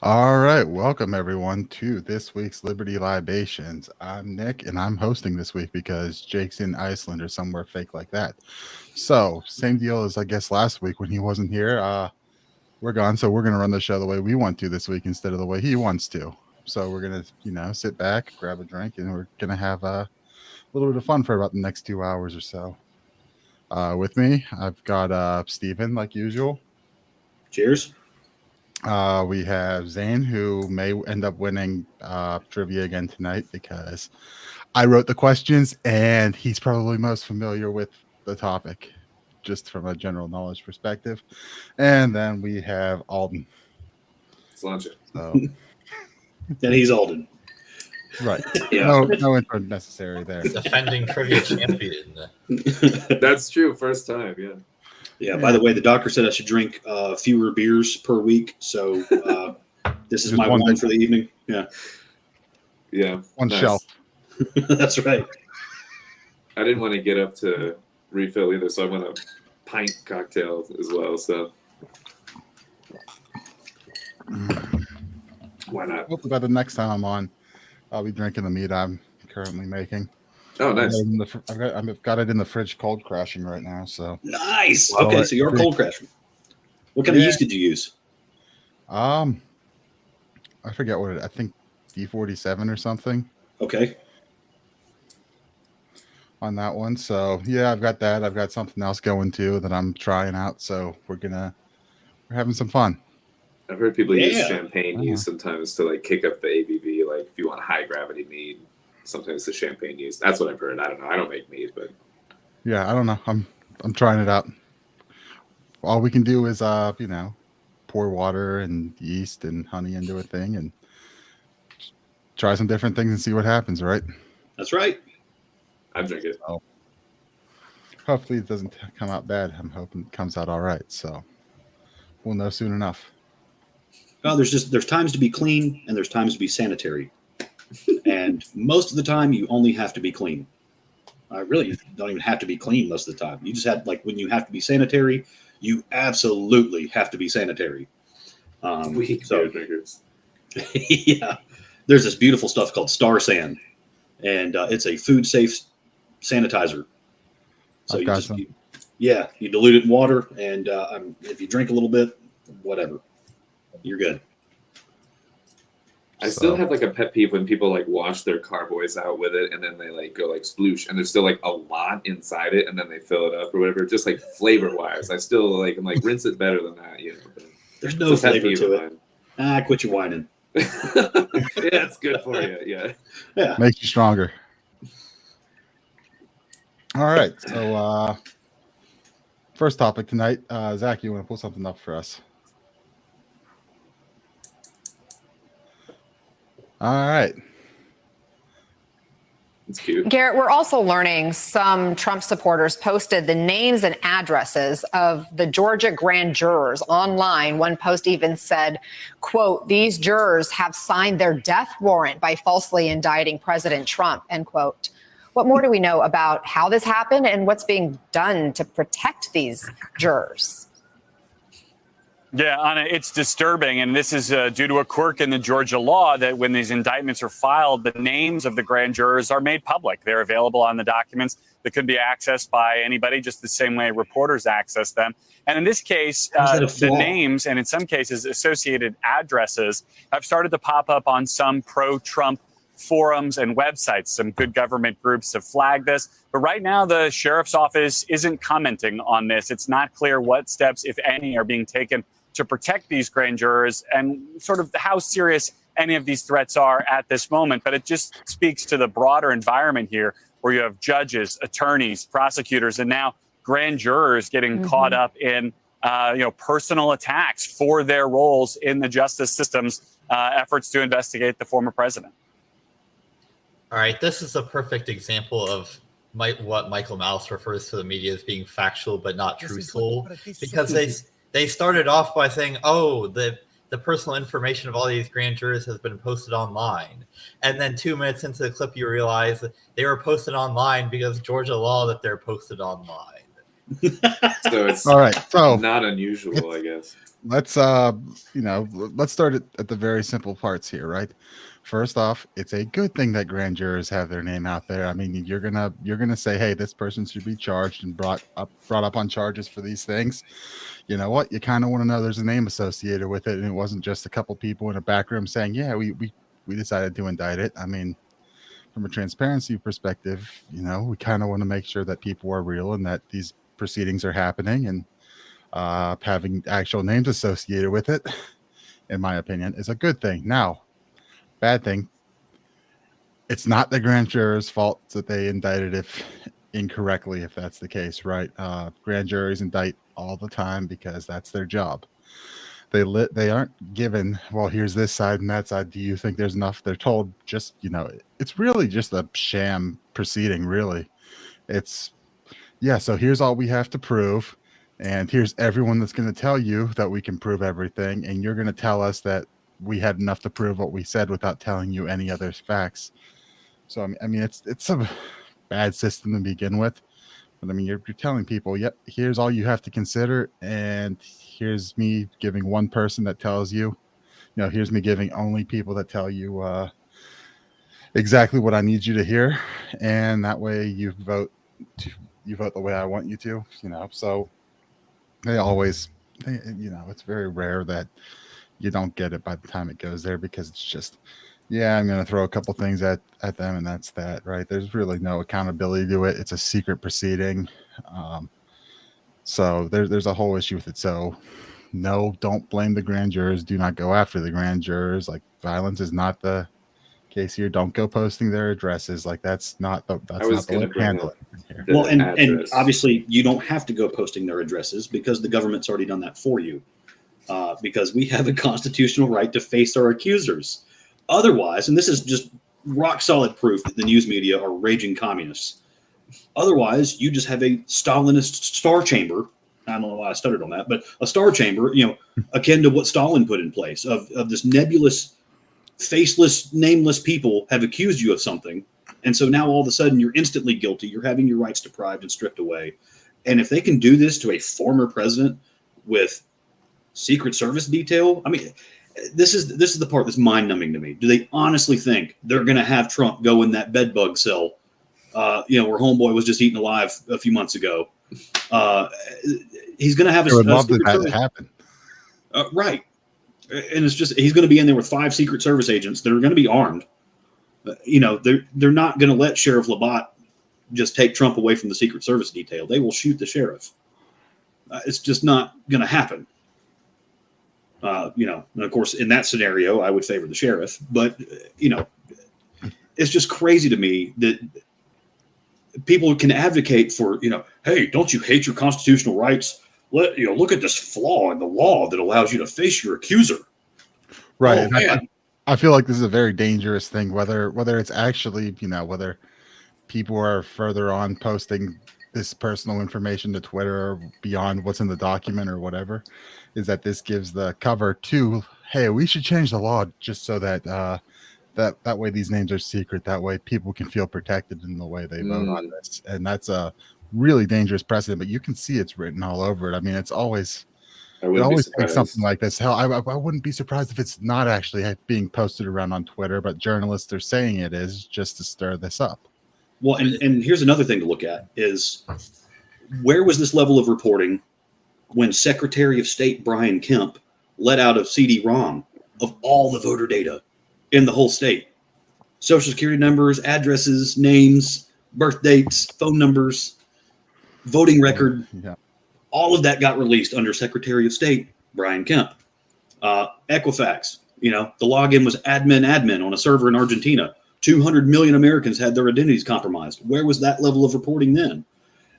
All right, welcome everyone to this week's Liberty Libations. I'm Nick, and I'm hosting this week because Jake's in Iceland or somewhere fake like that. So, same deal as I guess last week when he wasn't here. We're gone, so we're gonna run the show the way we want to this week instead of the way he wants to. So we're gonna, sit back, grab a drink, and we're gonna have a little bit of fun for about the next 2 hours or so. With me, I've got Steven, like usual. Cheers. We have Zane, who may end up winning trivia again tonight because I wrote the questions and he's probably most familiar with the topic, just from a general knowledge perspective. And then we have Alden. Launch it. So, and he's Alden. Right. Yeah. No intro necessary there. Defending trivia champion. That's true. First time, yeah. Yeah, by the way, the doctor said I should drink fewer beers per week, so this is my one for the evening. Yeah. Yeah. One shelf. That's right. I didn't want to get up to refill either, so I went a pint cocktail as well, so why not? Hopefully by the next time I'm on, I'll be drinking the meat I'm currently making. Oh, nice. I've got it in the fridge cold crashing right now. So nice. Okay, so you're cold crashing. What kind of yeast did you use? I forget I think D47 or something. Okay. On that one. So yeah, I've got that. I've got something else going too that I'm trying out. So we're having some fun. I've heard people use champagne yeast sometimes to like kick up the ABV, like if you want high gravity mead. Sometimes the champagne yeast. That's what I've heard. I don't know. I don't make mead, but yeah, I don't know. I'm trying it out. All we can do is pour water and yeast and honey into a thing and try some different things and see what happens, right? That's right. I drink it. So, hopefully it doesn't come out bad. I'm hoping it comes out all right. So we'll know soon enough. Well, there's times to be clean and there's times to be sanitary. And most of the time, you only have to be clean. Really, you don't even have to be clean most of the time. You just have, like, when you have to be sanitary, you absolutely have to be sanitary. Drinkers. Yeah. There's this beautiful stuff called Star San, and it's a food-safe sanitizer. So you dilute it in water, and if you drink a little bit, whatever, you're good. I still have like a pet peeve when people like wash their carboys out with it and then they like go like sploosh and there's still like a lot inside it and then they fill it up or whatever. Just like flavor wise, I'm like rinse it better than that. But there's no flavor to it. Quit your whining. Yeah, it's good for you. Yeah. Makes you stronger. All right. So first topic tonight, Zach, you want to pull something up for us? All right. It's cute. Garrett, we're also learning some Trump supporters posted the names and addresses of the Georgia grand jurors online. One post even said, quote, "These jurors have signed their death warrant by falsely indicting President Trump," end quote. What more do we know about how this happened and what's being done to protect these jurors? Yeah, Anna, it's disturbing, and this is due to a quirk in the Georgia law that when these indictments are filed, the names of the grand jurors are made public. They're available on the documents that could be accessed by anybody, just the same way reporters access them. And in this case, the names and in some cases associated addresses have started to pop up on some pro-Trump forums and websites. Some good government groups have flagged this. But right now, the sheriff's office isn't commenting on this. It's not clear what steps, if any, are being taken to protect these grand jurors and sort of how serious any of these threats are at this moment. But it just speaks to the broader environment here where you have judges, attorneys, prosecutors, and now grand jurors getting caught up in personal attacks for their roles in the justice system's efforts to investigate the former president. All right, this is a perfect example of what Michael Mouse refers to the media as being factual but not truthful, because they started off by saying, oh, the personal information of all these grand jurors has been posted online. And then 2 minutes into the clip, you realize that they were posted online because Georgia law that they're posted online. So it's All right. So not unusual, I guess. let's let's start at the very simple parts here, right? First off, it's a good thing that grand jurors have their name out there. I mean, you're gonna say, hey, this person should be charged and brought up on charges for these things. You know what? You kind of want to know there's a name associated with it, and it wasn't just a couple people in a back room saying, yeah, we decided to indict it. I mean, from a transparency perspective, we kind of want to make sure that people are real and that these proceedings are happening, and having actual names associated with it, in my opinion, is a good thing. Now, bad thing, it's not the grand jurors' fault that they indicted if incorrectly, if that's the case, right? Grand juries indict all the time because that's their job. They aren't given, well, here's this side and that side. Do you think there's enough? They're told just, it's really just a sham proceeding, really. It's, yeah, so here's all we have to prove. And here's everyone that's going to tell you that we can prove everything. And you're going to tell us that we had enough to prove what we said without telling you any other facts. So, I mean, it's a bad system to begin with. But I mean, you're telling people, yep, here's all you have to consider. And here's me giving one person that tells you, here's me giving only people that tell you exactly what I need you to hear. And that way you vote the way I want you to, so it's very rare that you don't get it by the time it goes there, because it's just, yeah, I'm going to throw a couple things at them and that's that, right? There's really no accountability to it. It's a secret proceeding. So there's a whole issue with it. So no, don't blame the grand jurors. Do not go after the grand jurors. Like, violence is not the case here. Don't go posting their addresses. Like, that's not the way to handle it here. Well, and obviously you don't have to go posting their addresses because the government's already done that for you. Because we have a constitutional right to face our accusers. Otherwise, and this is just rock solid proof that the news media are raging communists. Otherwise, you just have a Stalinist star chamber. I don't know why I stuttered on that, but a star chamber, akin to what Stalin put in place of this nebulous, faceless, nameless people have accused you of something. And so now all of a sudden you're instantly guilty. You're having your rights deprived and stripped away. And if they can do this to a former president with Secret Service detail, I mean, this is the part that's mind-numbing to me. Do they honestly think they're going to have Trump go in that bed bug cell, where homeboy was just eaten alive a few months ago? He's going to have I would love that to happen. Right. And it's just, he's going to be in there with 5 Secret Service agents that are going to be armed. They're not going to let Sheriff Labatt just take Trump away from the Secret Service detail. They will shoot the sheriff. It's just not going to happen. And of course, in that scenario, I would favor the sheriff. But, it's just crazy to me that people can advocate for, hey, don't you hate your constitutional rights? Look at this flaw in the law that allows you to face your accuser. Right. Oh, man. I feel like this is a very dangerous thing, whether it's actually, whether people are further on posting this personal information to Twitter or beyond what's in the document or whatever, is that this gives the cover to, hey, we should change the law just so that that way these names are secret. That way people can feel protected in the way they vote on this. And that's a really dangerous precedent, but you can see it's written all over it. I mean, it always takes something like this. Hell, I wouldn't be surprised if it's not actually being posted around on Twitter, but journalists are saying it is just to stir this up. Well, and here's another thing to look at is, where was this level of reporting when Secretary of State Brian Kemp let out a CD-ROM of all the voter data in the whole state? Social Security numbers, addresses, names, birth dates, phone numbers, voting record. Yeah. All of that got released under Secretary of State Brian Kemp. Equifax, the login was admin on a server in Argentina. 200 million Americans had their identities compromised. Where was that level of reporting then?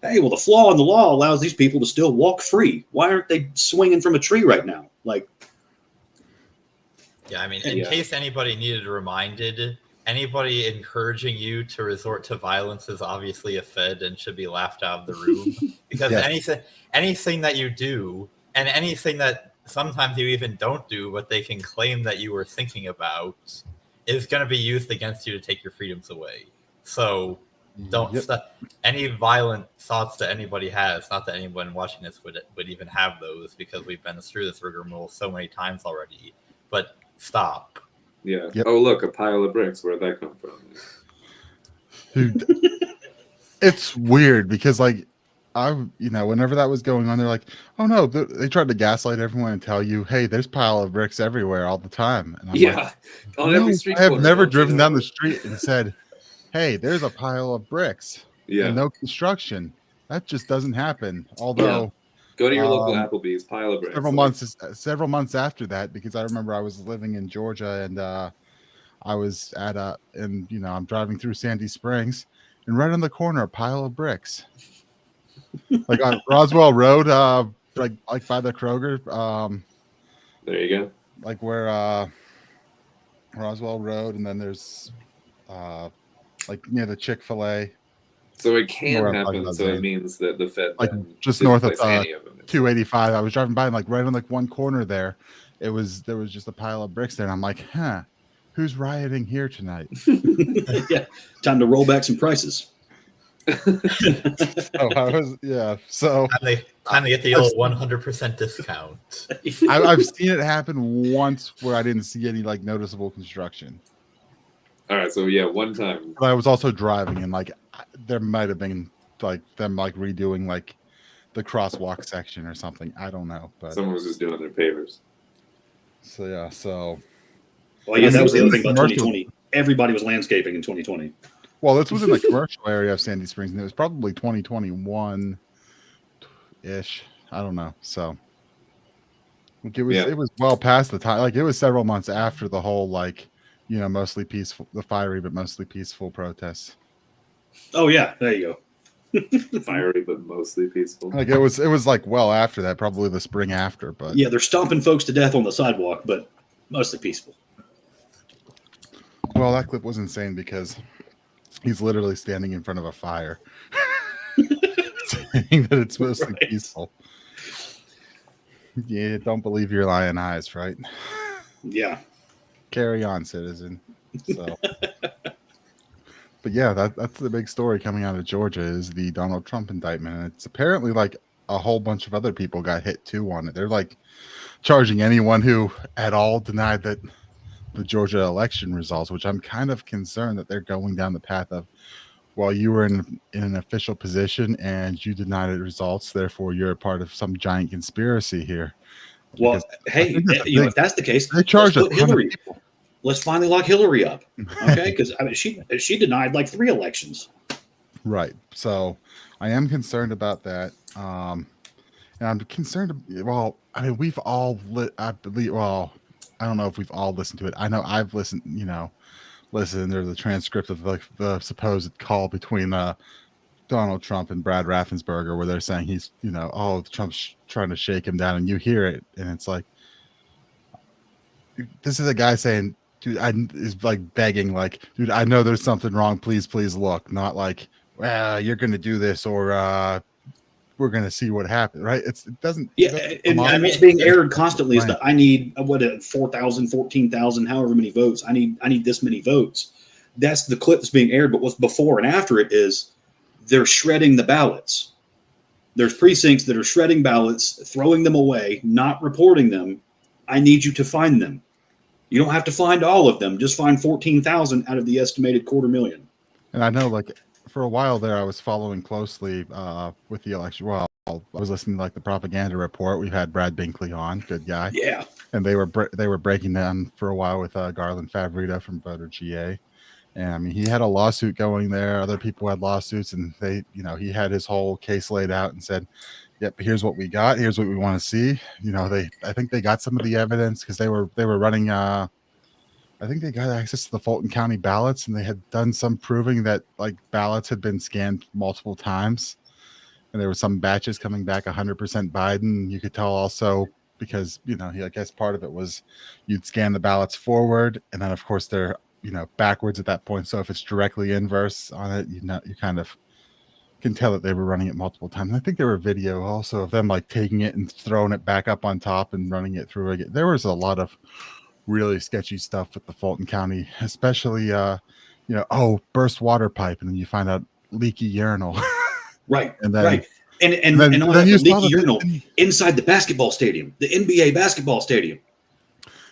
Hey, well, the flaw in the law allows these people to still walk free. Why aren't they swinging from a tree right now? Yeah, I mean, in case anybody needed reminded, anybody encouraging you to resort to violence is obviously a Fed and should be laughed out of the room. Because anything that you do, and anything that sometimes you even don't do, but they can claim that you were thinking about, is going to be used against you to take your freedoms away. So Don't Yep. any violent thoughts that anybody has. Not that anyone watching this would even have those, because we've been through this rigmarole so many times already. But stop. Yeah. Yep. Oh, look, a pile of bricks. Where'd that come from? Dude, it's weird because like whenever that was going on, they're like, oh no, they tried to gaslight everyone and tell you, hey, there's pile of bricks everywhere all the time. And I'm Yeah. like, On no, every street I have corner, never don't you driven down know? the street and said, hey, there's a pile of bricks Yeah. and no construction. That just doesn't happen. Although Go to your local Applebee's, pile of bricks. several months after that, because I remember I was living in Georgia and I was at I'm driving through Sandy Springs, and right on the corner, a pile of bricks, like on Roswell Road, like by the Kroger, There you go. like where Roswell Road, and then there's like near the Chick-fil-A, So it can Where I'm talking happen. about So it Zane. means that the Fed Like then just didn't north of place any of them. 285. I was driving by, and like right on like one corner there was just a pile of bricks there, and I'm like, who's rioting here tonight? Yeah, time to roll back some prices. So I was, so Time to get the old 100% discount. I've seen it happen once where I didn't see any like noticeable construction. All right. So yeah, one time. But I was also driving, and like there might have been like them like redoing like the crosswalk section or something. I don't know, but Someone was just doing their papers. so yeah, so Well, yeah, that was the other thing about Commercial. 2020. Everybody was landscaping in 2020. well, this was in the commercial area of Sandy Springs, and it was probably 2021 ish. I don't know. So like, it was well past the time. Like it was several months after the whole like mostly peaceful, the fiery but mostly peaceful protests. Oh yeah, there you go. Fiery but mostly peaceful. Like it was like well after that, probably the spring after. But Yeah, they're stomping folks to death on the sidewalk, but mostly peaceful. well, that clip was insane because he's literally standing in front of a fire, saying that it's mostly Right. peaceful. Yeah, don't believe your lying eyes, right? Yeah. Carry on, citizen. So, but yeah, that's the big story coming out of Georgia is the Donald Trump indictment. And it's apparently like a whole bunch of other people got hit too on it. They're like charging anyone who at all denied that the Georgia election results, which I'm kind of concerned that they're going down the path of, well, you were in an official position and you denied the results, therefore you're a part of some giant conspiracy here. Well, Because hey, think that's the if thing. that's the case, they charge let's a put ton of Hillary. people. Let's finally lock Hillary up, okay? Because I mean, she denied like 3 elections. Right. So I am concerned about that. And I'm concerned. Well, I mean, we've all, I believe, well, I don't know if we've all listened to it. I know I've listened, there's a transcript of like the supposed call between Donald Trump and Brad Raffensperger where they're saying he's, Trump's trying to shake him down, and you hear it. And it's like, this is a guy saying, dude, is like begging, like, dude, I know there's something wrong. Please look. Not like, well, you're going to do this or we're going to see what happens. Right. It doesn't. Yeah, and what's being aired constantly is Right. that I need 4,000, 14,000, however many votes. I need this many votes. That's the clip that's being aired. But what's before and after it is they're shredding the ballots. There's precincts that are shredding ballots, throwing them away, not reporting them. I need you to find them. You don't have to find all of them. Just find 14,000 out of the estimated 250,000. And I know, like, for a while there, I was following closely with the election. Well, I was listening to like the propaganda report. We've had Brad Binkley on, good guy. Yeah. And they were breaking down for a while with Garland Favorita from Voter GA. And I mean, he had a lawsuit going there. Other people had lawsuits, and they, he had his whole case laid out and said, "Yep, here's what we got. Here's what we want to see." I think they got some of the evidence because they were running. I think they got access to the Fulton County ballots, and they had done some proving that like ballots had been scanned multiple times, and there were some batches coming back 100% Biden. You could tell also because I guess part of it was you'd scan the ballots forward, and then of course they're backwards at that point. So if it's directly inverse on it, you kind of can tell that they were running it multiple times. And I think there were video also of them like taking it and throwing it back up on top and running it through again. There was a lot of really sketchy stuff with the Fulton County, especially burst water pipe, and then you find out leaky urinal. Right. And then- right. And then not the you saw leaky the- urinal inside the basketball stadium, the NBA basketball stadium.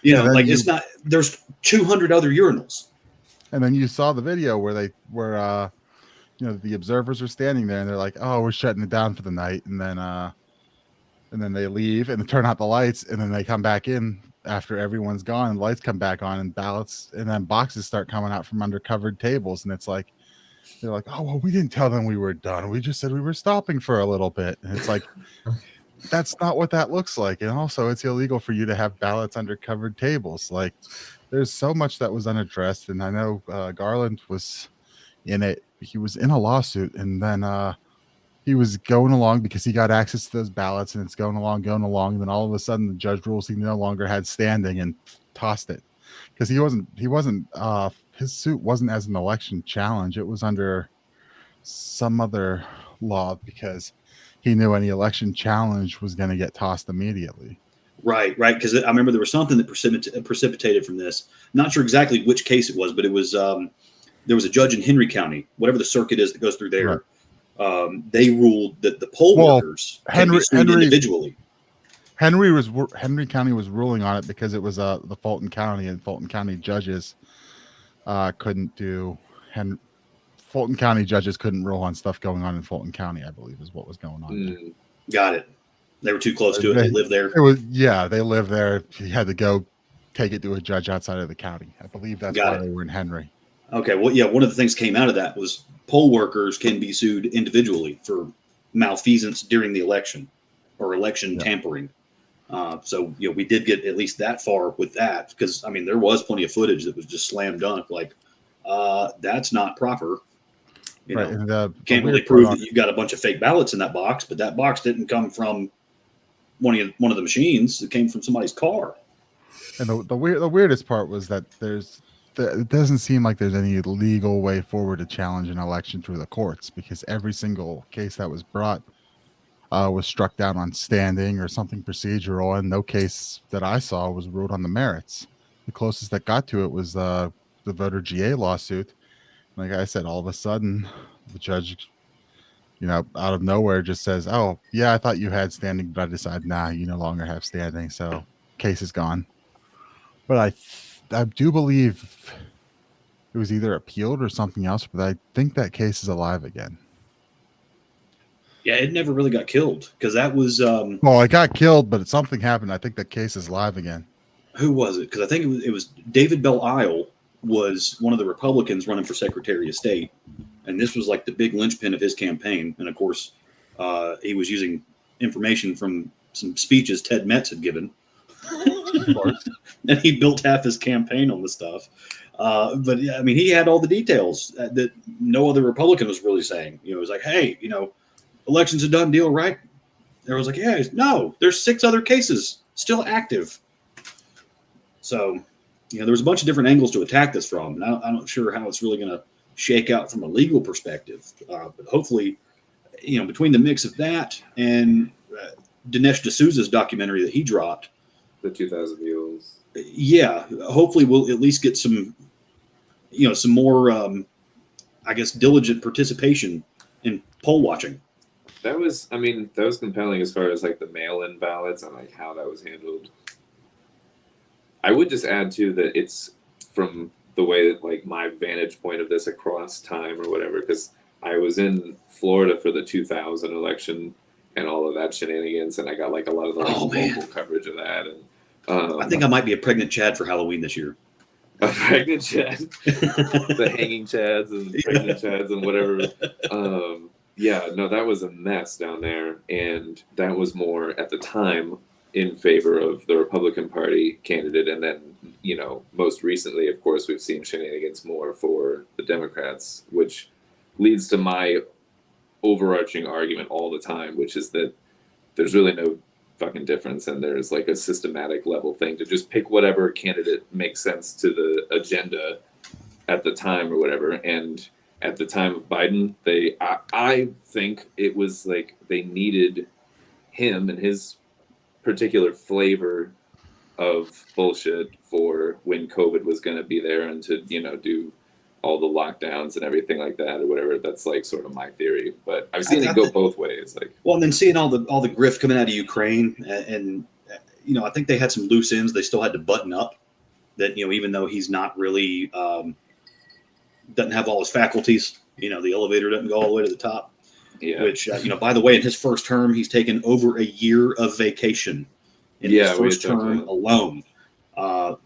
You Yeah, know, then like you- it's not. There's 200 other urinals. And then you saw the video where the observers are standing there and they're like, "Oh, we're shutting it down for the night," and then they leave and turn out the lights, and then they come back in after everyone's gone. And the lights come back on, and ballots, and then boxes start coming out from under covered tables, and it's like they're like, "Oh, well, we didn't tell them we were done. We just said we were stopping for a little bit." And it's like, that's not what that looks like. And also, it's illegal for you to have ballots under covered tables. Like, there's so much that was unaddressed, and I know Garland was in it. He was in a lawsuit, and then he was going along because he got access to those ballots, and it's going along, and then all of a sudden the judge rules he no longer had standing and tossed it because he wasn't his suit wasn't as an election challenge. It was under some other law because he knew any election challenge was going to get tossed immediately. Right. Because I remember there was something that precipitated from this. I'm not sure exactly which case it was, but it was there was a judge in Henry County, whatever the circuit is that goes through there. Right. They ruled that the poll workers can be sued individually. Henry County was ruling on it because it was the Fulton County, and Fulton County judges couldn't do. Fulton County judges couldn't rule on stuff going on in Fulton County, I believe, is what was going on. Got it. They were too close to it. They lived there. They lived there. He had to go take it to a judge outside of the county. I believe that's why they were in Henry. Okay. Well, yeah. One of the things came out of that was poll workers can be sued individually for malfeasance during the election or election tampering. So we did get at least that far with that because I mean there was plenty of footage that was just slam dunk. Like that's not proper. You know, can't really prove that you've got a bunch of fake ballots in that box, but that box didn't come from one of the machines. It came from somebody's car. And the weirdest part was that it doesn't seem like there's any legal way forward to challenge an election through the courts because every single case that was brought was struck down on standing or something procedural, and no case that I saw was ruled on the merits. The closest that got to it was the voter GA lawsuit. Like I said, all of a sudden, the judge, out of nowhere just says, "Oh, yeah, I thought you had standing, but I decided, nah, you no longer have standing, so case is gone." But I do believe it was either appealed or something else, but I think that case is alive again. Yeah, it never really got killed because that was. Well, it got killed, but something happened. I think that case is live again. Who was it? Because I think it was David Bell Isle was one of the Republicans running for Secretary of State, and this was like the big linchpin of his campaign. And of course, he was using information from some speeches Ted Metz had given. Of course. And he built half his campaign on the stuff. But yeah, I mean, he had all the details that no other Republican was really saying. It was like, hey, election's a done deal, right? Everyone's like, yeah, no, there's 6 other cases still active. So, there was a bunch of different angles to attack this from. And I'm not sure how it's really going to shake out from a legal perspective. But hopefully, between the mix of that and Dinesh D'Souza's documentary that he dropped, The 2000 Mules. Yeah, hopefully we'll at least get some, some more, diligent participation in poll watching. That was compelling as far as like the mail-in ballots and like how that was handled. I would just add too that it's from the way that like my vantage point of this across time or whatever, because I was in Florida for the 2000 election and all of that shenanigans, and I got like a lot of the local coverage of that. And I think I might be a pregnant Chad for Halloween this year. A pregnant Chad, the hanging Chads and pregnant Chads and whatever. That was a mess down there, and that was more at the time in favor of the Republican Party candidate, and then most recently, of course, we've seen shenanigans more for the Democrats, which leads to my overarching argument all the time, which is that there's really no fucking difference, and there's like a systematic level thing to just pick whatever candidate makes sense to the agenda at the time or whatever. And at the time of Biden, I think it was like they needed him and his particular flavor of bullshit for when COVID was going to be there, and to do all the lockdowns and everything like that or whatever. That's like sort of my theory, but I've seen it go both ways. Like, well, and then seeing all the grift coming out of Ukraine, and you know, I think they had some loose ends they still had to button up. That, you know, even though he's not really doesn't have all his faculties, you know, the elevator doesn't go all the way to the top. yeah, Which you know, by the way, in his first term, he's taken over a year of vacation in his first term alone.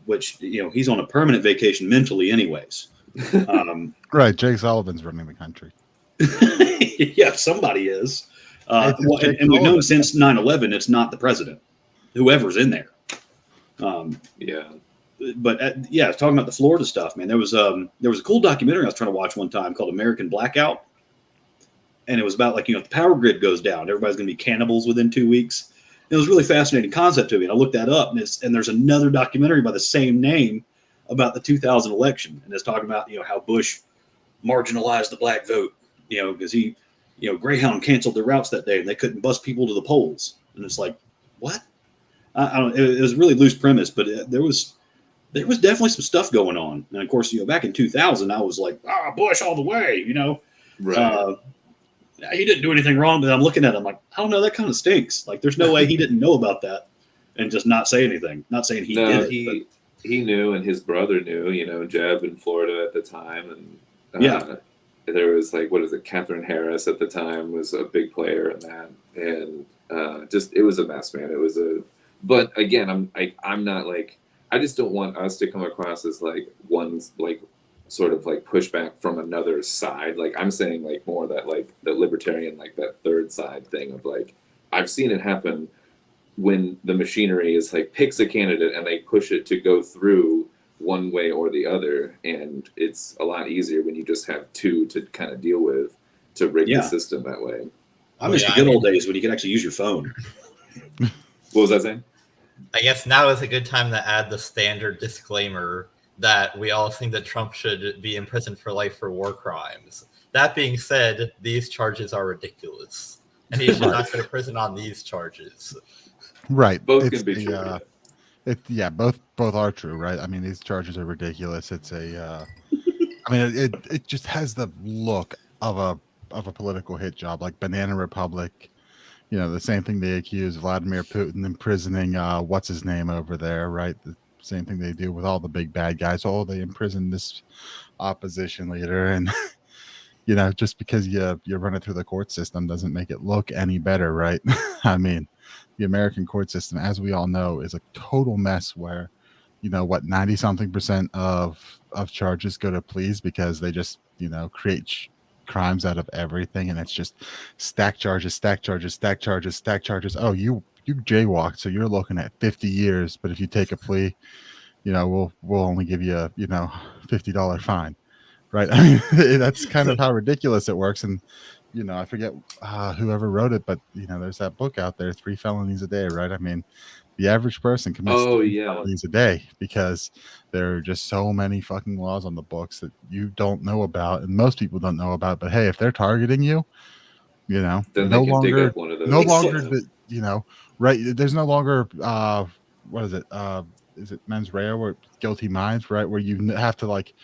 Which, you know, he's on a permanent vacation mentally, anyways. Right, Jake Sullivan's running the country. Yeah, somebody is. And we've known since 9/11, it's not the president, whoever's in there. yeah. But yeah, talking about the Florida stuff, man, there was a cool documentary I was trying to watch one time called American Blackout, and it was about, like, you know, if the power grid goes down, everybody's going to be cannibals within 2 weeks. It was a really fascinating concept to me, and I looked that up, and there's another documentary by the same name about the 2000 election, and it's talking about, you know, how Bush marginalized the black vote, you know, because he, you know, Greyhound canceled their routes that day and they couldn't bus people to the polls, and it's like, what? I don't. It was a really loose premise, but there was definitely some stuff going on, and of course, you know, back in 2000, I was like, Bush all the way, you know. Right. He didn't do anything wrong, but I'm looking at him like, I don't know, that kind of stinks. Like, there's no way he didn't know about that and just not say anything. Not saying he did it. He knew, and his brother knew, you know, Jeb in Florida at the time. And there was, like, what is it? Catherine Harris at the time was a big player in that. And just, it was a mess, man. But again, I'm not like, I just don't want us to come across as like one's like sort of like pushback from another side. Like, I'm saying like more that like the libertarian, like that third side thing of like, I've seen it happen when the machinery is like picks a candidate and they push it to go through one way or the other. And it's a lot easier when you just have two to kind of deal with to rig the system that way. I miss the good old days when you could actually use your phone. What was that saying? I guess now is a good time to add the standard disclaimer that we all think that Trump should be in prison for life for war crimes. That being said, these charges are ridiculous, and he should not go to prison on these charges. Right. Both can be true. Both are true, right? I mean, these charges are ridiculous. It's I mean, it just has the look of a political hit job, like Banana Republic. You know, the same thing they accuse Vladimir Putin imprisoning what's his name over there, right? The same thing they do with all the big bad guys. Oh, they imprison this opposition leader, and you know, just because you run it through the court system doesn't make it look any better, right? I mean, the American court system, as we all know, is a total mess where, you know, 90-something% of charges go to pleas because they just, you know, create crimes out of everything, and it's just stack charges. Oh, you jaywalked, so you're looking at 50 years, but if you take a plea, you know, we'll only give you a, you know, $50 fine, right? I mean, that's kind of how ridiculous it works. And you know, I forget whoever wrote it, but you know, there's that book out there, 3 felonies a day, right? I mean, the average person commits 3 felonies a day because there are just so many fucking laws on the books that you don't know about, and most people don't know about. But hey, if they're targeting you, you know, then they can dig up one of those. You know, right? There's no longer what is it? Is it mens rea or guilty minds, right? Where you have to like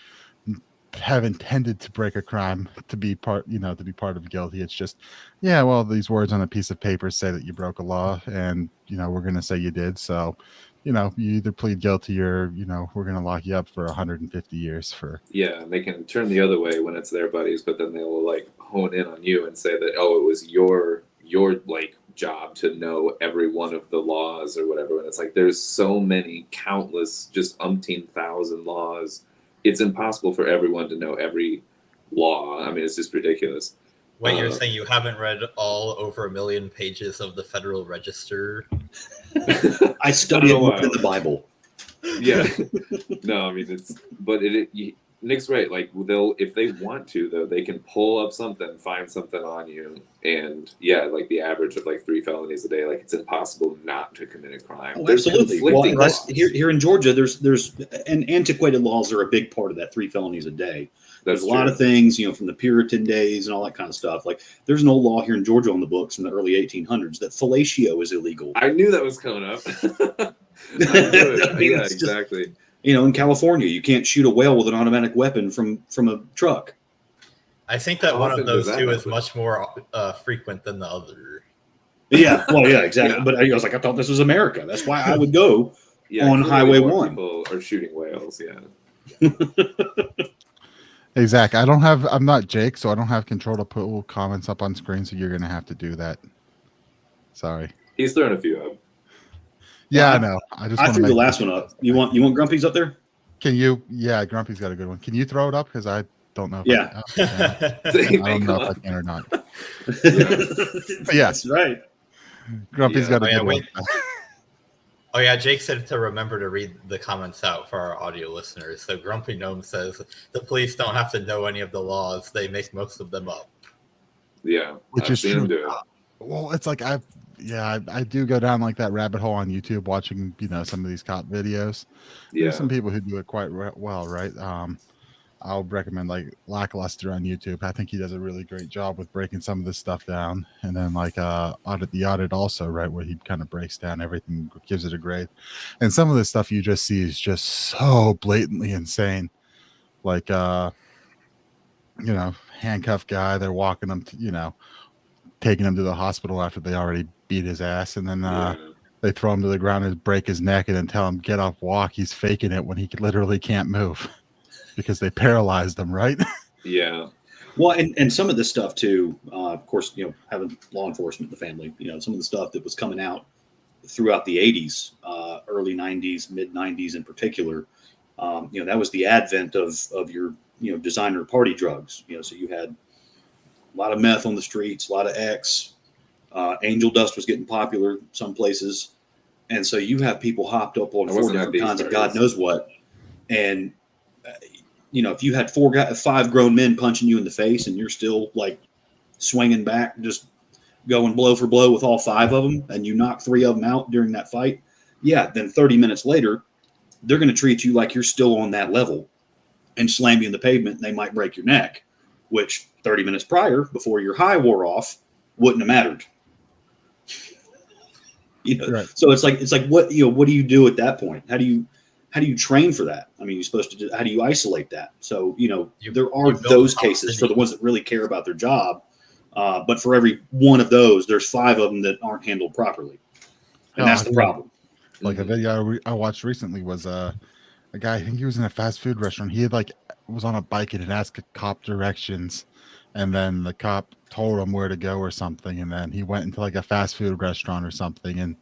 have intended to break a crime to be part of guilty. It's just, yeah, well, these words on a piece of paper say that you broke a law, and you know, we're going to say you did. So, you know, you either plead guilty or, you know, we're going to lock you up for 150 years for. Yeah, and they can turn the other way when it's their buddies, but then they will like hone in on you and say that, oh, it was your like job to know every one of the laws or whatever. And it's like, there's so many countless, just umpteen thousand laws. It's impossible for everyone to know every law. I mean, it's just ridiculous. Wait, you're saying you haven't read all over 1 million pages of the Federal Register? I study it more than the Bible. Yeah. No, I mean, Nick's right. Like, if they want to, though, they can pull up something, find something on you. And yeah, like the average of like 3 felonies a day, like it's impossible not to commit a crime. Oh, absolutely. Well, here in Georgia, there's and antiquated laws are a big part of that 3 felonies a day. There's a lot of things, you know, from the Puritan days and all that kind of stuff. Like, there's an old law here in Georgia on the books from the early 1800s that fellatio is illegal. I knew that was coming up. I knew it. Yeah, exactly. In California, you can't shoot a whale with an automatic weapon from a truck. I think that How one often of those does that two is happen? much more frequent than the other. Yeah, well, yeah, exactly. Yeah. But I was like, I thought this was America. That's why I would go on clearly Highway more 1. People are shooting whales. Yeah. Exactly. I'm not Jake, so I don't have control to put comments up on screen. So you're gonna have to do that. Sorry. He's throwing a few up. Yeah, Well, I know. I just I want to threw the make last one up. You want Grumpy's up there? Can you? Yeah, Grumpy's got a good one. Can you throw it up? Because I don't know. If Yeah. I can. They I may don't know come if I up. can or not. Yeah. That's right. Grumpy's Yeah. got a Oh, yeah, good wait. one. Oh yeah, Jake said to remember to read the comments out for our audio listeners. So Grumpy Gnome says the police don't have to know any of the laws; they make most of them up. Yeah, Which I've is seen true. him do it. Well, it's like I do go down like that rabbit hole on YouTube watching some of these cop videos. Yeah, There's some people who do it quite well, right? I'll recommend like Lackluster on YouTube. I think he does a really great job with breaking some of this stuff down. And then like Audit also, right, where he kind of breaks down everything, gives it a grade. And some of the stuff you just see is just so blatantly insane. Like handcuffed guy, they're walking him to, taking him to the hospital after they already beat his ass, and then they throw him to the ground and break his neck and then tell him get up, walk. He's faking it when he literally can't move. Because they paralyzed them, right? yeah. Well, and some of this stuff too, of course, having law enforcement in the family, some of the stuff that was coming out throughout the 80s, early 90s, mid 90s in particular, that was the advent of your, designer party drugs. So you had a lot of meth on the streets, a lot of X, angel dust was getting popular some places. And so you have people hopped up on 4 different kinds of God knows what. And, if you had 5 grown men punching you in the face and you're still like swinging back, just going blow for blow with all 5 of them, and you knock 3 of them out during that fight, then 30 minutes later, they're going to treat you like you're still on that level and slam you in the pavement, and they might break your neck, which 30 minutes prior, before your high wore off, wouldn't have mattered. Right. So it's like what do you do at that point? How do you train for that? I mean, you're supposed to do, how do you isolate that? So, there are those cases for the ones that really care about their job. But for every one of those, there's 5 of them that aren't handled properly. And that's the problem. Like a video I watched recently was a guy, I think he was in a fast food restaurant. He had was on a bike and had asked a cop directions. And then the cop told him where to go or something. And then he went into like a fast food restaurant or something and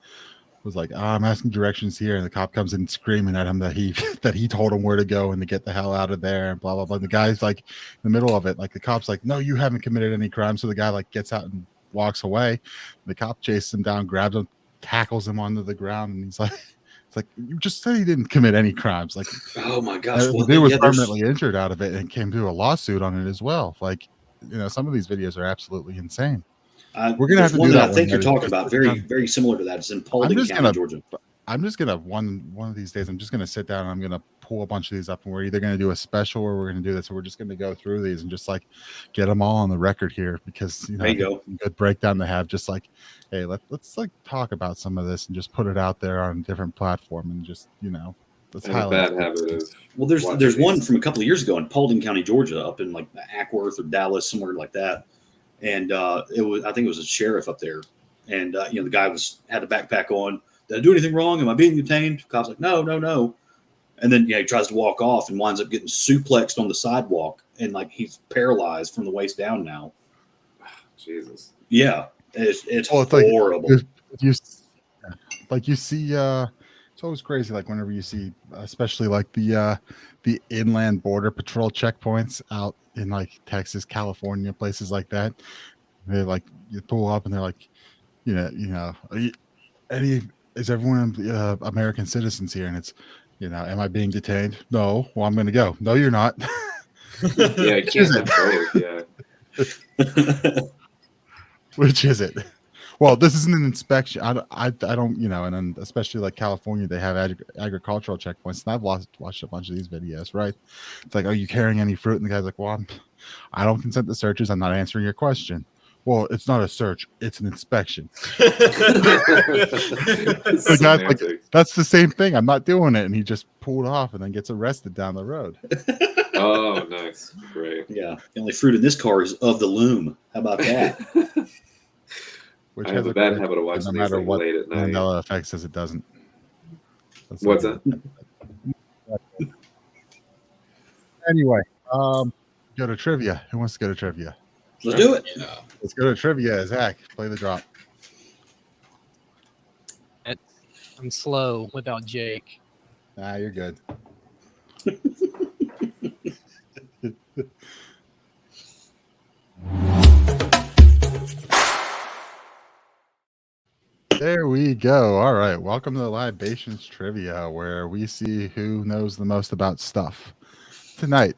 was like, I'm asking directions here. And the cop comes in screaming at him that he told him where to go and to get the hell out of there and blah, blah, blah. And the guy's like in the middle of it. Like the cop's like, no, you haven't committed any crime. So the guy like gets out and walks away. The cop chases him down, grabs him, tackles him onto the ground. And he's like, it's like, you just said he didn't commit any crimes. Like, oh my gosh. the dude was permanently injured out of it and came to a lawsuit on it as well. Like, some of these videos are absolutely insane. We're gonna have to do that. I think you're talking about very, very similar to that. It's in Alden County, Georgia. I'm just gonna one of these days. I'm just gonna sit down and I'm gonna pull a bunch of these up, and we're either gonna do a special or we're gonna do this. So we're just gonna go through these and just like get them all on the record here because there you go. Good breakdown to have. Just like, hey, let's like talk about some of this and just put it out there on a different platform and just let's highlight. Bad habit of there's one from a couple of years ago in Paulding County, Georgia, up in like Ackworth or Dallas, somewhere like that. And I think it was a sheriff up there. And, the guy had a backpack on. Did I do anything wrong? Am I being detained? The cop's like, no. And then, he tries to walk off and winds up getting suplexed on the sidewalk. And like, he's paralyzed from the waist down now. Jesus. Yeah. It's horrible. Like you see, it's always crazy. Like whenever you see, especially like the inland border patrol checkpoints out in like Texas, California, places like that, they like you pull up and they're like, is everyone American citizens here? And it's, am I being detained? No. Well, I'm going to go. No, you're not. Yeah, I can't control it. Yeah. Which is it? Well, this isn't an inspection. I don't, and then especially like California, they have agricultural checkpoints. And I've watched a bunch of these videos, right? It's like, are you carrying any fruit? And the guy's like, well, I don't consent to searches. I'm not answering your question. Well, it's not a search; it's an inspection. It's The guy's like, semantics. that's the same thing. I'm not doing it, and he just pulled off and then gets arrested down the road. Oh, nice. Great. Yeah. The only fruit in this car is of the loom. How about that? Which I has have a bad great- habit of no watching these matter like what late at night. Mandela effect says it doesn't. That's What's not that? good. Anyway, go to trivia. Who wants to go to trivia? Let's do it. Yeah. Let's go to trivia. Zach, play the drop. I'm slow without Jake. Nah, you're good. There we go. All right. Welcome to the Libations Trivia, where we see who knows the most about stuff. Tonight,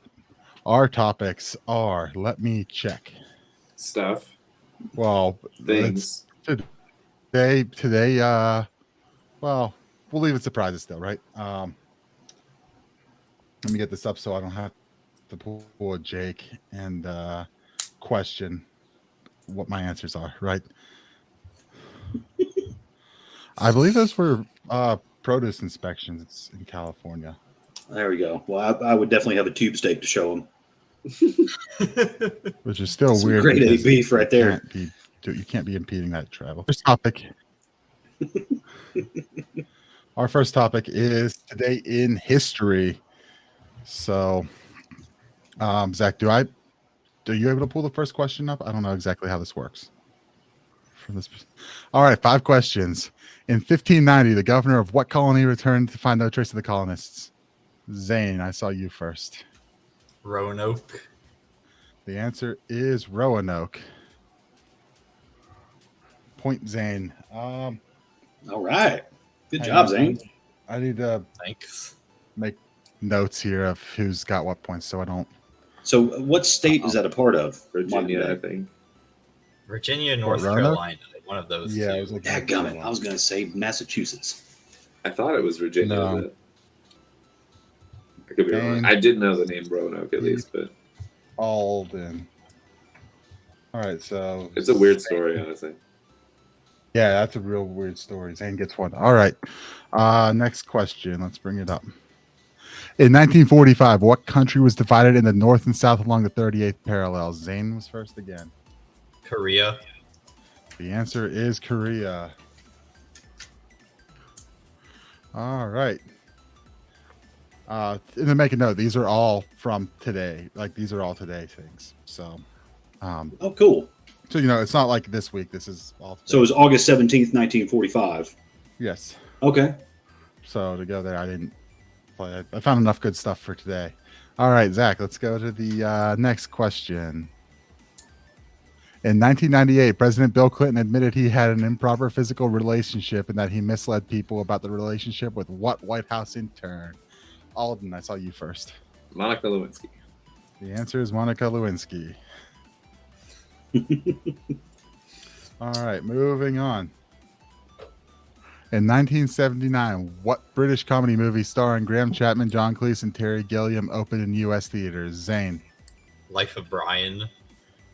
our topics are, let me check. Stuff. Well, Things. today, well, we'll leave it surprises still, right? Let me get this up so I don't have to pull a Jake and question what my answers are, right? I believe those were produce inspections in California. There we go. Well, I would definitely have a tube steak to show them. Which is still Some weird. grade A because beef right there. You can't be impeding that travel. First topic. Our first topic is today in history. So, Zach, are you able to pull the first question up? I don't know exactly how this works. All right, 5 questions. In 1590, the governor of what colony returned to find no trace of the colonists? Zane, I saw you first. Roanoke. The answer is Roanoke. Point Zane. All right. Good hang job, on. Zane. I need to Thanks. make notes here of who's got what points so I don't. So, what state is that a part of? Virginia, I Modern day? think. Virginia, North Roanoke? Carolina. One of those. Yeah, two. I was looking at Dadgummit. that I was going to say Massachusetts. I thought it was Virginia, No. but I could be wrong. And- I did know the name Roanoke at least, but Alden. All right, so it's a weird story, honestly. yeah, that's a real weird story. Zane gets one. All right. Next question. Let's bring it up. In 1945, what country was divided into north and south along the 38th parallel? Zane was first again. Korea. The answer is Korea. All right. And to make a note, these are all from today. Like these are all today things. So, Oh, cool. so it's not like this week. This is all. So, it was August 17th, 1945. Yes. Okay. So to go there, I didn't play. I found enough good stuff for today. All right, Zach, let's go to the next question. In 1998, President Bill Clinton admitted he had an improper physical relationship and that he misled people about the relationship with what White House intern? Alden, I saw you first. Monica Lewinsky. The answer is Monica Lewinsky. All right, moving on. In 1979, what British comedy movie starring Graham Chapman, John Cleese, and Terry Gilliam opened in U.S. theaters? Zane. Life of Brian.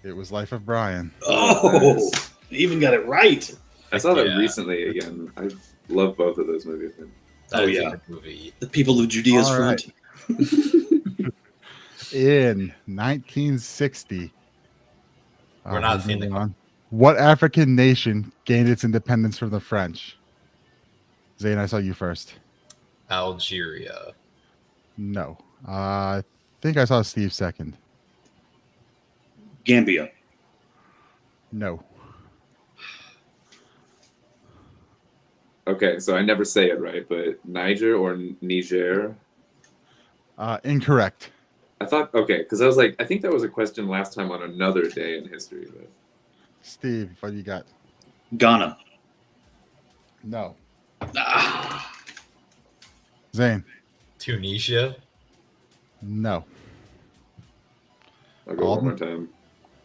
It was Life of Brian. Oh, you even got it right. I saw that Yeah. recently again. I love both of those movies. Man. That Oh, is yeah. a good movie. The people of Judea's All front. In 1960, We're not seeing the- moving on. What African nation gained its independence from the French? Zane, I saw you first. Algeria. No. I think I saw Steve second. Gambia. No. Okay, so I never say it right, but Niger or Niger? Incorrect. I thought, okay, because I was like, I think that was a question last time on another day in history. But Steve, what do you got? Ghana. No. Ah, Zane? Tunisia. No. I'll go one more time.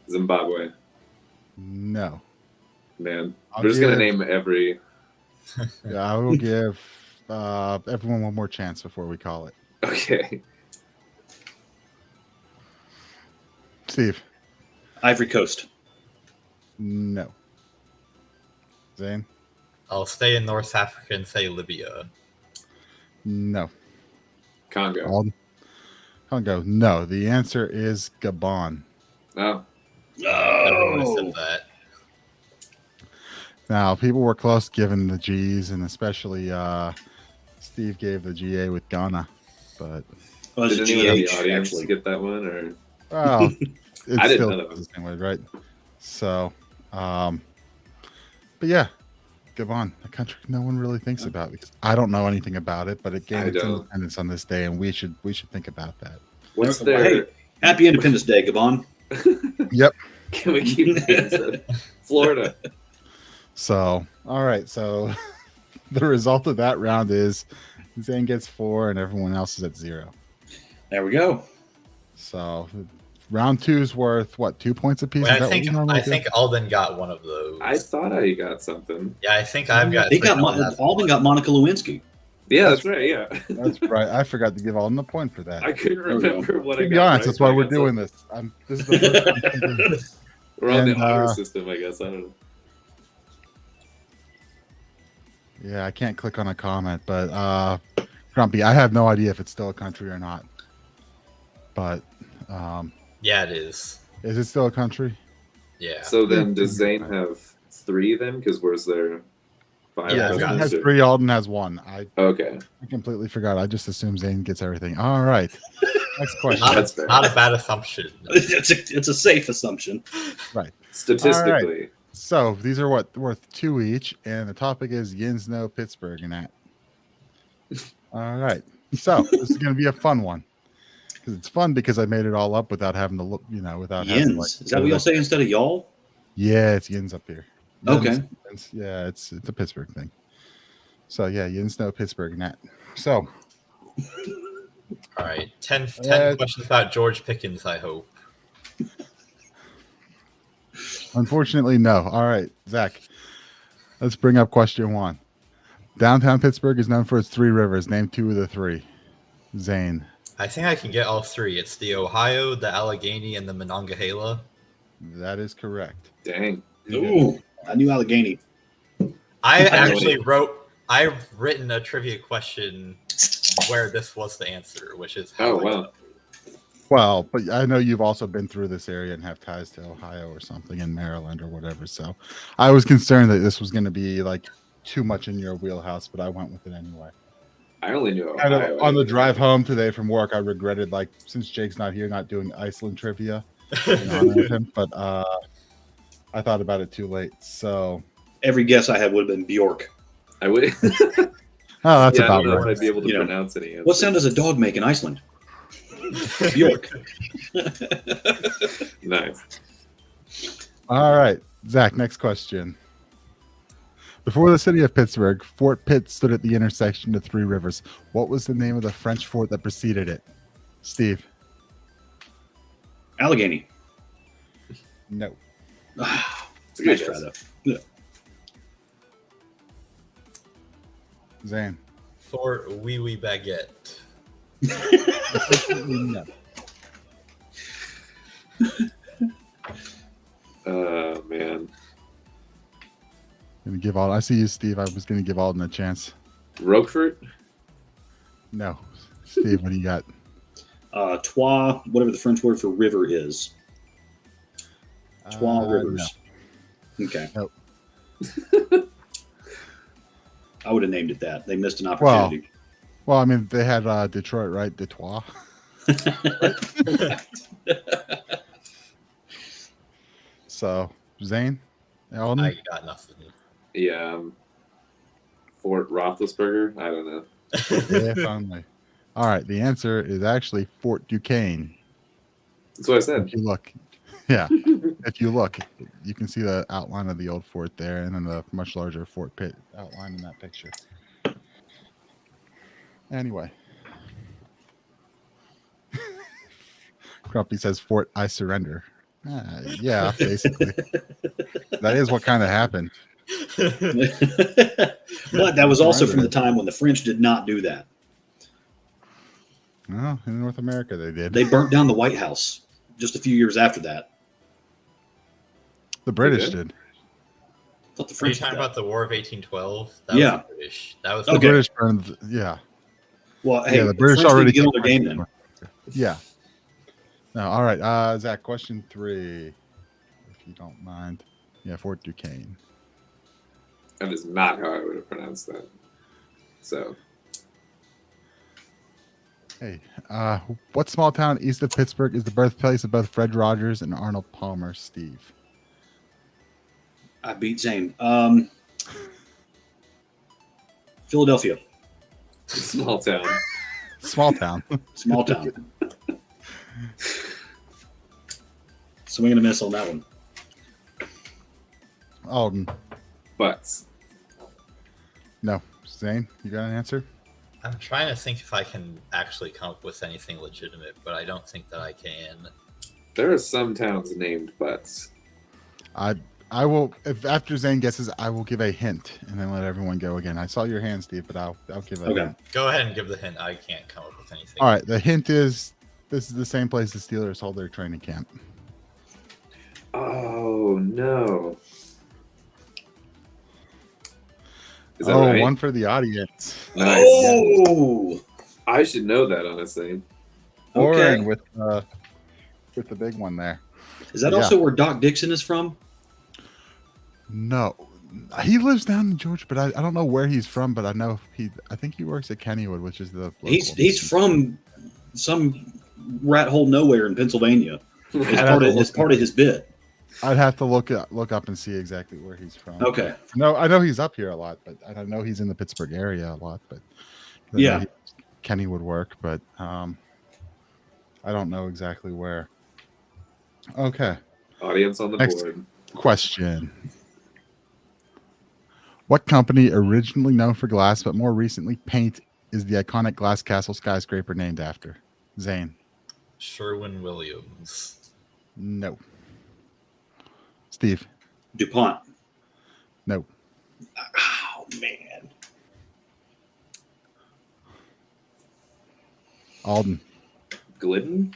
Zimbabwe. No. Man, I'll we're just going to give- name every. Yeah, I will give everyone one more chance before we call it. Okay. Steve? Ivory Coast. No. Zane? I'll stay in North Africa and say Libya. No. Congo. Alden? Congo? No. The answer is Gabon. Oh, Never would have said that. Now, people were close given the G's, and especially Steve gave the GA with Ghana. But Well, did it's a anyone in the GH, audience actually. get that one? Or well, it's I didn't still know that. the same way, right? So, but yeah, Gabon, a country no one really thinks about because I don't know anything about it, but it I gained its don't. independence on this day, and we should think about that. what's Well, their? hey, happy Independence Day, Gabon. Yep. Can we keep that? Florida? So, all right. So, the result of that round is Zane gets 4, and everyone else is at 0. There we go. So, round 2 is worth what, 2 points apiece? Wait, Is that what we normally I do? think Alden got one of those. I thought I got something. Yeah, I think I've got. They got Alden Alden got Monica Lewinsky. Yeah, that's right. Yeah, That's right. I forgot to give Alden a point for that. I couldn't we go. remember what I To got. be honest, right, that's but why I we're got doing something. this. This is the first time I'm doing this. We're on the And, honor system, I guess. I don't know. Yeah, I can't click on a comment, but Grumpy, I have no idea if it's still a country or not. But Yeah, it is. is it still a country? Yeah. So then, does Zane have 3 then? Because where's there 5? Yeah, I've Zane got has questions? 3. Alden has 1. I Okay, completely forgot. I just assumed Zane gets everything. All right. Next question. Not, That's fair. not a bad assumption. It's a safe assumption. statistically, So these are worth 2 each, and the topic is Yinsno, Pittsburgh, and that. All right. So this is going to be a fun one because it's fun because I made it all up without having to look, without having to, Yins. Is that what y'all say instead of y'all? Yeah, it's Yins up here. Okay. Yins, yeah, it's a Pittsburgh thing. So yeah, Yinsno, Pittsburgh, and that. So All right. 10 Uh, questions about George Pickens, I hope. unfortunately, no. All right, Zach. Let's bring up question 1. Downtown Pittsburgh is known for its 3 rivers. Name 2 of the 3. Zane. I think I can get all 3. It's the Ohio, the Allegheny, and the Monongahela. That is correct. dang. Ooh, I knew Allegheny. I've written a trivia question where this was the answer, which is how Oh wow. Well, but I know you've also been through this area and have ties to Ohio or something in Maryland or whatever. So I was concerned that this was going to be like too much in your wheelhouse, but I went with it anyway. I only knew I know, Ohio. on the drive home today from work, I regretted, like, since Jake's not here, not doing Iceland trivia in honor of him, but I thought about it too late. So, Every guess I had would have been Bjork. I would. oh, that's yeah, I about don't know right. if I'd be able to You know, pronounce any. What sound does a dog make in Iceland? Bjork. Nice. All right, Zach, next question. Before the city of Pittsburgh, Fort Pitt stood at the intersection of 3 rivers. What was the name of the French fort that preceded it? Steve? Allegheny. No. It's a good Nice try, guess. though. Zane? Fort Wee Wee Baguette. No. Man. Gonna give all. I see you, Steve. I was gonna give Alden a chance. Roquefort? No. Steve, what do you got? Trois, whatever the French word for river is. Trois rivers. Okay. Nope. I would have named it that. They missed an opportunity. Well, I mean, they had Detroit, right? Detroit. So, Zane, Alden. I got nothing. Yeah. Fort Roethlisberger? I don't know. Yeah, finally. All right. The answer is actually Fort Duquesne. That's what I said. If you look, yeah, if you look, you can see the outline of the old fort there, and then the much larger Fort Pitt outline in that picture. Anyway, Grumpy says, "Fort, I surrender." Yeah, basically, that is what kind of happened. But that was also from the time when the French did not do that. Well, in North America, they did. They burnt down the White House just a few years after that. The British did? did. I thought the Are you French did talking that. about the War of 1812? Yeah. Was the British. That was The Okay. British burned. Yeah. Well, hey, Yeah. The the British French need already to get on took their game then. Yeah. No. All right. Zach, question 3, if you don't mind. Yeah, Fort Duquesne. That is not how I would have pronounced that. So, Hey, what small town east of Pittsburgh is the birthplace of both Fred Rogers and Arnold Palmer? Steve. I beat Zane. Philadelphia. small town. Small town. Small town. Swing and a miss on that one. Alden. Butts. No. Zane, you got an answer? I'm trying to think if I can actually come up with anything legitimate, but I don't think that I can. There are some towns named Butts. I will, if after Zane guesses, I will give a hint and then let everyone go again. I saw your hand, Steve, but I'll give a Okay. hint. Go ahead and give the hint. I can't come up with anything. All right. The hint is this is the same place the Steelers hold their training camp. Oh, no. Is that Oh, right? one for the audience. Nice. Oh, I should know that, honestly. Warren with the big one there. is that Yeah. also where Doc Dixon is from? No, he lives down in Georgia, but I don't know where he's from. But I know I think he works at Kennywood, which is the He's local- from some rat hole nowhere in Pennsylvania. It's part of his bit. I'd have to look up and see exactly where he's from. Okay. No, I know he's up here a lot, but I don't know he's in the Pittsburgh area a lot. But I know Yeah. Kennywood work, but I don't know exactly where. Okay. Audience on the Next. board. Question. What company, originally known for glass but more recently paint, is the iconic glass castle skyscraper named after? Zane. Sherwin-Williams. No. Steve. DuPont. No. Oh, man. Alden. Glidden?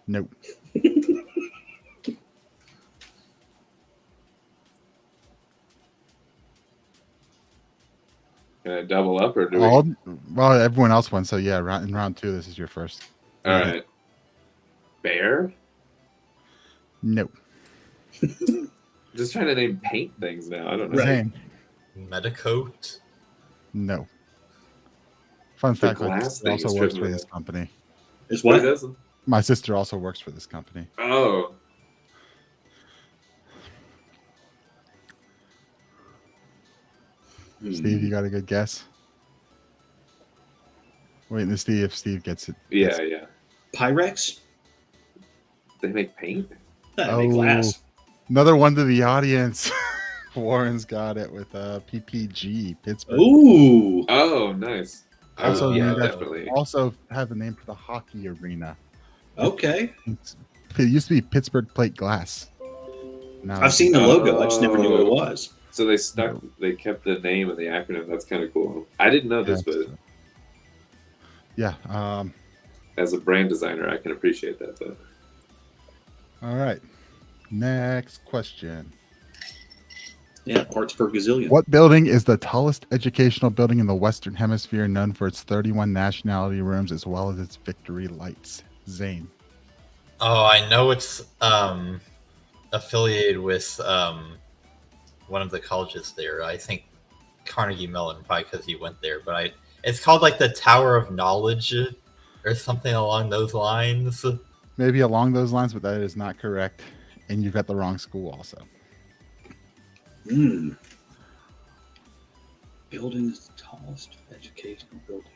No. Can I double up or do we? Alden. Well, everyone else won, so yeah. In round 2, this is your first. All right. Bear? No. Just trying to name paint things now. I don't know. Right. Zane. Medicoat. No. Fun The fact: my glass sister thing also is works tripping for me this up. company. Is What what? doesn't? My sister also works for this company. Oh. Steve, you got a good guess? Wait, let's see if Steve gets it. Yeah, yeah. Pyrex? They make paint? Make glass. Another one to the audience. Warren's got it with PPG, Pittsburgh. Ooh. Oh, nice. Also, yeah, named after- definitely. Also have a name for the hockey arena. Okay. It used to be Pittsburgh Plate Glass. Now I've seen the logo. I just never knew what it was. So they kept the name and the acronym. That's kind of cool. I didn't know this, but yeah. as a brand designer, I can appreciate that, though. All right. Next question. Yeah, parts per gazillion. What building is the tallest educational building in the Western Hemisphere, known for its 31 nationality rooms as well as its victory lights? Zane. Oh, I know it's affiliated with one of the colleges there. I think Carnegie Mellon, probably because he went there. But it's called like the Tower of Knowledge or something along those lines. Maybe along those lines, but that is not correct. And you've got the wrong school also. Building is the tallest educational building.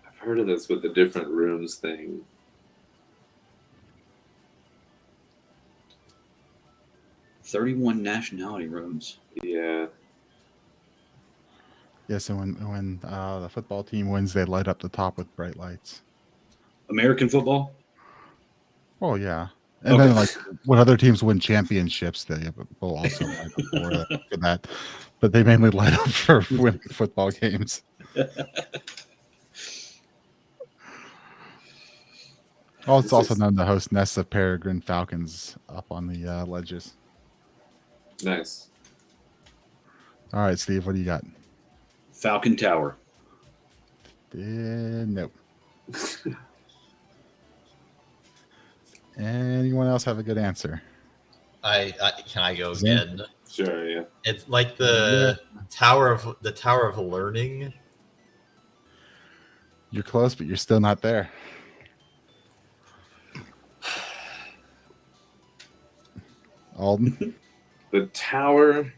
I've heard of this with the different rooms thing. "31 nationality rooms." Yeah. Yes, and when the football team wins, they light up the top with bright lights. American football? Oh yeah, and Okay. then like when other teams win championships, they will also light up for that. But they mainly light up for winning football games. Oh, it's This also is- known to host nests of peregrine falcons up on the ledges. Nice. All right, Steve, what do you got? Falcon Tower. Nope. Anyone else have a good answer? I can I go Zane? again? Sure, yeah. It's like the Tower of Learning. You're close, but you're still not there. Alden? The Tower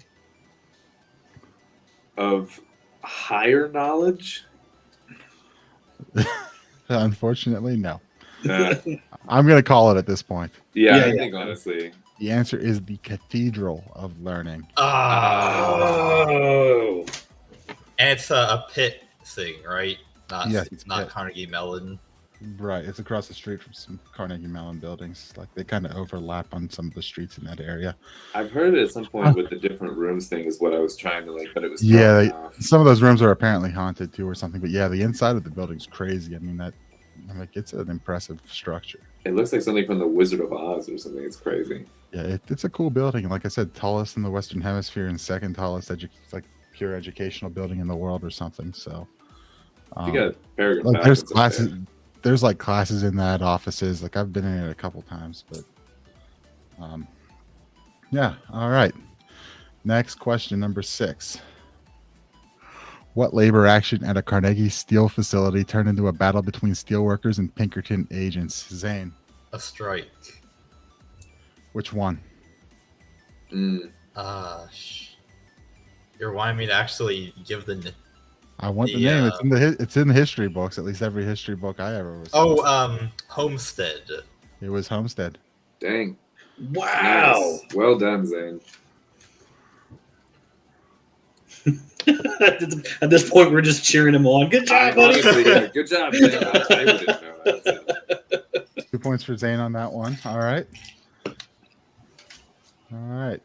of Higher Knowledge? Unfortunately, no. Uh, I'm going to call it at this point. yeah, Yeah, I yeah. think honestly. The answer is the Cathedral of Learning. Oh. And it's a pit thing, right? Not Yes, it's a not pit. Carnegie Mellon. Right. It's across the street from some Carnegie Mellon buildings. Like they kind of overlap on some of the streets in that area. I've heard at some point with the different rooms thing is what I was trying to like, but it was Yeah, thrown they- off. Some of those rooms are apparently haunted too or something. But yeah, the inside of the building's crazy. I mean, it's an impressive structure. It looks like something from the Wizard of Oz or something. It's crazy. Yeah, it's a cool building. And like I said, tallest in the Western Hemisphere and second tallest like pure educational building in the world or something. So You got Peregrine like there's Falcons up classes there. there's like classes in that offices. Like I've been in it a couple times, but yeah, all right. Next question, number 6. What labor action at a Carnegie steel facility turned into a battle between steelworkers and Pinkerton agents? Zane, A strike. which one? Mm. You're wanting me to actually give the. I want the Yeah. name. It's in the history books. At least every history book I ever was. Homestead. It was Homestead. Dang. Wow. Nice. Well done, Zane. At this point, we're just cheering him on. Good job, buddy. Honestly, yeah, good job, Zane. I didn't know that. 2 points for Zane on that one. All right. All right.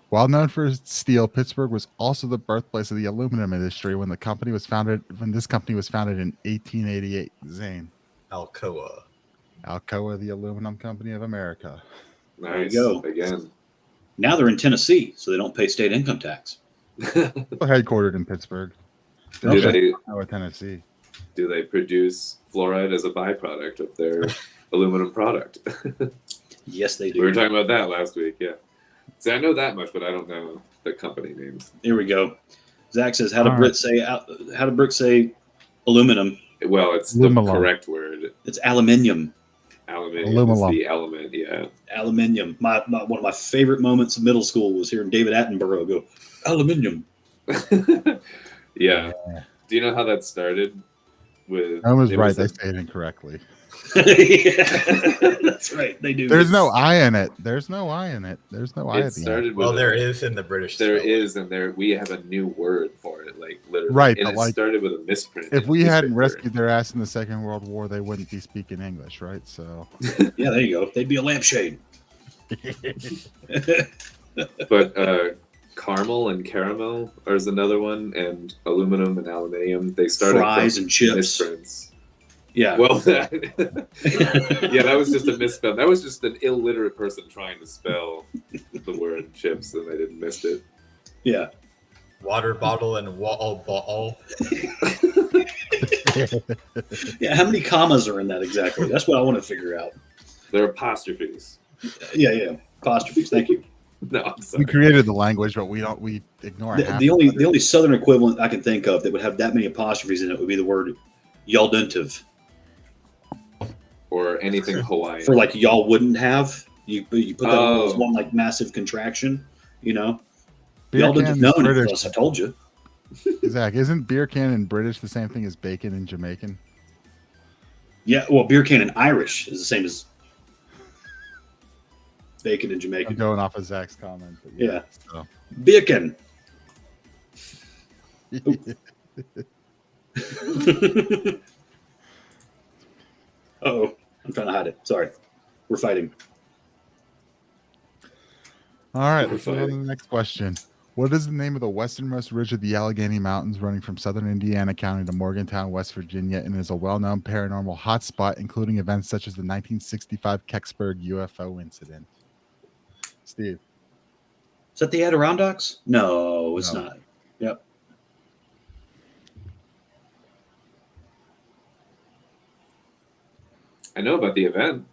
While known for steel, Pittsburgh was also the birthplace of the aluminum industry when this company was founded in 1888. Zane, Alcoa. Alcoa, the aluminum company of America. Nice. There you go. Again. Now they're in Tennessee, so they don't pay state income tax. Headquartered in Pittsburgh. do Okay. they Tennessee. do they produce fluoride as a byproduct of their aluminum product? Yes, they do. We were talking about that last week. Yeah. See, I know that much, but I don't know the company names. Here we go. Zach says, "How did All Brit say? How did Brick say aluminum? Well, it's Aluminum. the correct word. It's aluminium. Aluminium Aluminum. is the element. Yeah. Aluminium. One of my favorite moments of middle school was hearing David Attenborough go, "Aluminium." Yeah. Do you know how that started? With I was it right. was They a- say it incorrectly. Yeah, that's right. They do. There's no I in it. There's no I in it. There's no I It at the end. started with Well, a- there is in the British. There spelling. is, and there we have a new word for it, like literally. Right, and but it like, started with a misprint. If in we hadn't newspaper. rescued their ass in the Second World War, they wouldn't be speaking English, right? So Yeah, there you go. They'd be a lampshade. But caramel and caramel is another one, and aluminum and aluminium. They started Fries from and chips. misprints. Yeah. Well, yeah, that was just a misspell. That was just an illiterate person trying to spell the word chips, and they didn't miss it. Yeah. Water bottle and wall ball. Yeah. How many commas are in that exactly? That's what I want to figure out. They're apostrophes. Yeah. Apostrophes. Thank you. No, I'm we sorry. created the language, but we ignore half The of only it. the only southern equivalent I can think of that would have that many apostrophes in it would be the word y'aldentive. Or anything Hawaiian. For like y'all wouldn't have. You put that on as Oh. one like massive contraction, you know. Beer Y'all didn't can know is any of British. us, I told you. Zach, isn't beer can in British the same thing as bacon in Jamaican? Yeah, well, beer can in Irish is the same as bacon in I'm Jamaican. going off of Zach's comment. But Yeah. So. Bacon. Uh-oh. I'm trying to hide it. Sorry. We're fighting. All right, We're let's move on to the next question. What is the name of the westernmost ridge of the Allegheny Mountains running from southern Indiana County to Morgantown, West Virginia, and is a well-known paranormal hotspot, including events such as the 1965 Kecksburg UFO incident? Steve. Is that the Adirondacks? No, it's No. not. Yep. I know about the event.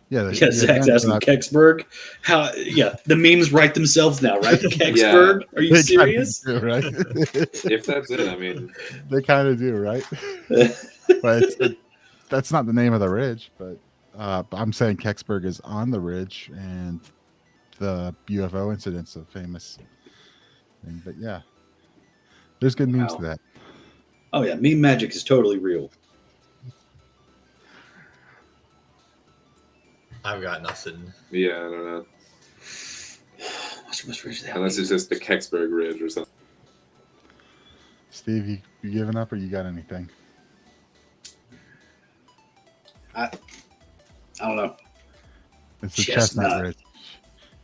Yeah, Yeah, Zach's asking Kecksburg. How? Yeah, the memes write themselves now, right? Kecksburg. Are you serious? Do, right? If that's it, I mean, they kind of do, right? But that's not the name of the ridge. But I'm saying Kecksburg is on the ridge, and the UFO incident's a famous thing. But yeah, there's good news to that. Oh yeah, meme magic is totally real. I've got nothing. yeah, I don't know. What's ridge that? Unless it's just the Kecksburg Ridge or something. Steve, you giving up, or you got anything? I don't know. It's the Chestnut. Chestnut Ridge.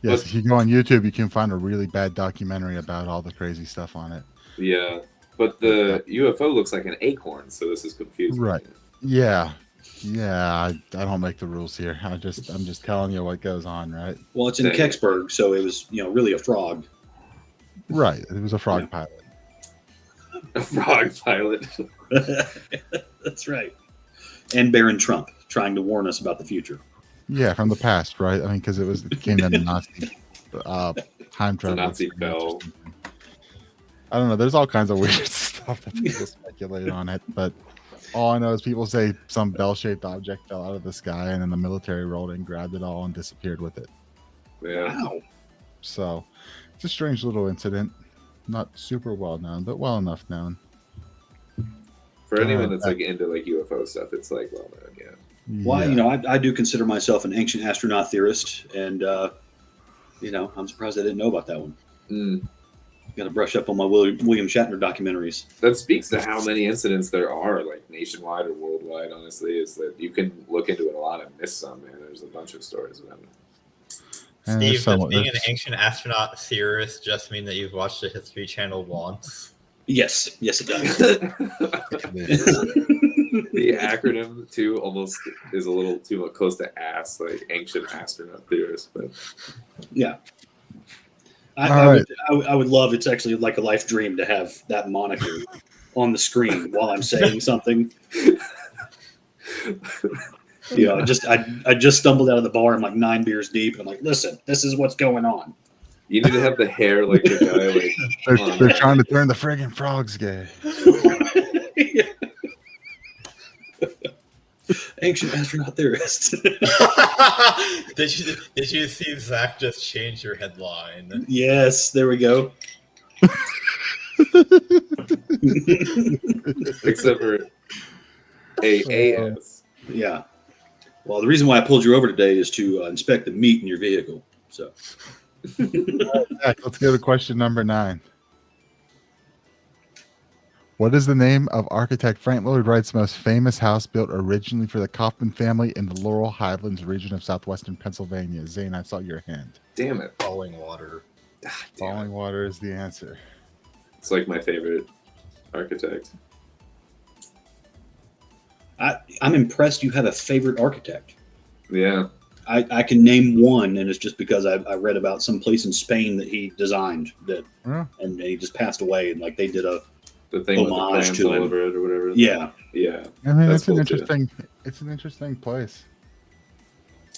Yes, if you go on YouTube, you can find a really bad documentary about all the crazy stuff on it. Yeah, but the UFO looks like an acorn, so this is confusing. Right. Yeah. I don't make the rules here. I'm just telling you what goes on, right? Well, it's in Kecksburg, so it was really a frog. Right. It was a frog pilot. A frog pilot. That's right. And Baron Trump trying to warn us about the future. Yeah, from the past, right? I mean, because it came down to Nazi time travel. The Nazi bell. I don't know. There's all kinds of weird stuff that people speculate on it, but all I know is people say some bell-shaped object fell out of the sky, and then the military rolled in, grabbed it all, and disappeared with it. Yeah. Wow. So it's a strange little incident. Not super well known, but well enough known. For anyone that's like into like UFO stuff, it's like well known. Yeah. Well, I do consider myself an ancient astronaut theorist, and I'm surprised I didn't know about that one. Mm. Got to brush up on my William Shatner documentaries. That speaks to how many incidents there are, like nationwide or worldwide. Honestly, is that you can look into it a lot and miss some. Man, there's a bunch of stories about it. Steve, does being an ancient astronaut theorist just mean that you've watched the History Channel once? Yes, it does. The acronym too almost is a little too close to ass, like ancient astronaut theorist. But yeah, I would love. It's actually like a life dream to have that moniker on the screen while I'm saying something. I just stumbled out of the bar. I'm like 9 beers deep. And I'm like, listen, this is what's going on. You need to have the hair like the guy. Like they're trying to turn the friggin' frogs gay. Ancient astronaut theorist. Did you see Zach just change your headline? Yes, there we go. Except for AAS. Yeah. Well, the reason why I pulled you over today is to inspect the meat in your vehicle. So, Zach, let's go to question number 9. What is the name of architect Frank Lloyd Wright's most famous house built originally for the Kaufman family in the Laurel Highlands region of southwestern Pennsylvania? Zane, I saw your hand. Damn it. Falling Water. Falling Water is the answer. It's like my favorite architect. I'm impressed you have a favorite architect. Yeah. I can name one, and it's just because I read about some place in Spain that he designed and he just passed away, and like they did a the thing with the homage plants to all him. over it or whatever. Yeah. I mean, That's it's an cool, interesting. too. It's an interesting place.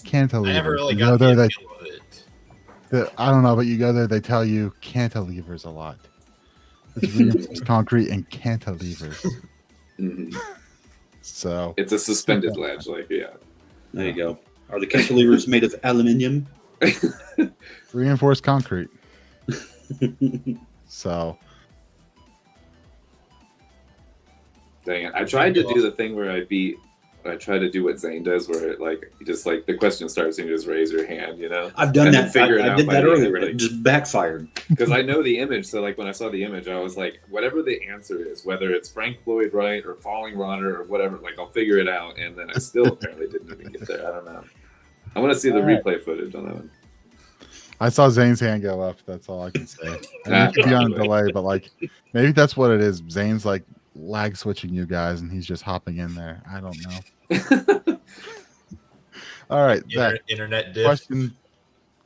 Cantilever. I never really You got go the there, appeal of it. I don't know, but you go there, they tell you cantilevers a lot. It's reinforced concrete and cantilevers. Mhm. So It's a suspended ledge, like There you go. Are the cantilevers made of aluminium? reinforced concrete. So Dang it. I tried to do the thing where I try to do what Zane does, where it, like you just like the question starts and you just raise your hand, you know? I've done And that. then figure it I out did by that the end, earlier, and like- it just backfired. Because I know the image, so like when I saw the image, I was like, whatever the answer is, whether it's Frank Lloyd Wright or Falling Water or whatever, like I'll figure it out. And then I still apparently didn't even get there. I don't know. I want to see the All right. replay footage on that one. I saw Zane's hand go up. That's all I can say. And you could be on a delay, but like maybe that's what it is. Zane's like lag switching you guys, and he's just hopping in there. I don't know. All right, Zach, Internet diff.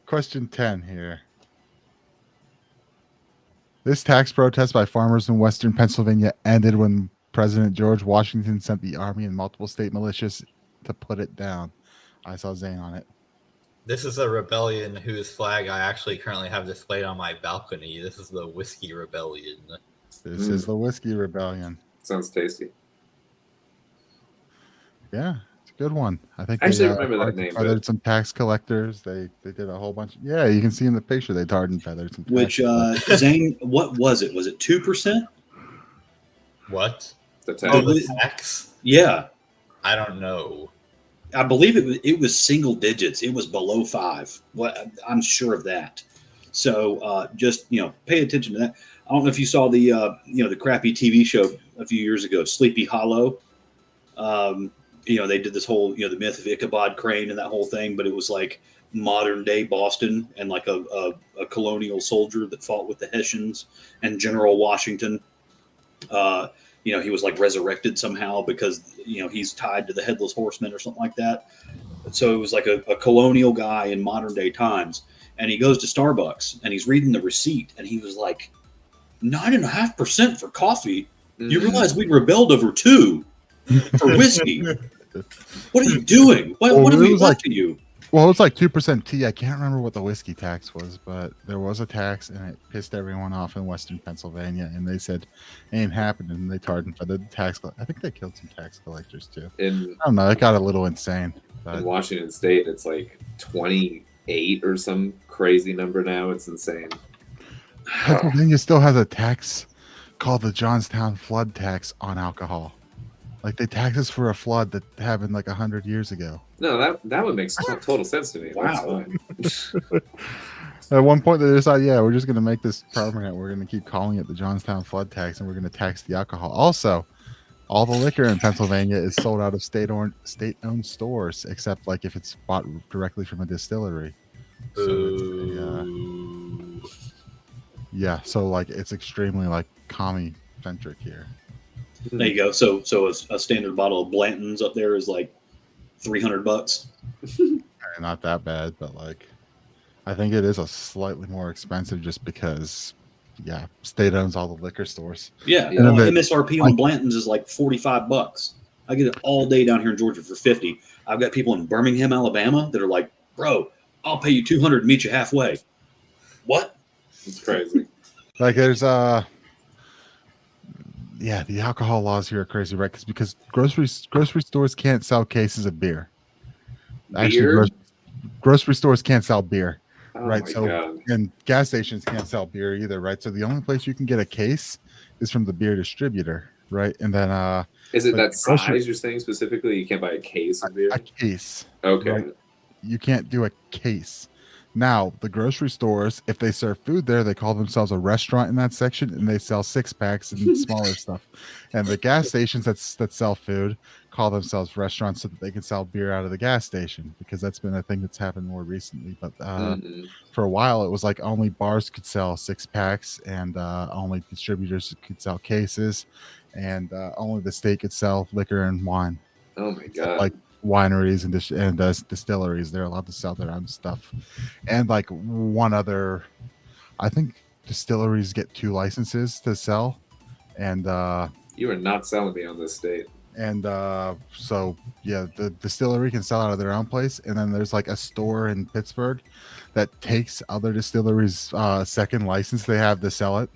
question 10 here. This tax protest by farmers in Western Pennsylvania ended when President George Washington sent the army and multiple state militias to put it down. I saw Zane on it. This is a rebellion whose flag I actually currently have displayed on my balcony. This is the Whiskey Rebellion. This is the Whiskey Rebellion. Sounds tasty. Yeah, it's a good one. I think I actually they, remember that name. feathered some tax collectors. They did a whole bunch. Yeah, you can see in the picture they tarred and feathered some. Which Zane, what was it? Was it 2%? What? The Oh, tax. the tax? Yeah, I don't know. I believe it was single digits. It was below 5. What I'm sure of that. So just pay attention to that. I don't know if you saw the the crappy TV show a few years ago, Sleepy Hollow. They did this whole the myth of Ichabod Crane and that whole thing, but it was like modern day Boston and like a colonial soldier that fought with the Hessians and General Washington. He was like resurrected somehow because he's tied to the headless horseman or something like that. So it was like a colonial guy in modern day times, and he goes to Starbucks and he's reading the receipt, and he was like 9.5% for coffee. You realize we rebelled over 2 for whiskey. What are you doing? What have we left to you? Well, it's like 2% tea. I can't remember what the whiskey tax was, but there was a tax, and it pissed everyone off in Western Pennsylvania. And they said, "Ain't happening." And they tarred and feathered the tax. I think they killed some tax collectors too. I don't know. It got a little insane. But In Washington State, it's like 28 or some crazy number now. It's insane. Pennsylvania still has a tax called the Johnstown flood tax on alcohol. Like they tax us for a flood that happened like 100 years ago. No, that one makes total sense to me. Wow. That's fine. At one point, they decided, we're just going to make this permanent. We're going to keep calling it the Johnstown flood tax, and we're going to tax the alcohol. Also, all the liquor in Pennsylvania is sold out of state-owned stores, except like if it's bought directly from a distillery. So so like it's extremely like commie centric here. There you go. So a standard bottle of Blanton's up there is like $300. Not that bad, but like I think it is a slightly more expensive just because state owns all the liquor stores. Yeah, MSRP on Blanton's is like $45. I get it all day down here in Georgia for $50. I've got people in Birmingham, Alabama that are like, "Bro, I'll pay you $200 and meet you halfway." What? It's crazy. Like there's the alcohol laws here are crazy, right? Because grocery stores can't sell cases of beer. Actually, grocery stores can't sell beer, right? So God. And gas stations can't sell beer either, right? So the only place you can get a case is from the beer distributor, right? And then is it that size you're saying specifically? You can't buy a case of beer? A case. Okay. Right? You can't do a case. Now, the grocery stores, if they serve food there, they call themselves a restaurant in that section, and they sell 6-packs and smaller stuff. And the gas stations that sell food call themselves restaurants so that they can sell beer out of the gas station, because that's been a thing that's happened more recently. But for a while, it was like only bars could sell 6-packs, and only distributors could sell cases, and only the state could sell liquor and wine. Oh my God. Like wineries and distilleries, they're allowed to sell their own stuff. And like one other, I think distilleries get 2 licenses to sell. And you are not selling me on this state. And the distillery can sell out of their own place, and then there's like a store in Pittsburgh that takes other distilleries' second license they have to sell it,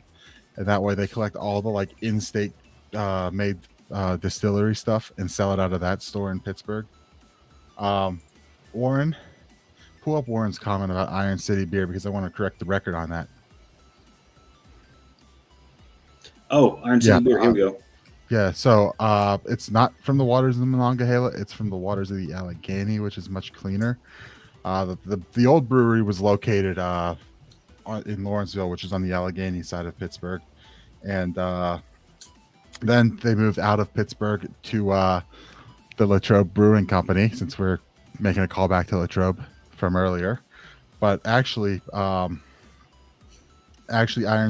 and that way they collect all the like in-state made distillery stuff and sell it out of that store in Pittsburgh. Warren, pull up Warren's comment about Iron City beer, because I want to correct the record on that. Oh, Iron City beer. Here we go. Yeah, so it's not from the waters of the Monongahela. It's from the waters of the Allegheny, which is much cleaner. The old brewery was located in Lawrenceville, which is on the Allegheny side of Pittsburgh. And then they moved out of Pittsburgh to the Latrobe Brewing Company, since we're making a callback to Latrobe from earlier, but actually Iron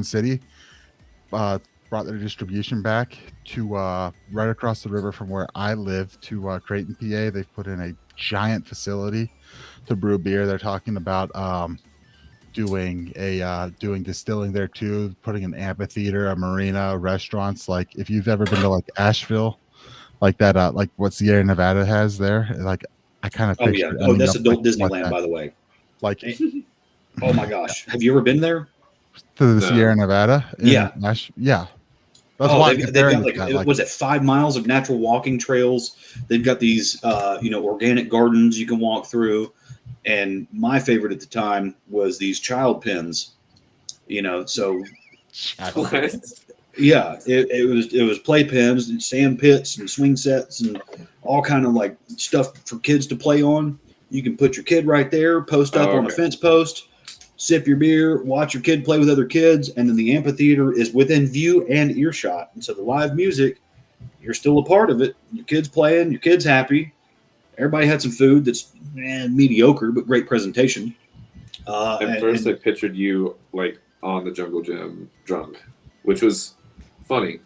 City brought their distribution back to right across the river from where I live to Creighton, PA. They've put in a giant facility to brew beer. They're talking about doing distilling there too, putting an amphitheater, a marina, restaurants. Like if you've ever been to like Asheville, like that, like what Sierra Nevada has there, like I kind of Oh yeah. Oh, that's adult Disneyland, by the way. Like, oh my gosh, have you ever been there? to the No. Sierra Nevada? Yeah. Yeah. That's Oh, why they've got like was it 5 miles of natural walking trails? They've got these organic gardens you can walk through, and my favorite at the time was these child pens. So What? yeah, it was play pens and sand pits and swing sets and all kind of like stuff for kids to play on. You can put your kid right there, post up on a fence post, sip your beer, watch your kid play with other kids, and then the amphitheater is within view and earshot. And so the live music, you're still a part of it. Your kid's playing, your kid's happy. Everybody had some food that's mediocre, but great presentation. At first, I pictured you like on the Jungle Gym drunk, which was funny,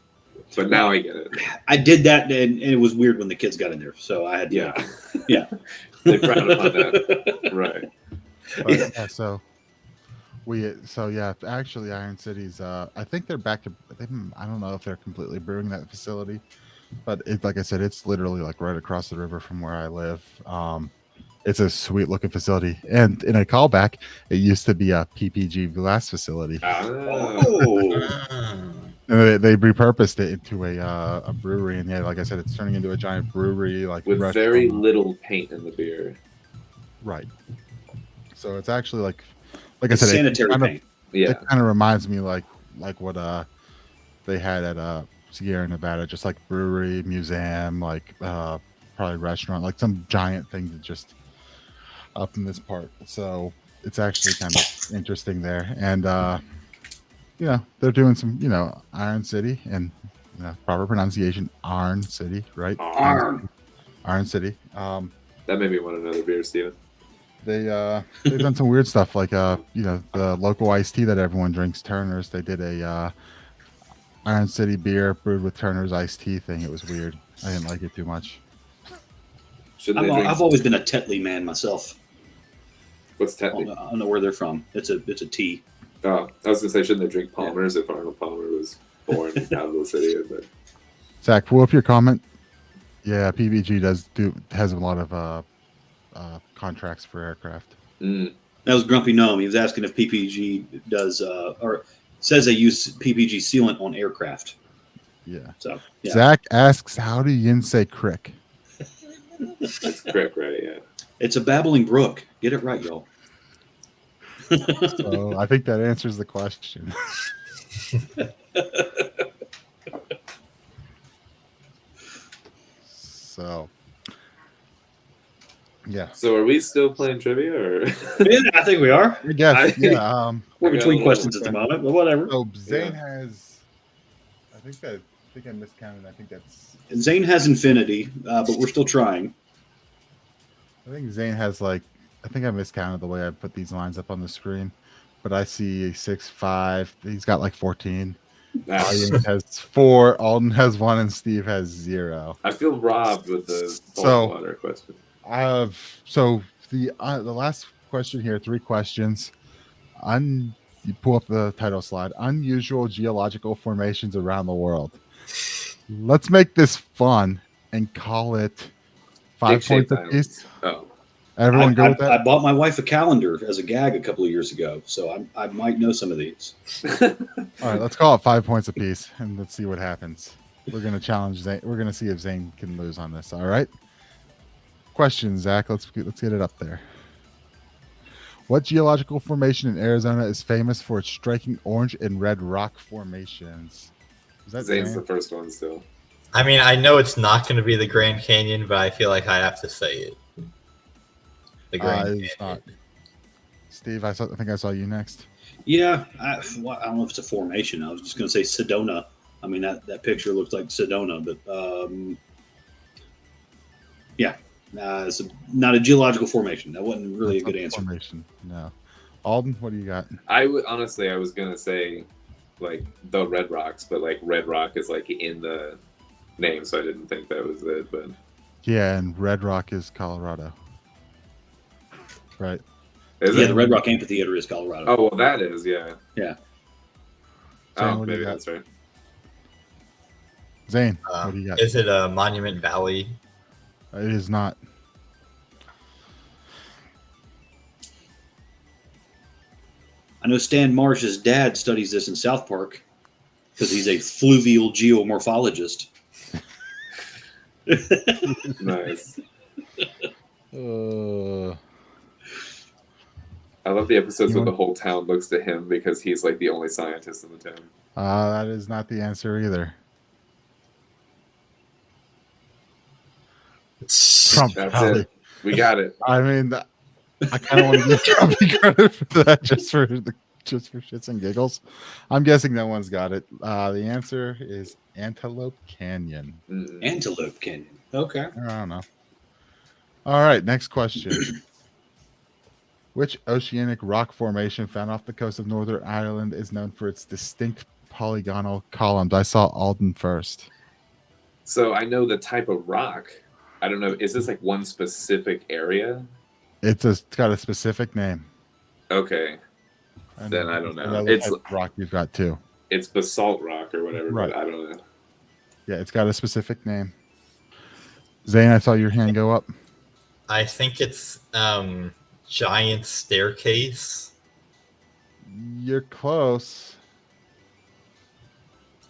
but now I get it. I did that, and it was weird when the kids got in there, so I had to. Yeah. They frown upon that, right? But, actually Iron City's I think they're back to I don't know if they're completely brewing that facility, but like I said, it's literally like right across the river from where I live. It's a sweet looking facility, and in a callback, it used to be a PPG glass facility. And they repurposed it into a brewery, and yeah, like I said, it's turning into a giant brewery, like with very little paint in the beer. Right. So it's actually like I said, sanitary paint. It kind of reminds me like what they had at Sierra Nevada, just like brewery, museum, like probably restaurant, like some giant thing that just up in this part. So it's actually kind of interesting there, and they're doing some Iron City, and proper pronunciation Iron City, right? Iron City. That made me want another beer, Steven. They've done some weird stuff, like the local iced tea that everyone drinks, Turner's. They did a Iron City beer brewed with Turner's iced tea thing. It was weird. I didn't like it too much. I've always been a Tetley man myself. What's Tetley? I don't know where they're from. It's a tea. Oh, I was gonna say, shouldn't they drink Palmer's if Arnold Palmer was born out of the city? But Zach, pull up your comment. Yeah, PBG has a lot of contracts for aircraft. That was Grumpy Gnome. He was asking if PPG does or says they use PPG sealant on aircraft. Yeah. So yeah. Zach asks, how do yin say crick? it's correct, right? Yeah. It's a babbling brook. Get it right, y'all. So I think that answers the question. So yeah. So are we still playing trivia, or? Yeah, I think we are. I guess. Yeah. We're between questions at the moment, but whatever. So Zane has. I think I miscounted. I think that's. Zane has infinity, but we're still trying. I think Zane has I think I miscounted the way I put these lines up on the screen, but I see 6-5. He's got 14. Alden has 4. Alden has 1, and Steve has 0. I feel robbed with the water question. The last question here, 3 questions. You pull up the title slide. Unusual geological formations around the world. Let's make this fun and call it 5 points apiece. Oh. Everyone go with that? I bought my wife a calendar as a gag a couple of years ago, so I might know some of these. All right, let's call it 5 points apiece, and let's see what happens. We're going to challenge Zane. We're going to see if Zane can lose on this. All right. Question, Zach. Let's get it up there. What geological formation in Arizona is famous for its striking orange and red rock formations? Is that Zane's Zane? the first one still. I mean, I know it's not going to be the Grand Canyon, but I feel like I have to say it. The Grand Canyon. It's not. Steve, I think I saw you next. Yeah, I don't know if it's a formation. I was just going to say Sedona. I mean, that picture looks like Sedona, but yeah, It's not a geological formation. That wasn't really a That's good not answer. Formation. No. Alden, what do you got? I would honestly, I was gonna say like the Red Rocks, but like Red Rock is like in the name, so I didn't think that was it. But Yeah, and Red Rock is Colorado. Right. is Yeah, it? the Red Rock Amphitheater is Colorado. Oh well, that is yeah. Yeah. Zane, Oh, what do you maybe got? that's right. Zane, what do you got? Is it a Monument Valley? It is not. I know Stan Marsh's dad studies this in South Park because he's a fluvial geomorphologist. Nice. Uh, I love the episodes You where want- the whole town looks to him because he's like the only scientist in the town. that is not the answer either. Trump That's Valley. it. We got it. I mean, I kind of want to give Trump credit for that just for shits and giggles. I'm guessing no one's got it. The answer is Antelope Canyon. Mm-mm. Antelope Canyon. Okay. I don't know. All right, next question. Which oceanic rock formation found off the coast of Northern Ireland is known for its distinct polygonal columns? I saw Alden first. So I know the type of rock. I don't know. Is this like one specific area? It's got a specific name. Okay, And Then I don't know. another It's- type of rock you've got too. it's basalt rock or whatever. Right. But I don't know. Yeah, it's got a specific name. Zane, I saw your hand go up. I think it's Giant Staircase. You're close.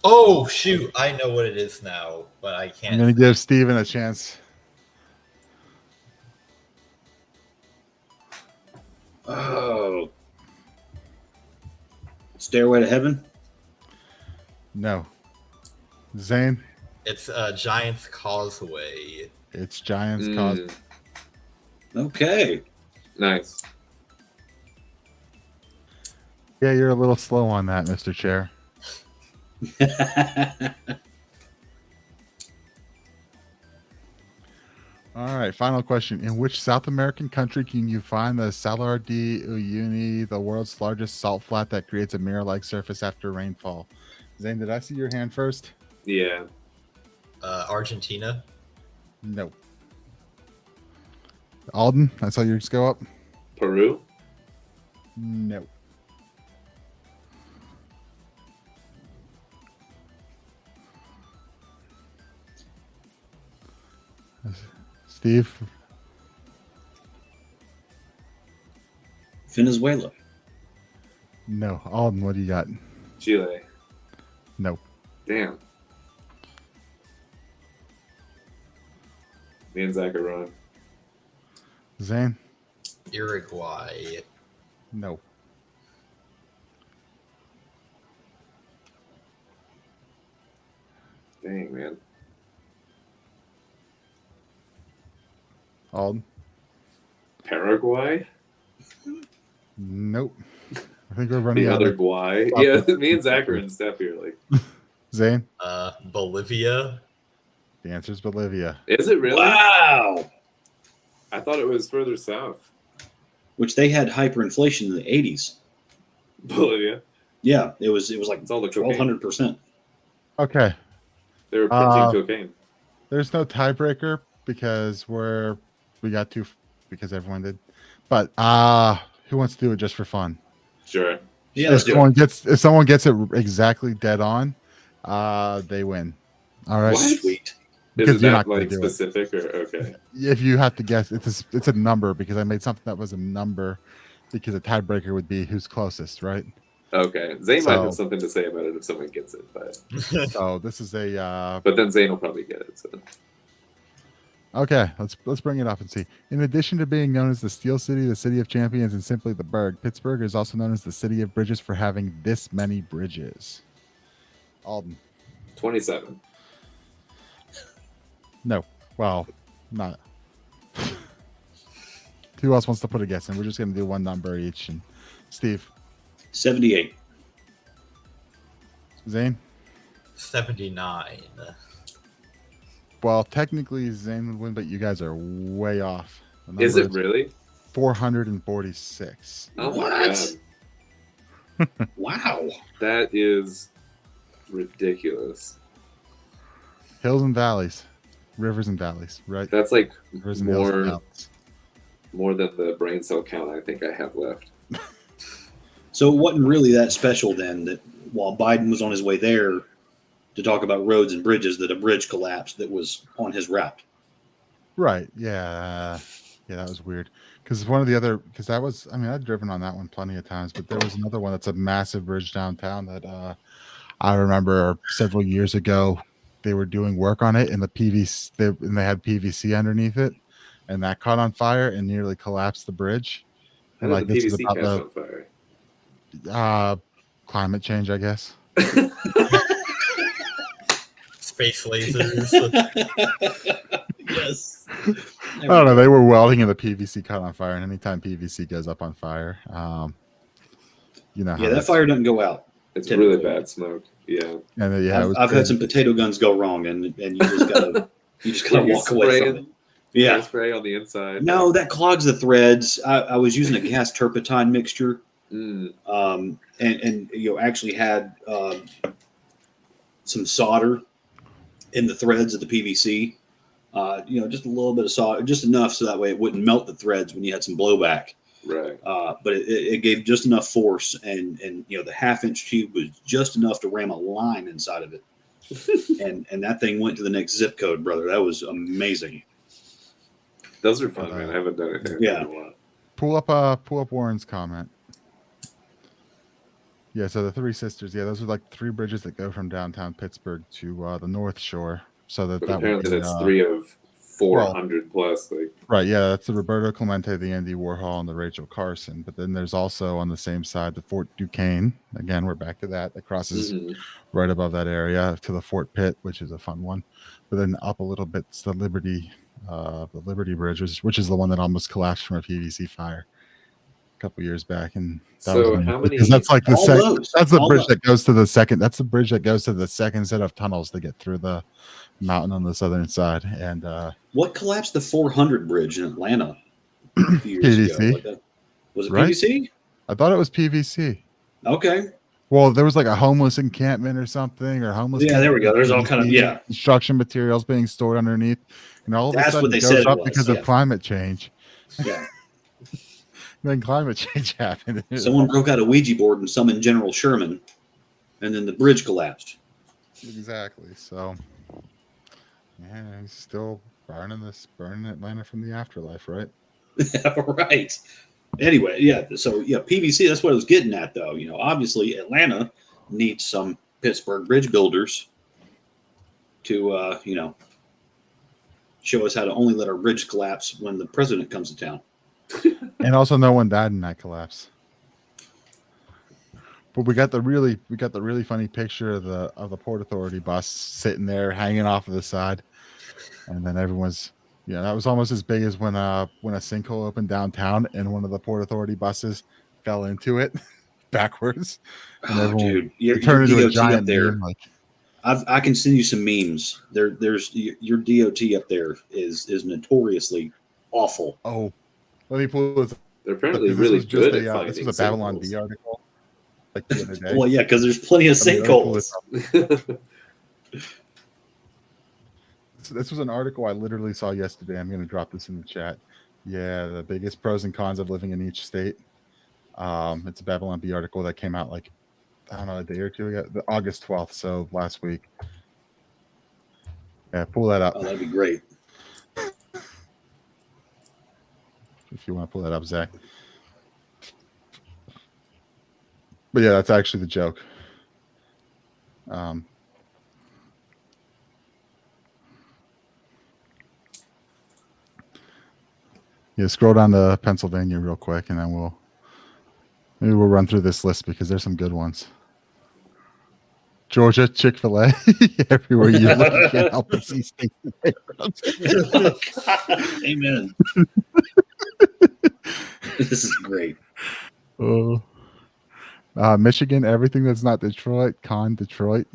Oh shoot! I know what it is now, but I I'm can't. going to give Steven a chance. Oh. Stairway to Heaven? No. Zane, It's Giant's Causeway. it's Giant's Cause. Mm, Okay. nice. Yeah, you're a little slow on that, Mr. Chair. All right, final question. In which South American country can you find the Salar de Uyuni, the world's largest salt flat that creates a mirror-like surface after rainfall? Zane, did I see your hand first? Yeah. Argentina. No. Alden, I saw yours go up. Peru. No. Steve, Venezuela. no. Alden, what do you got? Chile. No. Damn. Me and Zach are wrong. Zane, Uruguay. no. Dang, man. Alden, Paraguay? nope. I think we're running The out other of Guay? Stop Yeah, it. me and Zach are in step here. Like, Zane. Bolivia. The answer is Bolivia. is it really? Wow. I thought it was further south. Which they had hyperinflation in the 80s. Bolivia. Yeah, it was like It's all the cocaine. 1,200%. Okay. They were printing cocaine. There's no tiebreaker because we got two because everyone did. But who wants to do it just for fun? Sure. Yeah, let's If do it. someone gets it exactly dead on, they win. All right. What? Sweet. Because Is you're that not gonna like do it. specific or okay? If you have to guess, it's a number because I made something that was a number because a tiebreaker would be who's closest, right? Okay. Zane might So- have something to say about it if someone gets it, but So this is a but then Zane will probably get it. So. okay. Let's bring it up and see. In addition to being known as the Steel City, the City of Champions, and simply the Berg, Pittsburgh is also known as the City of Bridges for having this many bridges. Alden, 27. no. Well, not. Who else wants to put a guess in? We're just gonna do one number each. And Steve, 78. Zane, 79. Well, technically Zane would win, but you guys are way off. The Is number it really? 446? Oh my What? god, Wow. that is ridiculous. Hills and valleys, rivers and valleys, right? That's like Rivers and hills and valleys. more than the brain cell count I think I have left. So it wasn't really that special then that while Biden was on his way there to talk about roads and bridges, that a bridge collapsed that was on his route. Right. Yeah. Yeah, that was weird. Because one of the other, because that was, I mean, I've driven on that one plenty of times, but there was another one that's a massive bridge downtown that I remember several years ago they were doing work on it, and the PVC, and they had PVC underneath it, and that caught on fire and nearly collapsed the bridge. How And did like the this is PVC about catch on fire? the climate change, I guess. Space lasers. Yes. I don't know. They were welding and the PVC caught on fire, and anytime PVC goes up on fire, you know. Yeah, that fire doesn't go out. It's Typically. really bad smoke. Yeah. And then, yeah, I've had some potato guns go wrong, and you just gotta You're walk away from it. Yeah. Spray on the inside. No, that clogs the threads. I was using a gas turpentine mixture, Mm. and actually had some solder in the threads of the PVC. Just a little bit of solder, just enough so that way it wouldn't melt the threads when you had some blowback. Right. But it gave just enough force, and the half-inch tube was just enough to ram a line inside of it, and that thing went to the next zip code, brother. That was amazing. Those are fun, man. I haven't done anything Yeah. in a while. pull up Warren's comment. Yeah, so the Three Sisters, yeah, those are like three bridges that go from downtown Pittsburgh to the North Shore. So But that would apparently be, that's 3 of 400 plus. Like, right. Yeah, that's the Roberto Clemente, the Andy Warhol, and the Rachel Carson. But then there's also on the same side the Fort Duquesne. Again, we're back to that. That crosses right above that area to the Fort Pitt, which is a fun one. But then up a little bit, it's the Liberty Bridge, which is the one that almost collapsed from a PVC fire a couple years back. And that so was how many? because that's like the All second. those. That's the All bridge those. that goes to the second. That's the bridge that goes to the second set of tunnels to get through the mountain on the southern side. And What collapsed the 400 bridge in Atlanta a few years PVC. ago? Was it Right? PVC? I thought it was PVC. Okay. Well, there was like a homeless encampment or something, or homeless. Yeah, there we go. There's all kind of PVC, construction materials being stored underneath, and all of a That's sudden what they it said goes it up was, because yeah. of climate change. Yeah. Then climate change happened. Someone broke out a Ouija board and summoned General Sherman, and then the bridge collapsed. Exactly. So, yeah, he's still burning Atlanta from the afterlife, right? Right. Anyway, yeah. So yeah, PVC. That's what I was getting at, though. Obviously Atlanta needs some Pittsburgh bridge builders to, show us how to only let our bridge collapse when the president comes to town. And also, no one died in that collapse. But we got the really funny picture of the Port Authority bus sitting there hanging off of the side, and then everyone's. Yeah, that was almost as big as when a sinkhole opened downtown and one of the Port Authority buses fell into it backwards. And Oh, dude, your turned into a DOT up giant there. meme, like, I can send you some memes. There's your DOT up there is notoriously awful. oh, let me pull this. they're apparently This really was just good at a finding this was a Babylon sinkholes. B article, like the other day. Well, yeah, because there's plenty of Let me pull sinkholes. this up. So this was an article I literally saw yesterday. I'm going to drop this in the chat. Yeah, the biggest pros and cons of living in each state. It's a Babylon B article that came out like, I don't know, a day or two ago, August 12th, so last week. Yeah, pull that up Oh, that'd be great. if you want to pull that up, Zach. But yeah, that's actually the joke. Yeah, scroll down to Pennsylvania real quick, and then we'll run through this list because there's some good ones. Georgia, Chick-fil-A, everywhere you look, you can't help but see steak and potatoes. Amen. This is great. Oh. Michigan, everything that's not Detroit, Detroit.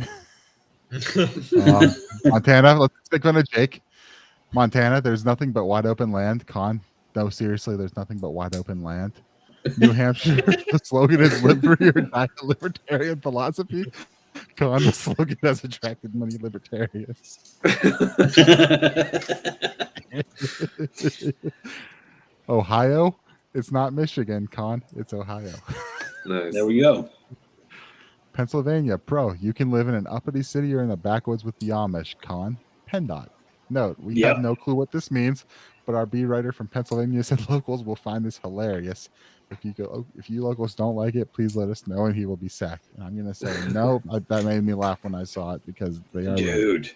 Montana, let's stick on to Jake. Montana, there's nothing but wide open land. Con, no, seriously, there's nothing but wide open land. New Hampshire, the slogan is "Live free or die," a libertarian philosophy. Con, the slogan has attracted many libertarians. Ohio, it's not Michigan. Con, it's Ohio. Nice. There we go. Pennsylvania, pro, you can live in an uppity city or in the backwoods with the Amish. Con, PennDOT. Note, we Yep. have no clue what this means, but our B writer from Pennsylvania said locals will find this hilarious. If you locals don't like it, please let us know and he will be sacked. And I'm gonna say no. That made me laugh when I saw it because they are. Dude,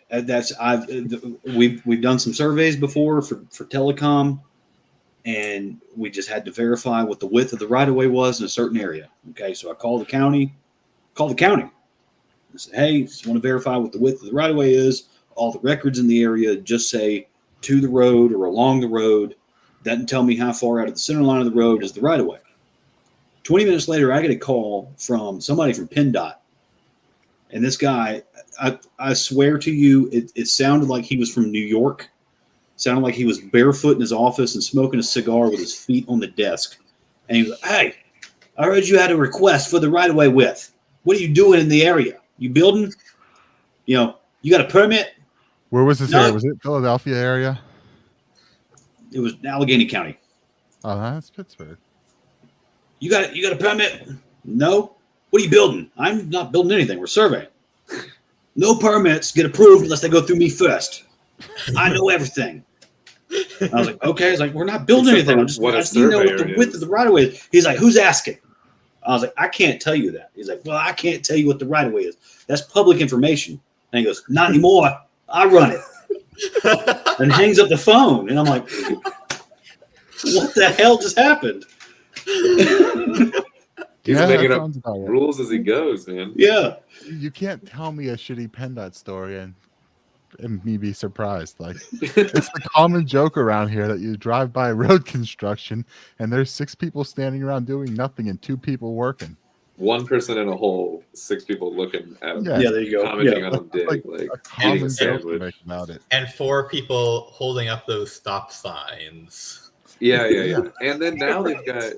we've done some surveys before for telecom, and we just had to verify what the width of the right of way was in a certain area. Okay, so I called the county. I said, hey, just want to verify what the width of the right of way is. All the records in the area just say to the road or along the road. Doesn't tell me how far out of the center line of the road is the right of way. 20 minutes later, I get a call from somebody from PennDOT. And this guy, I swear to you, it sounded like he was from New York. It sounded like he was barefoot in his office and smoking a cigar with his feet on the desk. And he was like, hey, I heard you had a request for the right-of-way width. What are you doing in the area? You building? You got a permit? Where was this No. area? Was it Philadelphia area? It was Allegheny County. Oh, that's Pittsburgh. You got a permit? No. What are you building? I'm not building anything. We're surveying. No permits get approved unless they go through me first. I know everything. I was like, okay. He's like, we're not building Except anything. for I just need to know what the width of the right of way is. He's like, who's asking? I was like, I can't tell you that. He's like, well, I can't tell you what the right of way is. That's public information. And he goes, not anymore. I run it. And hangs up the phone. And I'm like, what the hell just happened? He's Yeah, making that up sounds about right. rules as he goes, man. Yeah. You can't tell me a shitty PennDOT story and me be surprised. Like, it's the common joke around here that you drive by road construction and there's 6 people standing around doing nothing and 2 people working. One person in a hole, 6 people looking at him, Yeah. Yeah, there you go. commenting Yeah. on him dig, Like like a eating common a joke to sandwich. make about it. And 4 people holding up those stop signs. Yeah. And then now they've got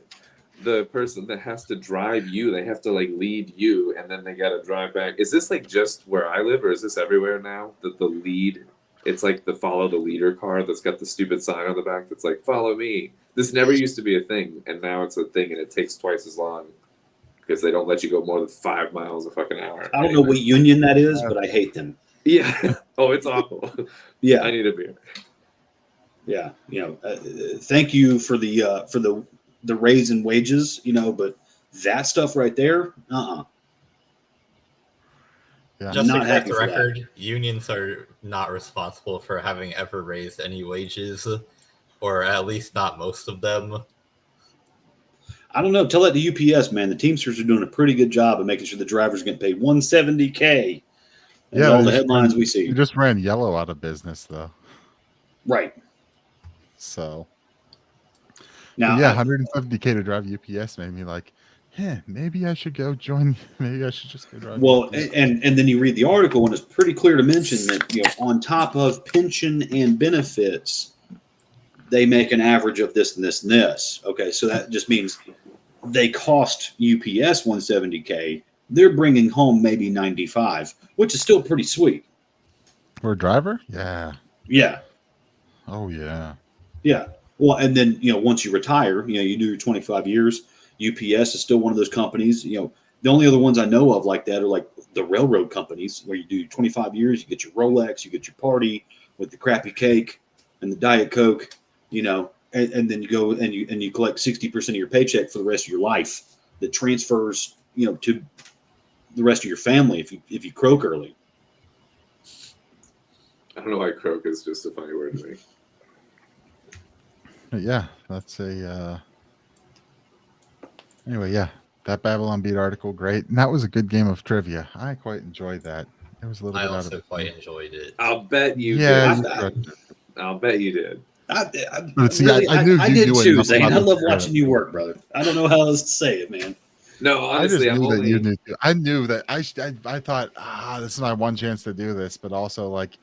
the person that has to drive you. They have to like lead you, and then they got to drive back. Is this like just where I live, or is this everywhere now? That the lead, it's like the follow the leader car that's got the stupid sign on the back that's like follow me. This never used to be a thing, and now it's a thing, and it takes twice as long because they don't let you go more than 5 miles a fucking hour. I don't know what union that is, but I hate them. Yeah. Oh, it's awful. Yeah. I need a beer. Yeah, thank you for the raise in wages, but that stuff right there, Yeah. Just not to correct happy the for that. record, unions are not responsible for having ever raised any wages, or at least not most of them. I don't know. Tell that to UPS, man. The Teamsters are doing a pretty good job of making sure the drivers get paid $170K. That's all the headlines we see. You just ran Yellow out of business, though. Right. So, Now, yeah, $170K to drive UPS made me like, maybe I should go join. Maybe I should just go drive. well, UPS. and then you read the article, and it's pretty clear to mention that, on top of pension and benefits, they make an average of this and this and this. Okay, so that just means they cost UPS $170K. They're bringing home maybe 95, which is still pretty sweet. For a driver? Yeah. Yeah, Oh, yeah. yeah. Well, and then once you retire, you do your 25 years. UPS is still one of those companies. The only other ones I know of like that are like the railroad companies, where you do 25 years, you get your Rolex, you get your party with the crappy cake and the Diet Coke, and then you go and you collect 60% of your paycheck for the rest of your life that transfers, to the rest of your family if you croak early. I don't know why croak is just a funny word to me. But yeah, that's a. Anyway, yeah, that Babylon Beat article, great. And that was a good game of trivia. I quite enjoyed that. It was a little I bit out also of quite enjoyed it. I'll bet you Yeah, did. you correct. I'll bet you did. But see, I knew I you did knew too, enough Zane. about I the love spirit. watching you work, brother. I don't know how else to say it, man. No, I just honestly, knew I'm that you only. knew. I knew that. I thought, this is my one chance to do this. But also, like,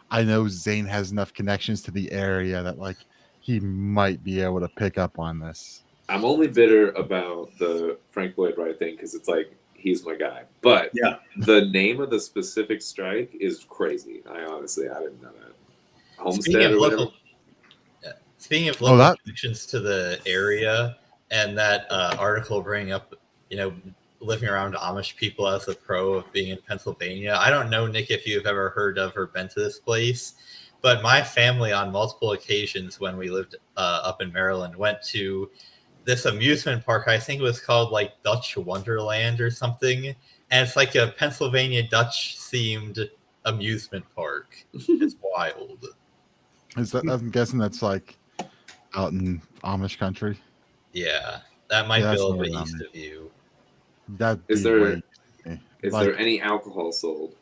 I know Zane has enough connections to the area that, like, he might be able to pick up on this. I'm only bitter about the Frank Lloyd Wright thing because it's like he's my guy. But Yeah. the name of the specific strike is crazy. I didn't know that. Speaking Homestead of or whatever. local, speaking of Oh, local that- connections to the area, and that article bringing up, living around Amish people as a pro of being in Pennsylvania. I don't know, Nick, if you've ever heard of or been to this place, but my family on multiple occasions when we lived up in Maryland went to this amusement park. I think it was called like Dutch Wonderland or something. And it's like a Pennsylvania Dutch themed amusement park. It's wild. Is that? I'm guessing that's like out in Amish country. Yeah, that might Yeah, be a that's little not bit around east there. of you. That'd Is be there- way. Is Like, there any alcohol sold?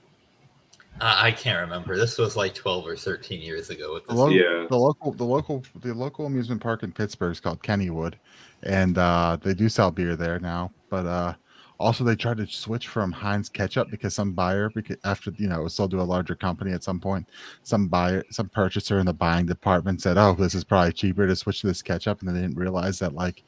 I can't remember. This was like 12 or 13 years ago. With the, this, Yeah. the local amusement park in Pittsburgh is called Kennywood, and they do sell beer there now. But also they tried to switch from Heinz ketchup because some buyer, because after it was sold to a larger company at some point, some purchaser in the buying department said, "Oh, this is probably cheaper to switch to this ketchup," and they didn't realize that like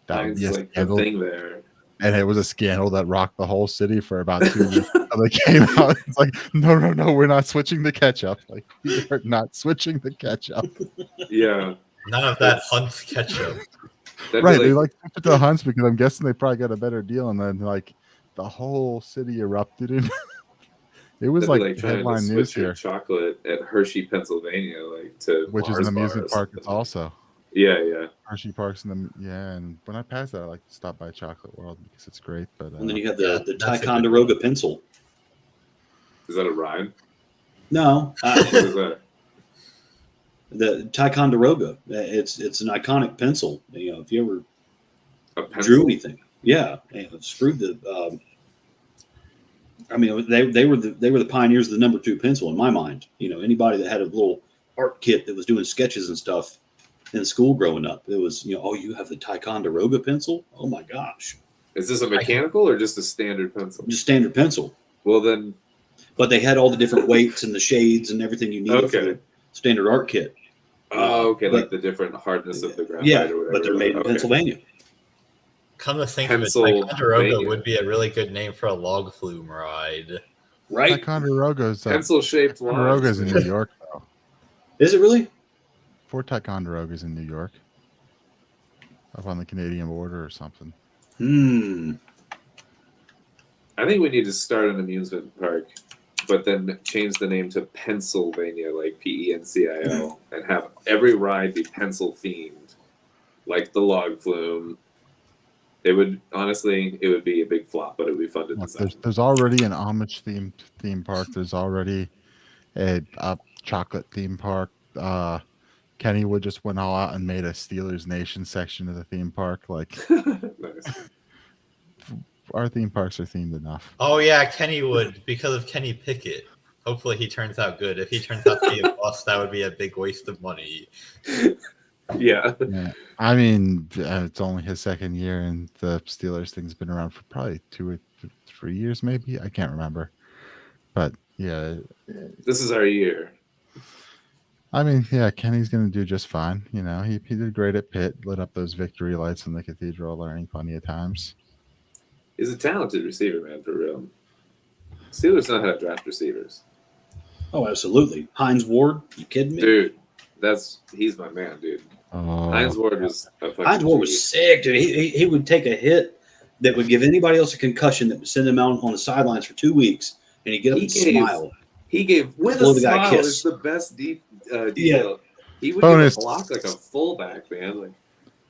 that would Heinz be a is like the scandal. thing there. And it was a scandal that rocked the whole city for about 2 weeks. So they came out. It's like, no, we're not switching the ketchup. Like, we are not switching the ketchup. Yeah. none of that Hunt's ketchup. That'd Right. be They like, switched it to the Hunts because I'm guessing they probably got a better deal. And then like the whole city erupted. And it was that'd be like like trying to headline news switch your here, chocolate at Hershey, Pennsylvania, like to which is Mars an bar or amusement park. It's something. also Yeah. Hershey Park's and when I pass that, I like to stop by Chocolate World because it's great. But And then you have Yeah, the that's a good Ticonderoga pencil. Is that a ride? No, What is that? the Ticonderoga. It's an iconic pencil. If you ever A pencil? drew anything, yeah, screw the. I mean, they were the pioneers of the number 2 pencil in my mind. Anybody that had a little art kit that was doing sketches and stuff in school growing up, it was oh, you have the Ticonderoga pencil. Oh my gosh, Is this a mechanical or just a standard pencil? just standard pencil. Well, then, But they had all the different weights and the shades and everything you needed for Okay. the standard art kit. okay, but- like the different hardness of the graphite Yeah, or whatever. but they're made in Okay. Pennsylvania. Come to think Pennsylvania. of it, Ticonderoga would be a really good name for a log flume ride. Right? Ticonderoga's Pencil-shaped Ticonderoga's in lines. New York though. Is it really? Fort Ticonderoga's in New York, up on the Canadian border or something. I think we need to start an amusement park, but then change the name to Pennsylvania, like PENCIL, and have every ride be pencil themed, like the log flume. It would be a big flop, but it would be fun to Look, design. there's already an Amish themed theme park. There's already a chocolate theme park. Kennywood just went all out and made a Steelers Nation section of the theme park. Like, Nice. our theme parks are themed enough. Oh yeah, Kennywood, because of Kenny Pickett. Hopefully he turns out good. If he turns out to be a bust, that would be a big waste of money. Yeah. Yeah. I mean, it's only his second year, and the Steelers thing's been around for probably 2 or 3 years, maybe. I can't remember. But yeah, This is our year. I mean, yeah, Kenny's gonna do just fine. He did great at Pitt, lit up those victory lights in the cathedral, learning plenty of times. He's a talented receiver, man, for real. Steelers know how to draft receivers. Oh, absolutely. Heinz Ward, you kidding me? Dude, he's my man, dude. Oh, Heinz Ward was a fucking Heinz Ward G. was sick, dude. He would take a hit that would give anybody else a concussion that would send him out on the sidelines for 2 weeks, and he'd get up He and gave- smile. He gave with Blow a the guy a smile kiss. is the best detail. Yeah. He would Bonus. give a block like a fullback, man. Like,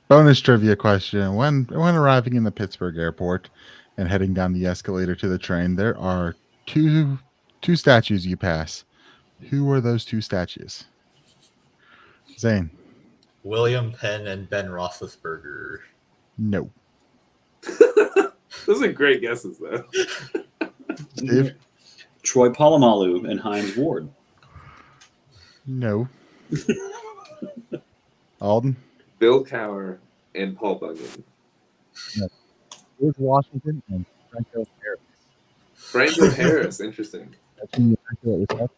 bonus trivia question: When arriving in the Pittsburgh airport and heading down the escalator to the train, there are two statues you pass. Who are those 2 statues? Zane? William Penn and Ben Roethlisberger. No. those are great guesses, though. Steve? Troy Polamalu and Heinz Ward. No. Alden? Bill Cowher and Paul Bunyan. George Washington and Franco Harris. Franco Harris, interesting. That's who you think it was.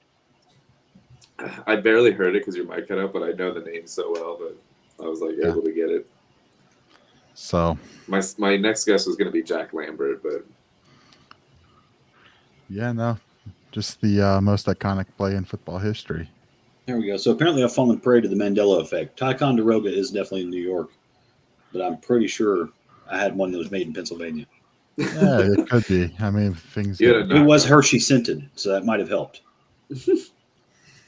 I barely heard it because your mic cut out, but I know the name so well that I was like able to get it. So my next guess was going to be Jack Lambert, but yeah, no, just the most iconic play in football history. There we go. So apparently I've fallen prey to the Mandela effect. Ticonderoga is definitely in New York, but I'm pretty sure I had one that was made in Pennsylvania. Yeah, it could be. I mean, things. You It was Hershey scented, so that might have helped.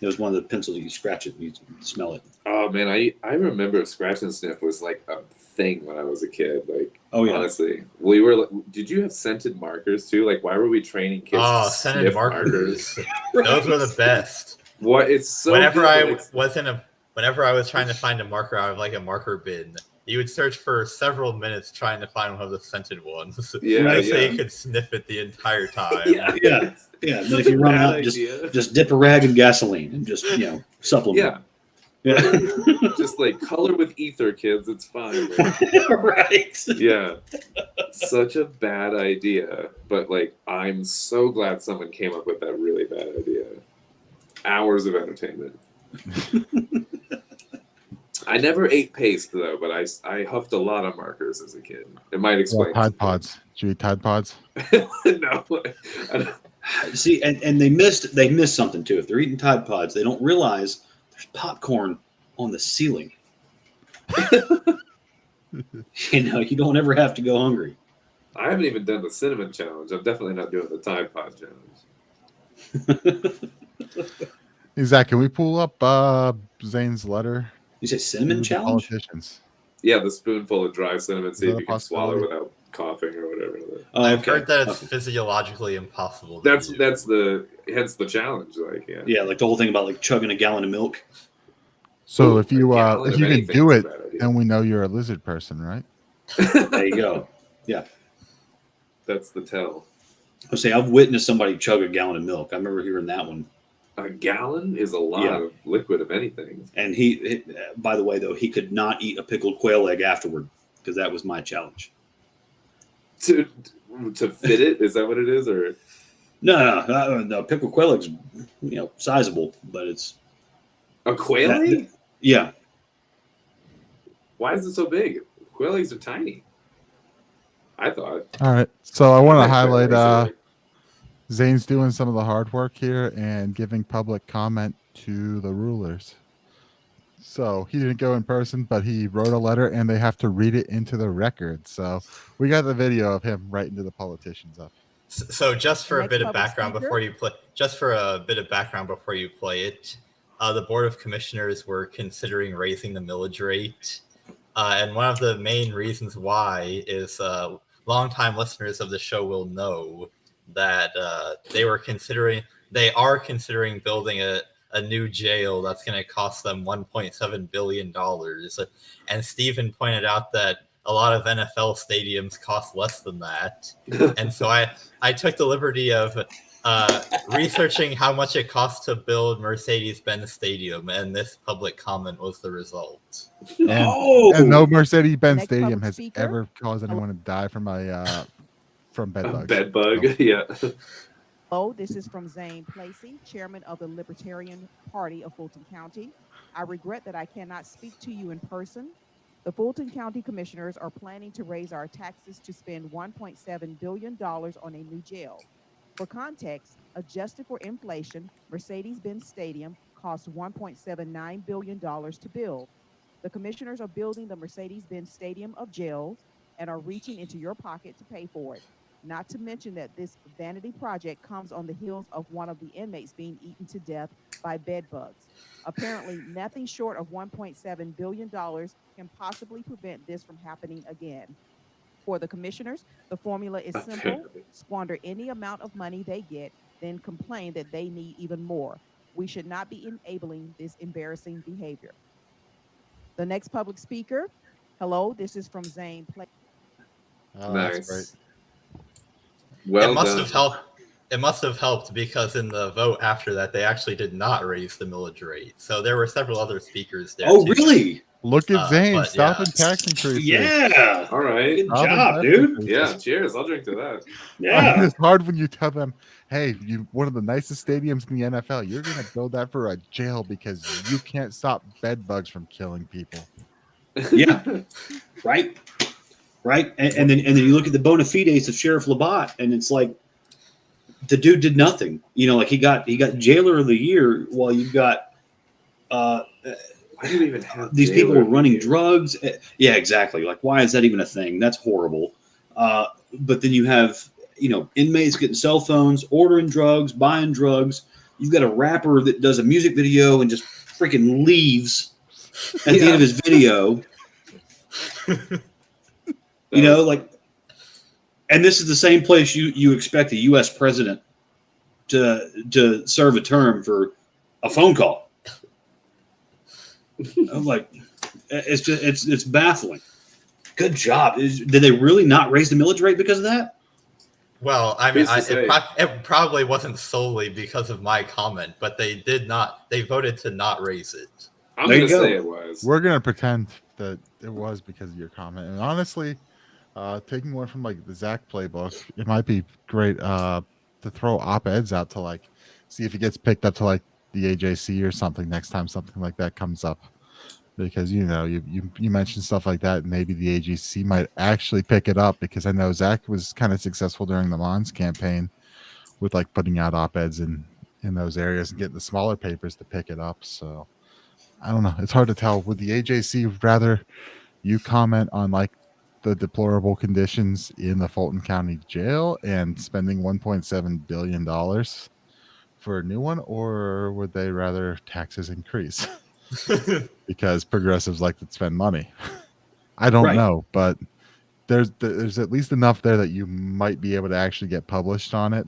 It was one of the pencils you scratch it and you smell it. oh man, I remember scratch and sniff was like a thing when I was a kid. Like, Oh, yeah. honestly, we were. Did you have scented markers too? Like, why were we training kids? Oh, to scented sniff markers. Those were the best. What? It's so. Whenever good, whenever I was trying to find a marker out of like a marker bin, you would search for several minutes trying to find one of the scented ones. Yeah, So yeah. you could sniff it the entire time. Yeah, Yeah. Yeah. Then if you run out, just dip a rag in gasoline and just, supplement. Yeah, Yeah. just like color with ether, kids. It's fine. Right. Yeah, such a bad idea, but like I'm so glad someone came up with that really bad idea. Hours of entertainment. I never ate paste though, but I huffed a lot of markers as a kid. It might explain. Tide Pods. Did you eat Tide Pods? No, I don't- See, and they missed something too. If they're eating Tide Pods, they don't realize there's popcorn on the ceiling. You don't ever have to go hungry. I haven't even done the cinnamon challenge. I'm definitely not doing the Tide Pod challenge. Exactly. Can we pull up Zane's letter? You say cinnamon to the challenge? Politicians. Yeah, the spoonful of dry cinnamon. See Is if that you a can swallow possibility? without coughing or whatever. Oh, I've okay. heard that it's Okay. physiologically impossible. To That's do. hence the challenge. Like, yeah. Yeah, like the whole thing about like chugging a gallon of milk. So Ooh, if you a gallon if of you can anything do is it, a bad idea. then we know you're a lizard person, right? There you go. Yeah. That's the tell. I say I've witnessed somebody chug a gallon of milk. I remember hearing that one. A gallon is a lot Yeah. of liquid of anything. And he, by the way, though, he could not eat a pickled quail egg afterward because that was my challenge. To fit it, is that what it is, or No, pickled quail eggs, sizable, but it's a quail that- egg? yeah. Why is it so big? Quail eggs are tiny. I thought. All right. So I want to highlight Quail Zane's doing some of the hard work here and giving public comment to the rulers. So he didn't go in person, but he wrote a letter and they have to read it into the record. So we got the video of him writing to the politicians up. So just for a Next bit of public background speaker. before you play it, the Board of Commissioners were considering raising the millage rate, and one of the main reasons why is longtime listeners of the show will know that they are considering building a new jail that's going to cost them $1.7 billion. And Stephen pointed out that a lot of NFL stadiums cost less than that. And so I took the liberty of researching how much it costs to build Mercedes-Benz Stadium, and this public comment was the result. And no Mercedes-Benz Next Stadium public has speaker. ever caused anyone to die from from bed A bugs. bed bug, yeah. Hello, this is from Zane Placie, chairman of the Libertarian Party of Fulton County. I regret that I cannot speak to you in person. The Fulton County Commissioners are planning to raise our taxes to spend $1.7 billion on a new jail. For context, adjusted for inflation, Mercedes-Benz Stadium cost $1.79 billion to build. The commissioners are building the Mercedes-Benz Stadium of jails and are reaching into your pocket to pay for it. Not to mention that this vanity project comes on the heels of one of the inmates being eaten to death by bed bugs. Apparently, nothing short of $1.7 billion can possibly prevent this from happening again. For the commissioners, the formula is simple. Squander any amount of money they get, then complain that they need even more. We should not be enabling this embarrassing behavior. The next public speaker. Hello, this is from Zane Placie. Oh, that's great. Nice. Well it must done. have helped. It must have helped because in the vote after that, they actually did not raise the millage rate. So there were several other speakers there. Oh, too. really? Look at Zane but stopping yeah. tax increases. Yeah. All right. Good Stopping job, tax dude. increases. Yeah. Cheers. I'll drink to that. Yeah. It's hard when you tell them, hey, you one of the nicest stadiums in the NFL. You're going to build that for a jail because you can't stop bed bugs from killing people. Yeah. Right. Right. And then you look at the bona fides of Sheriff Labatt, and it's like the dude did nothing. You know, like he got jailer of the year while you've got Why do we even have these people jailer were running here? drugs. Yeah, exactly. Like, why is that even a thing? That's horrible. But then you have, you know, inmates getting cell phones, ordering drugs, buying drugs. You've got a rapper that does a music video and just freaking leaves at the end of his video. You know, like, and this is the same place you expect a U.S. president to serve a term for a phone call. I'm like, it's just it's baffling. Good job. Did they really not raise the millage rate because of that? Well, I mean, Who's to say? it probably wasn't solely because of my comment, but they did not. They voted to not raise it. I'm There going you to go. say it was. We're going to pretend that it was because of your comment. And honestly, taking one from like the Zach playbook, it might be great to throw op-eds out to like see if it gets picked up to like the AJC or something next time something like that comes up. Because you know you mentioned stuff like that, and maybe the AGC might actually pick it up. Because I know Zach was kind of successful during the Mons campaign with like putting out op-eds in those areas and getting the smaller papers to pick it up. So I don't know. It's hard to tell. Would the AJC rather you comment on like the deplorable conditions in the Fulton County jail and spending $1.7 billion for a new one, or would they rather taxes increase? Because progressives like to spend money. I don't Right. know, but there's at least enough there that you might be able to actually get published on it,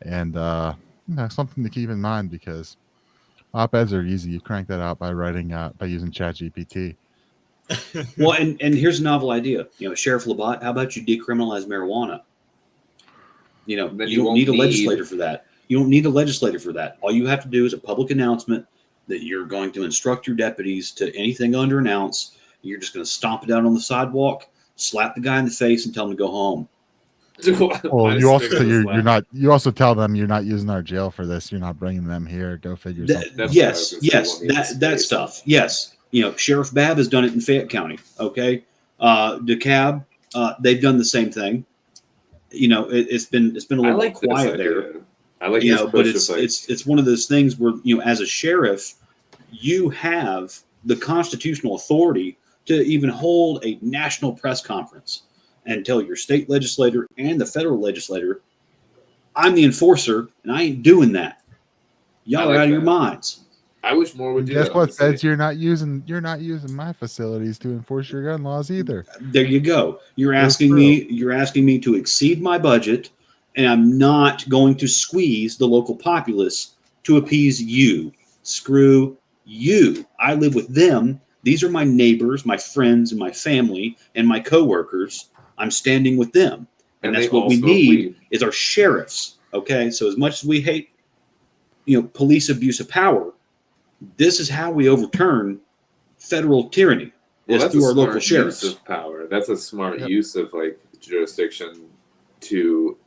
and you know, something to keep in mind because op-eds are easy. You crank that out by writing by using ChatGPT. Well, and here's a novel idea. You know, Sheriff Labatt, how about you decriminalize marijuana? You know, Then you you don't won't need a need- legislator for that. You don't need a legislator for that. All you have to do is a public announcement that you're going to instruct your deputies to anything under an ounce. You're just going to stomp it out on the sidewalk, slap the guy in the face, and tell him to go home. Well, Minus you also stick say of the you're slap. not. You also tell them you're not using our jail for this. You're not bringing them here. Go figure something. That's out. what I was Yes, gonna say. yes, You won't need that the space. stuff. Yes, you know, Sheriff Babb has done it in Fayette County. Okay, DeKalb, they've done the same thing. You know, it's been a I little like more quiet this there. idea. I like You this know, but push of, like, it's one of those things where, you know, as a sheriff, you have the constitutional authority to even hold a national press conference and tell your state legislator and the federal legislator, I'm the enforcer and I ain't doing that. Y'all I are like out of your that. minds. I wish more would And do guess that. what, honestly. Feds? You're not using my facilities to enforce your gun laws either. There you go. You're That's asking me to exceed my budget, and I'm not going to squeeze the local populace to appease you. Screw you. I live with them. These are my neighbors, my friends, and my family, and my coworkers. I'm standing with them. And And that's they what all we smoke need weed. is our sheriffs. Okay. So as much as we hate, you know, police abuse of power, this is how we overturn federal tyranny. Well, Is that's through a our smart local sheriffs. use of power. That's a smart Yep. use of like jurisdiction to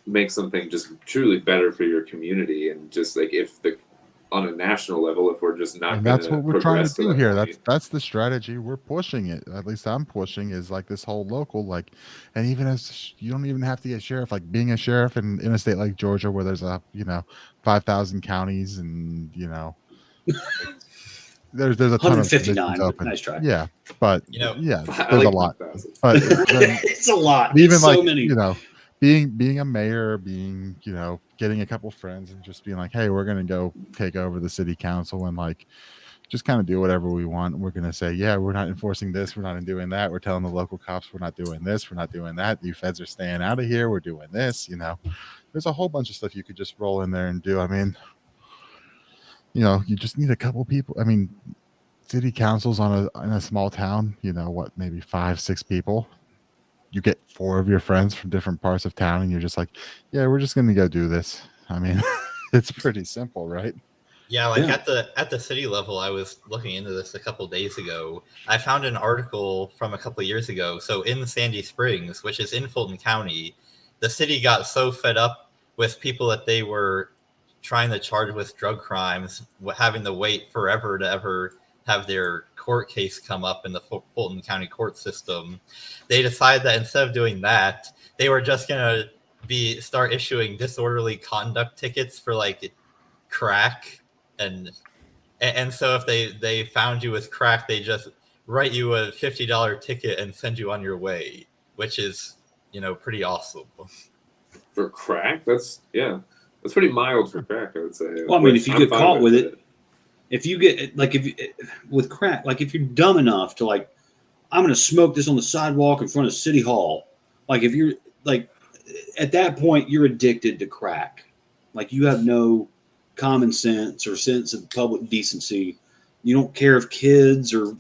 make something just truly better for your community, and just like if the on a national level, if we're just not And going that's what we're trying to do that here. point. That's the strategy we're pushing it. At least I'm pushing is like this whole local, like, and even as you don't even have to get sheriff, like being a sheriff in a state like Georgia where there's 5,000 counties and there's a ton of 159. positions open. Nice try. Yeah, but I there's like a lot. 1,000. But It's a lot. even It's like so many. being a mayor, being getting a couple friends and just being like, hey, we're gonna go take over the city council and like just kind of do whatever we want. We're gonna say, yeah, we're not enforcing this, we're not doing that, we're telling the local cops we're not doing this, we're not doing that, you feds are staying out of here, we're doing this. There's a whole bunch of stuff you could just roll in there and do. I mean, you just need a couple people. I mean, city councils in a small town, maybe 5-6 people. You get 4 of your friends from different parts of town and you're just like, yeah, we're just going to go do this. I mean, it's pretty simple, right? Yeah, like Yeah. at the city level, I was looking into this a couple days ago. I found an article from a couple years ago. So in Sandy Springs, which is in Fulton County, the city got so fed up with people that they were trying to charge with drug crimes, having to wait forever to ever have their court case come up in the Fulton County court system. They decided that instead of doing that, they were just gonna start issuing disorderly conduct tickets for like crack, and so if they found you with crack, they just write you a $50 ticket and send you on your way, which is pretty awesome. For crack, that's pretty mild for crack, I would say. Well, I mean, if you get caught with it, if you get with crack, like if you're dumb enough to like, I'm going to smoke this on the sidewalk in front of City Hall. Like if you're like, at that point, you're addicted to crack. Like you have no common sense or sense of public decency. You don't care if kids or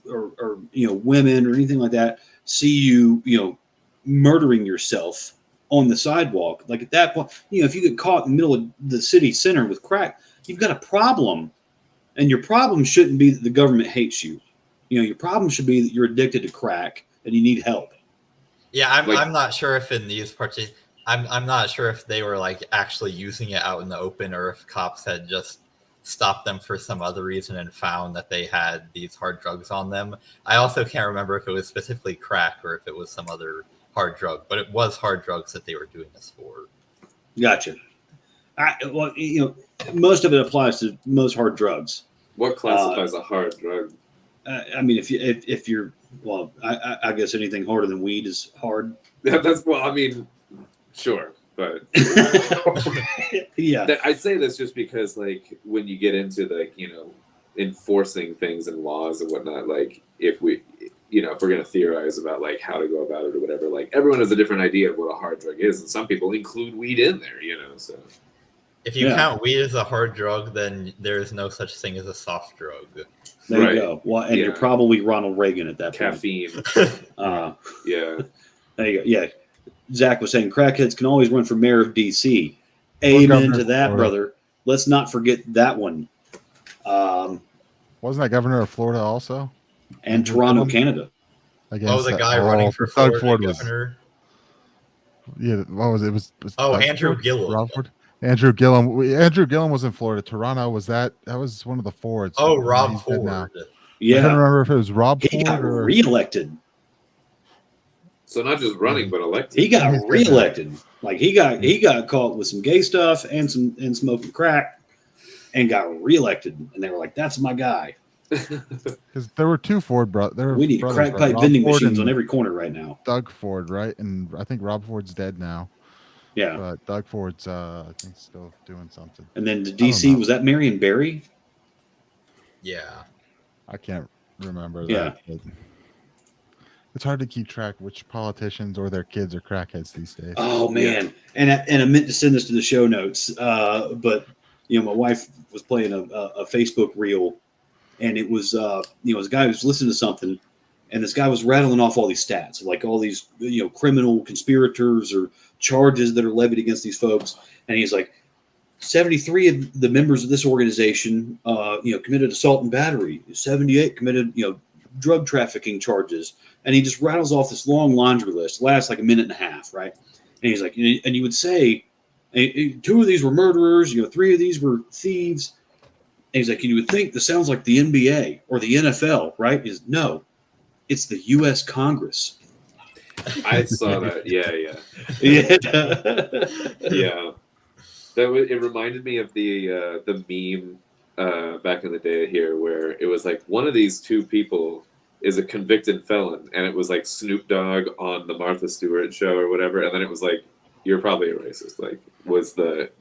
women or anything like that see you murdering yourself on the sidewalk. Like at that point, if you get caught in the middle of the city center with crack, you've got a problem, and your problem shouldn't be that the government hates you. Your problem should be that you're addicted to crack and you need help. Yeah, I'm not sure if in these parts. I'm not sure if they were like actually using it out in the open, or if cops had just stopped them for some other reason and found that they had these hard drugs on them. I also can't remember if it was specifically crack or if it was some other hard drug, but it was hard drugs that they were doing this for. Gotcha. Most of it applies to most hard drugs. What classifies a hard drug? I mean, if you're I guess anything harder than weed is hard. Sure, but yeah, I say this just because, like, when you get into enforcing things and laws and whatnot, like if we're gonna theorize about like how to go about it or whatever, like everyone has a different idea of what a hard drug is, and some people include weed in there, So if you count weed as a hard drug, then there is no such thing as a soft drug. There you go. Well, and you're probably Ronald Reagan at that caffeine. point. Yeah. There you go. Yeah. Zach was saying crackheads can always run for mayor of D.C. Amen to that, brother. Let's not forget that one. Wasn't that governor of Florida also? And Toronto, Canada. The guy running for Florida governor. Yeah, what was it? It was Andrew Gillum. Andrew Gillum. Andrew Gillum was in Florida. Toronto that was one of the Fords. Oh, Rob Ford. Yeah. I don't remember if it was Rob Ford. He got reelected. So not just running, but elected. He got reelected. Like he got caught with some gay stuff and smoking crack, and got reelected. And they were like, "That's my guy." Because there were two Ford brothers. We need crack pipe vending machines on every corner right now. Doug Ford, right? And I think Rob Ford's dead now. Yeah, but Doug Ford's I think still doing something. And then the DC, was that Marion Barry? Yeah, I can't remember that. Yeah. But it's hard to keep track which politicians or their kids are crackheads these days. Oh man, and I meant to send this to the show notes, but my wife was playing a Facebook reel, and it was this guy who was listening to something, and this guy was rattling off all these stats, like all these criminal conspirators or charges that are levied against these folks, and he's like, 73 of the members of this organization, committed assault and battery. 78 committed, drug trafficking charges. And he just rattles off this long laundry list. Lasts like a minute and a half, right? And he's like, and you would say, 2 of these were murderers. 3 of these were thieves. And he's like, and you would think this sounds like the NBA or the NFL, right? No, it's the U.S. Congress. I saw that. Yeah. Yeah. It reminded me of the meme back in the day here, where it was like one of these 2 people is a convicted felon, and it was like Snoop Dogg on the Martha Stewart show or whatever, and then it was like, you're probably a racist. Like,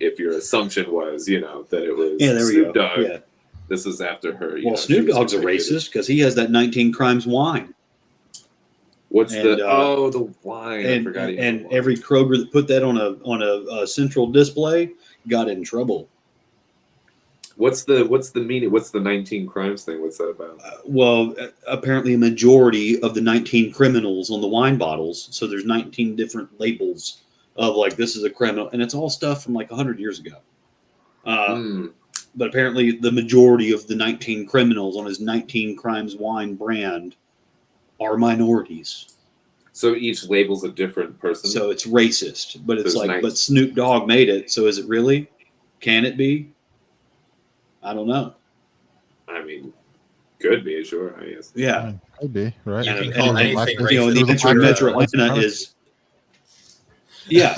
if your assumption was, that it was Snoop Dogg. Yeah. This is after her. Snoop Dogg's a racist because he has that 19 Crimes wine. What's the wine? And, I forgot. And every Kroger that put that on a central display got in trouble. What's the meaning? What's the 19 crimes thing? What's that about? Apparently a majority of the 19 criminals on the wine bottles. So there's 19 different labels of like, this is a criminal, and it's all stuff from like 100 years ago. but apparently the majority of the 19 criminals on his 19 crimes wine brand are minorities. So each label's a different person. So it's racist, but it's There's like, nice. but Snoop Dogg made it. So is it really? Can it be? I don't know. I mean, could be, sure, I guess. Yeah. Could be, right? You can And- call and- anything you know, racist. the answer in Metro Atlanta is, yeah.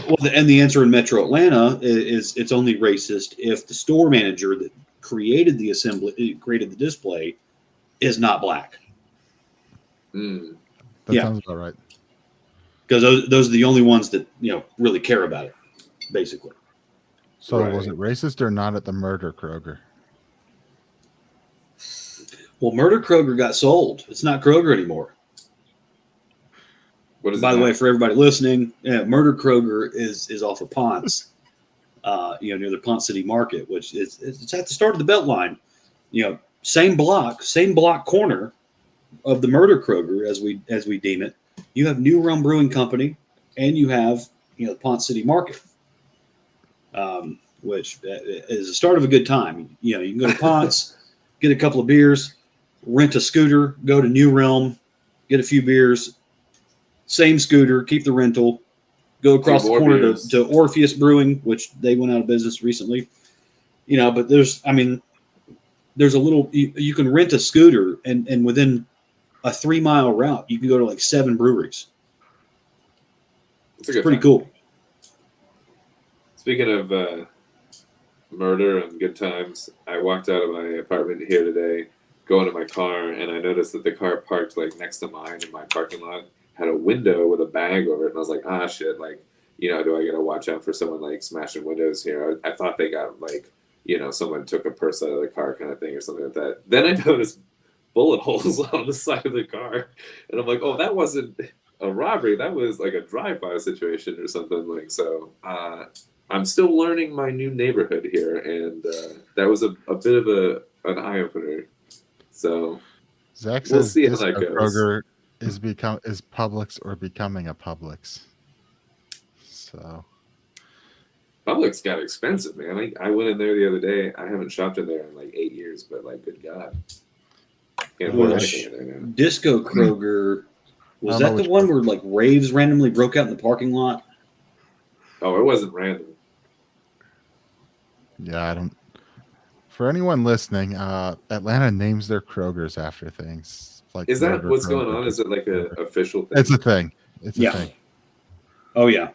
Well, and the answer in Metro Atlanta is it's only racist if the store manager that created the display is not black. Mm. That Yeah. sounds about right. Because those are the only ones that, you know, really care about it, basically. So Right. was it racist or not at the murder Kroger? Well, Murder Kroger got sold. It's not Kroger anymore. What is By it the now? way, for everybody listening, Murder Kroger is off of Ponce, near the Ponce City Market, which it's at the start of the Beltline. You know, same block corner of the Murder Kroger as we deem it. You have New Realm Brewing Company, and you have the Ponce City Market, which is the start of a good time. You know, you can go to Ponce, get a couple of beers, rent a scooter, go to New Realm, get a few beers. Same scooter, keep the rental, go across the corner to Orpheus Brewing, which they went out of business recently. You know, but there's a little, you can rent a scooter and within a 3-mile route, you can go to like 7 breweries. It's Pretty cool. Speaking of murder and good times, I walked out of my apartment here today, going to my car, and I noticed that the car parked like next to mine in my parking lot had a window with a bag over it, and I was like, ah, shit, like, do I gotta watch out for someone like smashing windows here? I thought they got like, someone took a purse out of the car kind of thing or something like that. Then I noticed bullet holes on the side of the car, and I'm like, oh, that wasn't a robbery, that was like a drive-by situation or something. Like, so I'm still learning my new neighborhood here, and that was a bit of an eye-opener. So Zach we'll says see how Disco that goes. Kroger is Publix or becoming a Publix. So Publix got expensive, man. I went in there the other day. I haven't shopped in there in like 8 years, but like, good God. Can't afford anything in there now. Disco Kroger, was I don't know that the which one where like raves randomly broke out in the parking lot? Oh, it wasn't random. yeah, I don't. For anyone listening, Atlanta names their Krogers after things. Like Is that Murder what's going Kroger. on? Is it like an official thing? It's a thing. It's a Yeah. thing. Oh yeah.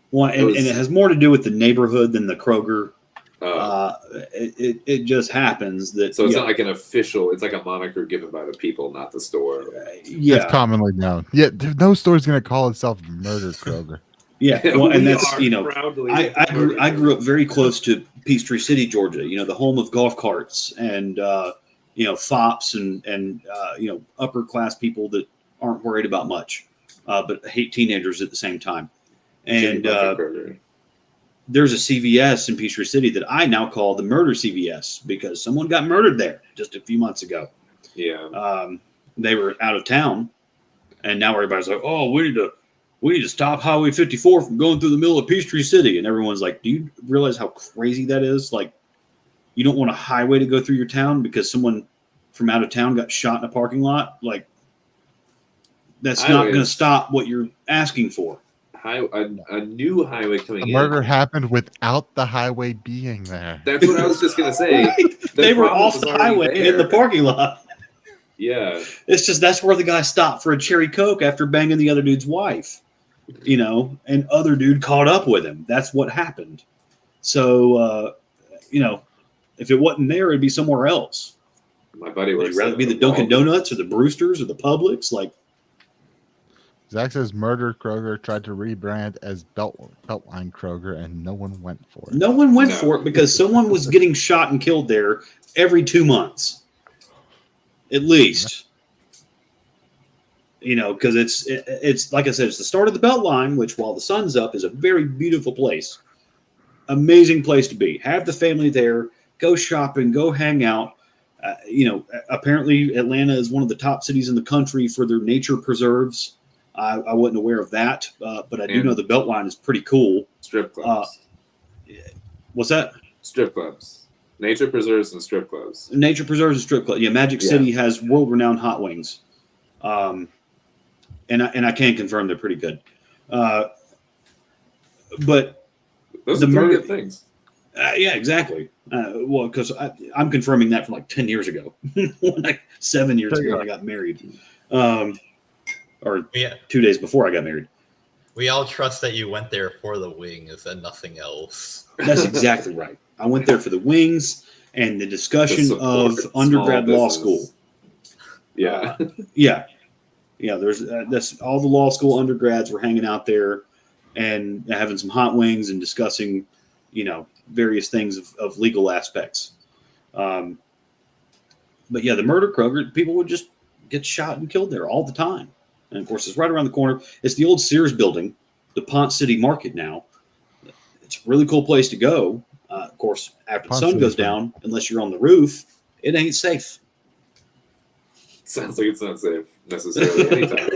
Well, and it has more to do with the neighborhood than the Kroger. It just happens that. So it's not like an official, it's like a moniker given by the people, not the store. Yeah. It's commonly known. Yeah, no store's gonna call itself Murder Kroger. Yeah. Well, and We that's are proudly I grew up very close to Peachtree City, Georgia. The home of golf carts and fops and upper class people that aren't worried about much, but hate teenagers at the same time. And there's a CVS in Peachtree City that I now call the Murder CVS because someone got murdered there just a few months ago. Yeah. They were out of town, and now everybody's like, "Oh, we need to stop Highway 54 from going through the middle of Peachtree City." And everyone's like, "Do you realize how crazy that is? Like, you don't want a highway to go through your town because someone from out of town got shot in a parking lot? Like, that's not going to stop what you're asking for." A new highway coming The murder happened without the highway being there. That's what I was just gonna say. Right? They were off the highway in the parking lot. Yeah. It's just that's where the guy stopped for a cherry Coke after banging the other dude's wife. And other dude caught up with him. That's what happened. So, if it wasn't there, it'd be somewhere else. My buddy Would works. you rather be the Dunkin' Donuts or the Brewsters or the Publix? Like, Zach says Murder Kroger tried to rebrand as Beltline Kroger, and no one went for it. no one went for it because someone was getting shot and killed there every 2 months, at least. Because it's like I said, it's the start of the Beltline, which while the sun's up is a very beautiful place, amazing place to be. Have the family there, go shopping, go hang out. Apparently Atlanta is one of the top cities in the country for their nature preserves. I wasn't aware of that, but I do know the Beltline is pretty cool. Strip clubs. What's that? Strip clubs. Nature preserves and strip clubs. Nature preserves and strip club. Yeah, Magic City has world-renowned hot wings, and I can confirm they're pretty good. But Those the are three murder good things. yeah, exactly. Well, because I'm confirming that from like 10 years ago, like 7 years ago when I got married, or Yeah. 2 days before I got married. We all trust that you went there for the wings and nothing else. That's exactly right. I went there for the wings and the discussion To of support undergrad small law business. school. Yeah. Yeah. There's that's all the law school undergrads were hanging out there and having some hot wings and discussing, various things of legal aspects. But yeah, the murder Kroger, people would just get shot and killed there all the time. And of course, it's right around the corner. It's the old Sears building, the Pont City Market now. It's a really cool place to go. Of course, after the Pont sun City's goes pretty- down, unless you're on the roof, it ain't safe. Sounds like it's not safe necessarily anytime.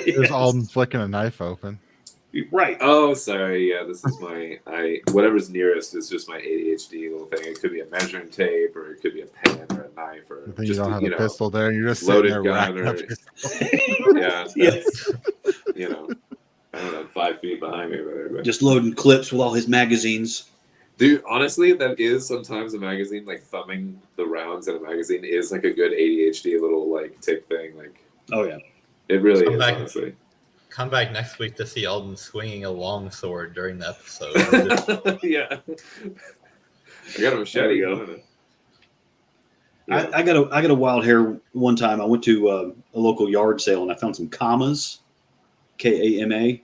There's Alden flicking a knife open. Right. Oh, sorry. Yeah, this is whatever's nearest is just my ADHD little thing. It could be a measuring tape, or it could be a pen or a knife, or You think just you don't have you a know, pistol there? You're just sitting loaded there gun, racking up or your yeah, that's, I don't know, 5 feet behind me, whatever. Just loading clips with all his magazines. Dude, honestly, that is sometimes a magazine. Like thumbing the rounds in a magazine is like a good ADHD little like tick thing. Like, Oh yeah. it really Come is, back. honestly. Come back next week to see Alden swinging a long sword during the episode. Yeah, I got a machete. There you go. Don't I? Yeah. I got a wild hair one time. I went to a local yard sale and I found some commas, KAMA.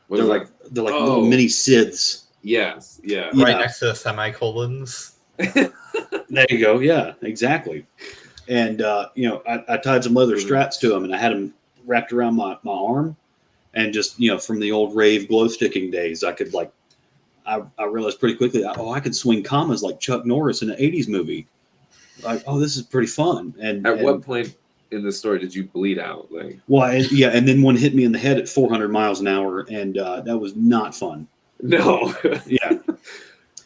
What They're is like that? they're like Oh. little mini scythes. Yes, yeah. Yeah. Right next to the semicolons. There you go. Yeah, exactly. And I tied some leather straps to them and I had them wrapped around my arm, and just from the old rave glow sticking days, I could I realized pretty quickly, I could swing commas like Chuck Norris in an '80s movie. Like, oh, this is pretty fun. And At what point in the story did you bleed out? Like, and then one hit me in the head at 400 miles an hour, and that was not fun. no, Yeah.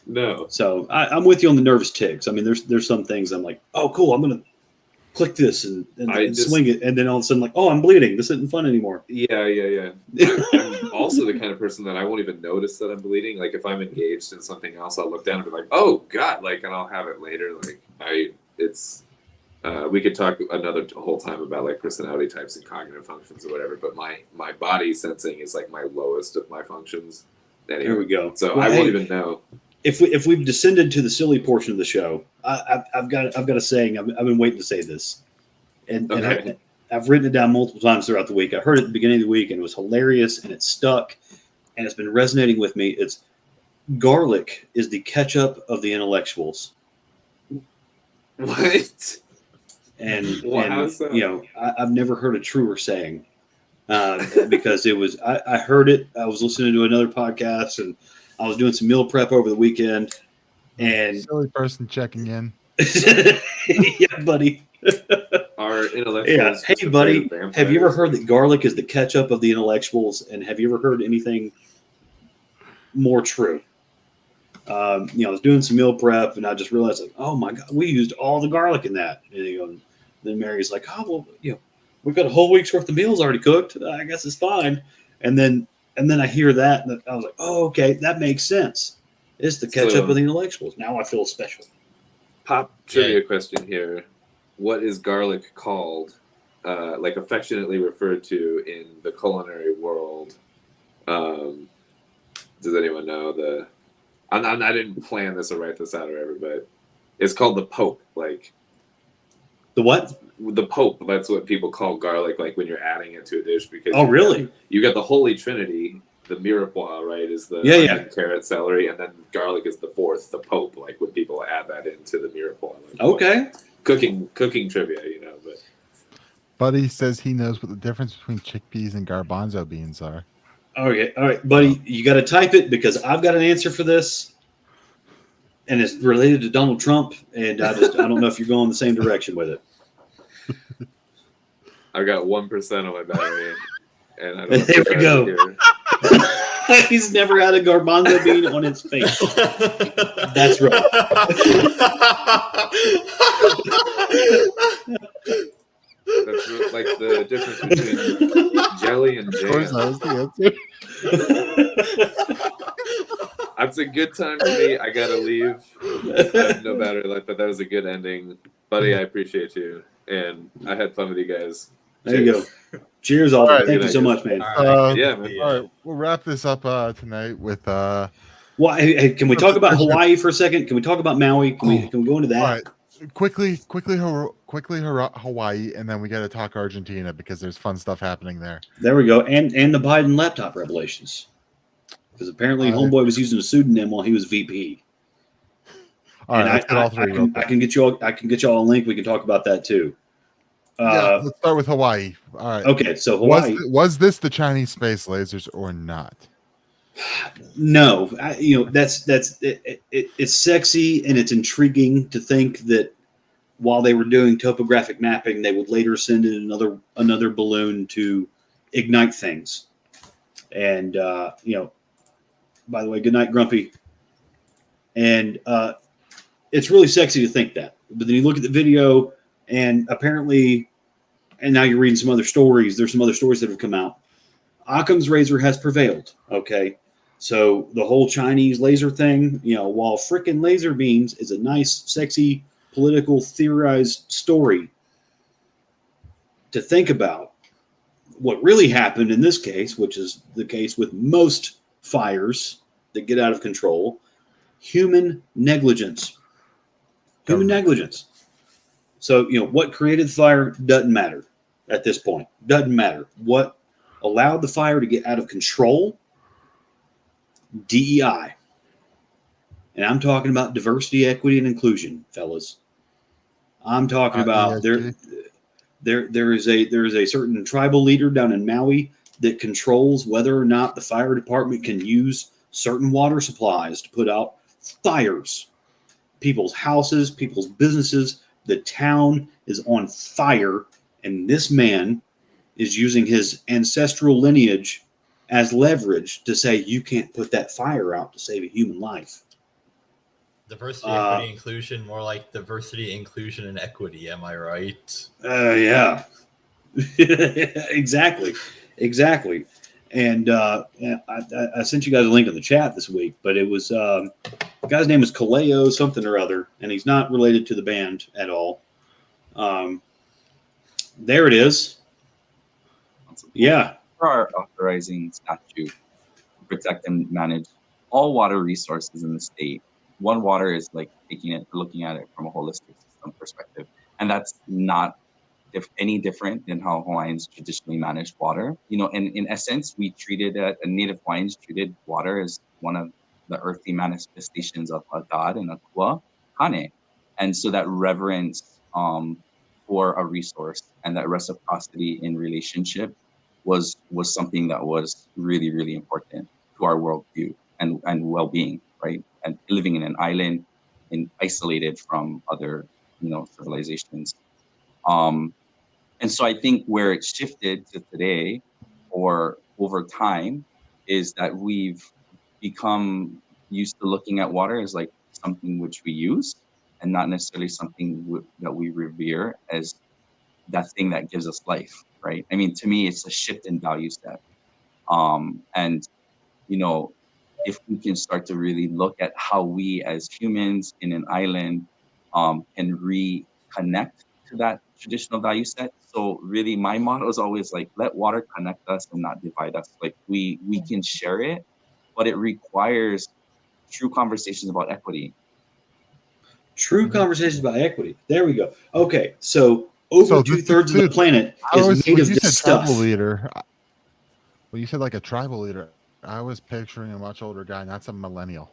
no. So I'm with you on the nervous ticks. I mean, there's some things I'm like, oh, cool, I'm gonna click this and swing it, and then all of a sudden, like, oh, I'm bleeding. This isn't fun anymore. Yeah. I'm also the kind of person that I won't even notice that I'm bleeding. Like, if I'm engaged in something else, I'll look down and be like, oh God, like, and I'll have it later. Like, we could talk a whole time about like personality types and cognitive functions or whatever, but my body sensing is like my lowest of my functions. Anyway, Here we go. so Well, I won't hey, even know. If we've descended to the silly portion of the show, I've got a saying. I've been waiting to say this, and Okay. I've written it down multiple times throughout the week. I heard it at the beginning of the week, and it was hilarious, and it stuck, and it's been resonating with me. It's garlic is the ketchup of the intellectuals, What? and Wow, so- I've never heard a truer saying, because it was I heard it. I was listening to another podcast, and I was doing some meal prep over the weekend, and Silly person checking in. yeah, buddy. Our intellectuals. Yeah. just Hey, afraid buddy. of vampires? Have you ever heard that garlic is the ketchup of the intellectuals? And have you ever heard anything more true? I was doing some meal prep, and I just realized, like, oh my God, we used all the garlic in that. And then Mary's like, oh well, we've got a whole week's worth of meals already cooked. I guess it's fine. And then I hear that, and I was like, oh, okay, that makes sense. It's the ketchup So- of the intellectuals. Now I feel special. Pop trivia question here. What is garlic called, like affectionately referred to in the culinary world? Does anyone know I didn't plan this or write this out or whatever, but it's called the Pope. Like The what? the Pope, that's what people call garlic, like when you're adding it to a dish. Because Oh, really? You got the Holy Trinity. The mirepoix, right, is the Yeah, onion, carrot, celery, and then garlic is the fourth, the Pope. Like when people add that into the mirepoix. Like, Okay. Cooking trivia, but Buddy says he knows what the difference between chickpeas and garbanzo beans are. Okay, all right, buddy, you got to type it because I've got an answer for this, and it's related to Donald Trump, and I don't know if you're going the same direction with it. I got 1% on my battery, and I don't. There we go. He's never had a garbanzo bean on his face. That's right. That's like the difference between jelly and Of course, jam. that was the answer. That's a good time for me. I gotta leave. I have no battery life, but that was a good ending, buddy. I appreciate you, and I had fun with you guys. There you go. Cheers, Alden. All right, Thank you so much, man. Yeah, man. All right, we'll wrap this up tonight with Well, hey, can we talk about Hawaii for a second? Can we talk about Maui? Can we go into that? all right, quickly Hawaii, and then we got to talk Argentina because there's fun stuff happening there. There we go. And the Biden laptop revelations. Because apparently homeboy was using a pseudonym while he was VP. All right, let's get all three. I can get you all a link. We can talk about that too. Let's start with Hawaii. All right. Okay, so Hawaii. Was this the Chinese space lasers or not? No, it's sexy and it's intriguing to think that while they were doing topographic mapping, they would later send in another balloon to ignite things. And by the way, good night, Grumpy. And it's really sexy to think that. But then you look at the video, and apparently, and now you're reading some other stories. There's some other stories that have come out. Occam's razor has prevailed. Okay. So the whole Chinese laser thing, while frickin' laser beams is a nice, sexy, political theorized story to think about, what really happened in this case, which is the case with most fires that get out of control, human negligence. Human negligence. So, what created the fire doesn't matter at this point. Doesn't matter. What allowed the fire to get out of control? DEI. And I'm talking about diversity, equity, and inclusion, fellas. I'm talking about there is a certain tribal leader down in Maui that controls whether or not the fire department can use certain water supplies to put out fires. People's houses, people's businesses, the town is on fire, and this man is using his ancestral lineage as leverage to say you can't put that fire out to save a human life. Diversity, equity, inclusion, more like diversity, inclusion, and equity. Am I right? Yeah. Exactly. And I sent you guys a link in the chat this week, but it was the guy's name is Kaleo something or other, and he's not related to the band at all. There it is. Yeah. Our authorizing statute to protect and manage all water resources in the state. One Water is like looking at it from a holistic system perspective, and that's not any different than how Hawaiians traditionally manage water. And in essence, Native Hawaiians treated water as one of the earthly manifestations of a god and a kua kane, and so that reverence for a resource and that reciprocity in relationship was something that was really, really important to our worldview and well-being, right? And living in an island and isolated from other, civilizations. And so I think where it shifted to today or over time is that we've become used to looking at water as like something which we use and not necessarily something that we revere as that thing that gives us life, right? I mean, to me, it's a shift in value set. And, if we can start to really look at how we as humans in an island can reconnect to that traditional value set. So really my motto is always like, let water connect us and not divide us. Like we can share it, but it requires true conversations about equity. True conversations about equity. There we go. Okay. So over 2/3 of the planet is made of this stuff. Tribal leader. When you said like a tribal leader, I was picturing a much older guy, not some millennial.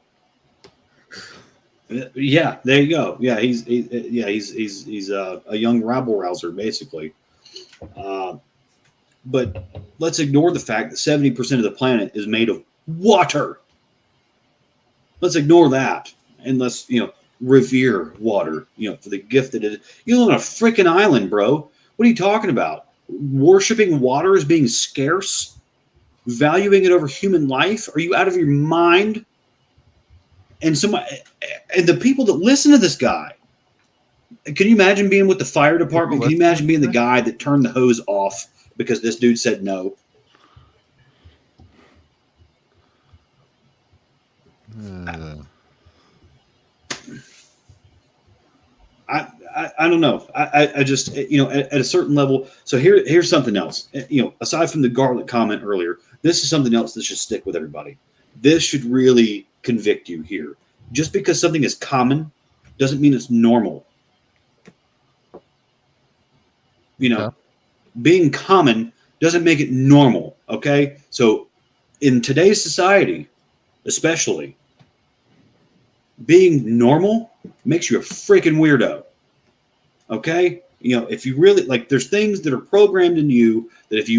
Yeah, there you go. Yeah, he's a young rabble rouser, basically. But let's ignore the fact that 70% of the planet is made of water. Let's ignore that, and let's revere water. For the gift that it is. You live on a freaking island, bro. What are you talking about? Worshipping water as being scarce? valuing it over human life? Are you out of your mind? And the people that listen to this guy, can you imagine being with the fire department? Can you imagine being the guy that turned the hose off because this dude said no? I don't know. I just, at a certain level. So here's something else. Aside from the garlic comment earlier, this is something else that should stick with everybody. This should really convict you here. Just because something is common doesn't mean it's normal. Being common doesn't make it normal. Okay. So in today's society, especially, being normal makes you a freaking weirdo. Okay. If you really there's things that are programmed in you that if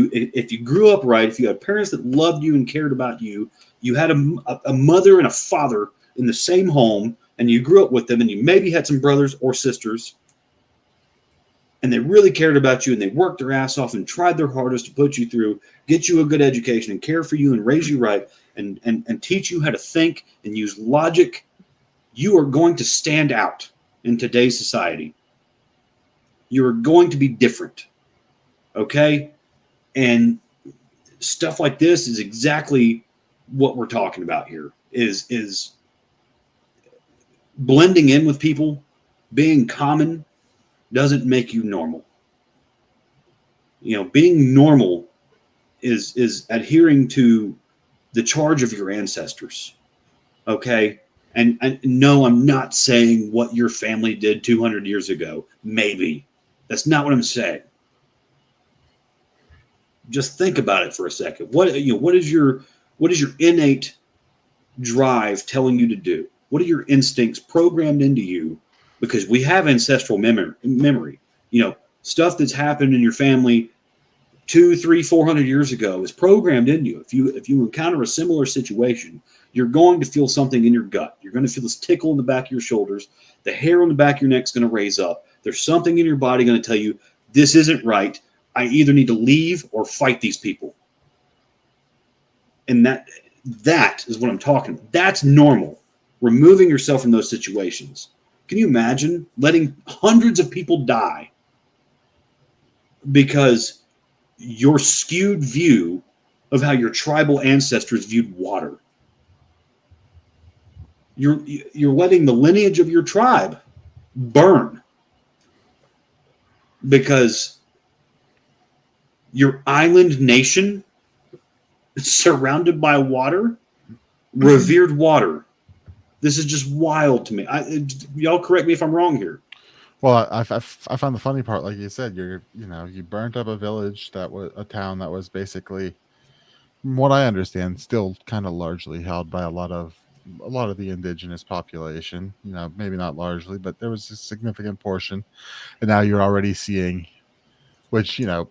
you grew up right, if you had parents that loved you and cared about you, you had a mother and a father in the same home, and you grew up with them, and you maybe had some brothers or sisters, and they really cared about you, and they worked their ass off and tried their hardest to put you through, get you a good education, and care for you and raise you right, and teach you how to think and use logic, you are going to stand out in today's society. You are going to be different. Okay? And stuff like this is exactly what we're talking about here, is blending in with people, being common doesn't make you normal. Being normal is adhering to the charge of your ancestors. Okay? And no, I'm not saying what your family did 200 years ago. Maybe. That's not what I'm saying. Just think about it for a second. What is your innate drive telling you to do? What are your instincts programmed into you? Because we have ancestral memory. Stuff that's happened in your family 200, 300, 400 years ago is programmed in you. If you encounter a similar situation, you're going to feel something in your gut. You're going to feel this tickle in the back of your shoulders. The hair on the back of your neck is going to raise up. There's something in your body going to tell you, this isn't right. I either need to leave or fight these people. And that is what I'm talking about. That's normal. Removing yourself from those situations. Can you imagine letting hundreds of people die because your skewed view of how your tribal ancestors viewed water? You're letting the lineage of your tribe burn because your island nation surrounded by water revered water. This is just wild to me. Y'all correct me if I'm wrong here. Well, I found the funny part, like you said, you burnt up a village that was a town that was basically, from what I understand, still kind of largely held by a lot of the indigenous population. Maybe not largely, but there was a significant portion. And now you're already seeing, which I'm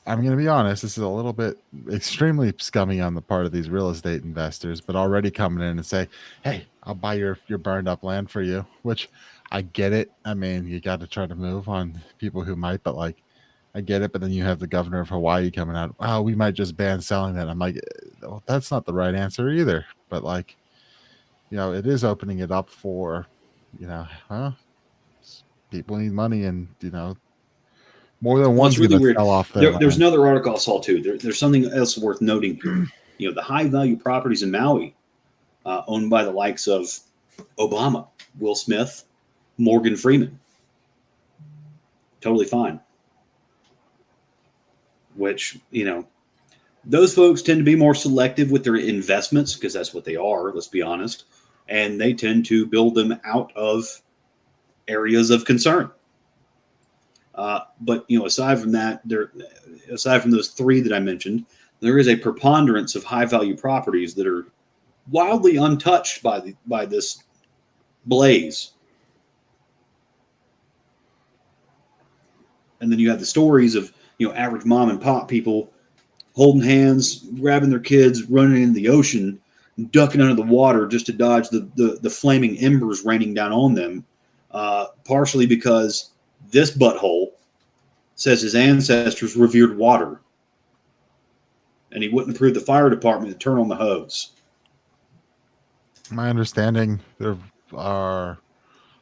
going to be honest, this is a little bit extremely scummy on the part of these real estate investors, but already coming in and say, hey, I'll buy your burned up land for you, which I get it. I mean, you got to try to move on people who might, but I get it. But then you have the governor of Hawaii coming out. Oh, we might just ban selling that. I'm like, well, that's not the right answer either. But it is opening it up for, people need money, and more than one's really going to weird. sell off their There's land. another article I saw too. There's something else worth noting here. The high value properties in Maui, owned by the likes of Obama, Will Smith, Morgan Freeman, totally fine. Which those folks tend to be more selective with their investments because that's what they are. Let's be honest, and they tend to build them out of areas of concern. But aside from that, aside from those three that I mentioned, there is a preponderance of high value properties that are wildly untouched by this blaze. And then you have the stories of average mom and pop people holding hands, grabbing their kids, running into the ocean, ducking under the water just to dodge the flaming embers raining down on them, partially because this butthole says his ancestors revered water. and he wouldn't approve the fire department to turn on the hose. My understanding, there are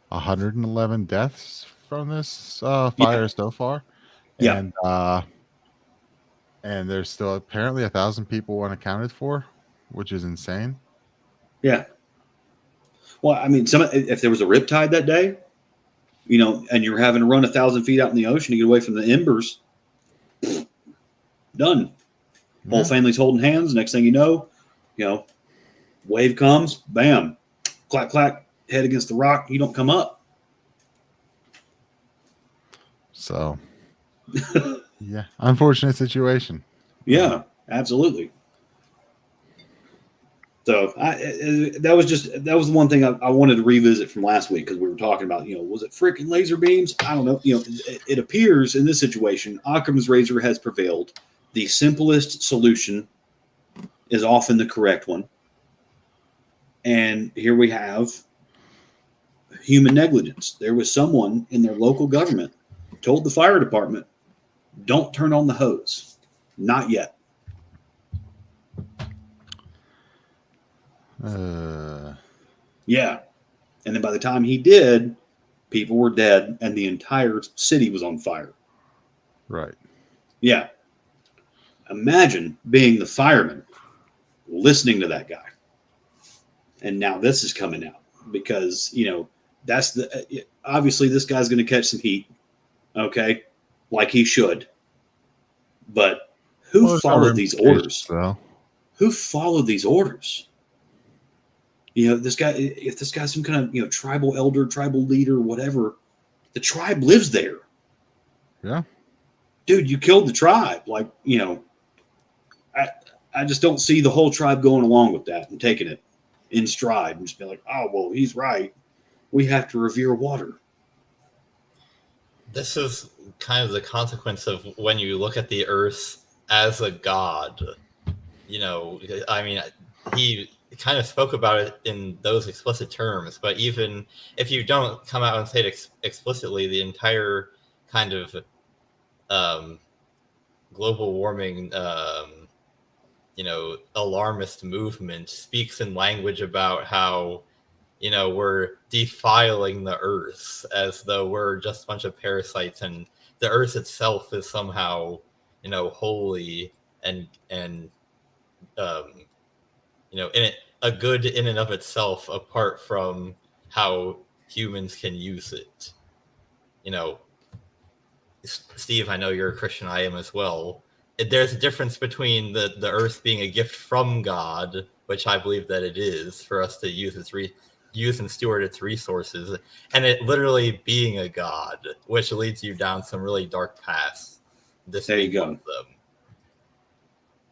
111 deaths from this fire so far, Yeah. and there's still apparently 1,000 people unaccounted for, which is insane. Yeah. Well, I mean, if there was a riptide that day, and you're having to run 1,000 feet out in the ocean to get away from the embers, done. Whole family's holding hands. Next thing you know, wave comes, bam, clack, clack, head against the rock. You don't come up. So, yeah, unfortunate situation. Yeah, absolutely. So that was the one thing I wanted to revisit from last week, because we were talking about, was it freaking laser beams? I don't know. It appears in this situation, Occam's razor has prevailed. The simplest solution is often the correct one. And here we have human negligence. There was someone in their local government who told the fire department, don't turn on the hose. Not yet. Yeah. And then by the time he did, people were dead and the entire city was on fire. Right. Yeah. Imagine being the fireman listening to that guy. And now this is coming out because, that's obviously this guy's going to catch some heat. Okay. Like he should. But who followed these orders? Who followed these orders? This guy, if this guy's some kind of, tribal elder, tribal leader, whatever, the tribe lives there. Yeah. Dude, you killed the tribe. Like, I just don't see the whole tribe going along with that and taking it in stride and just be like, oh, well, he's right. We have to revere water. This is kind of the consequence of when you look at the earth as a god. I mean, he kind of spoke about it in those explicit terms, but even if you don't come out and say it explicitly, the entire kind of global warming, alarmist movement speaks in language about how, we're defiling the earth as though we're just a bunch of parasites and the earth itself is somehow, holy and in it, a good in and of itself, apart from how humans can use it. Steve, I know you're a Christian, I am as well. There's a difference between the earth being a gift from God, which I believe that it is, for us to use and steward its resources, and it literally being a god, which leads you down some really dark paths. There you go.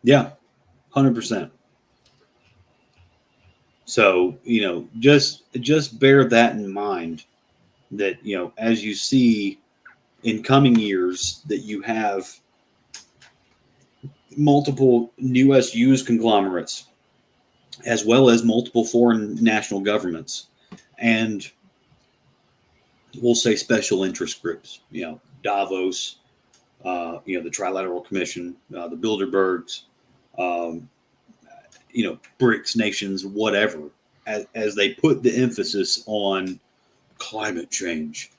Yeah, 100%. So, just bear that in mind, that, as you see in coming years that you have multiple U.S. used conglomerates, as well as multiple foreign national governments, and we'll say special interest groups, Davos, the Trilateral Commission, the Bilderbergs, BRICS nations, whatever, as they put the emphasis on climate change,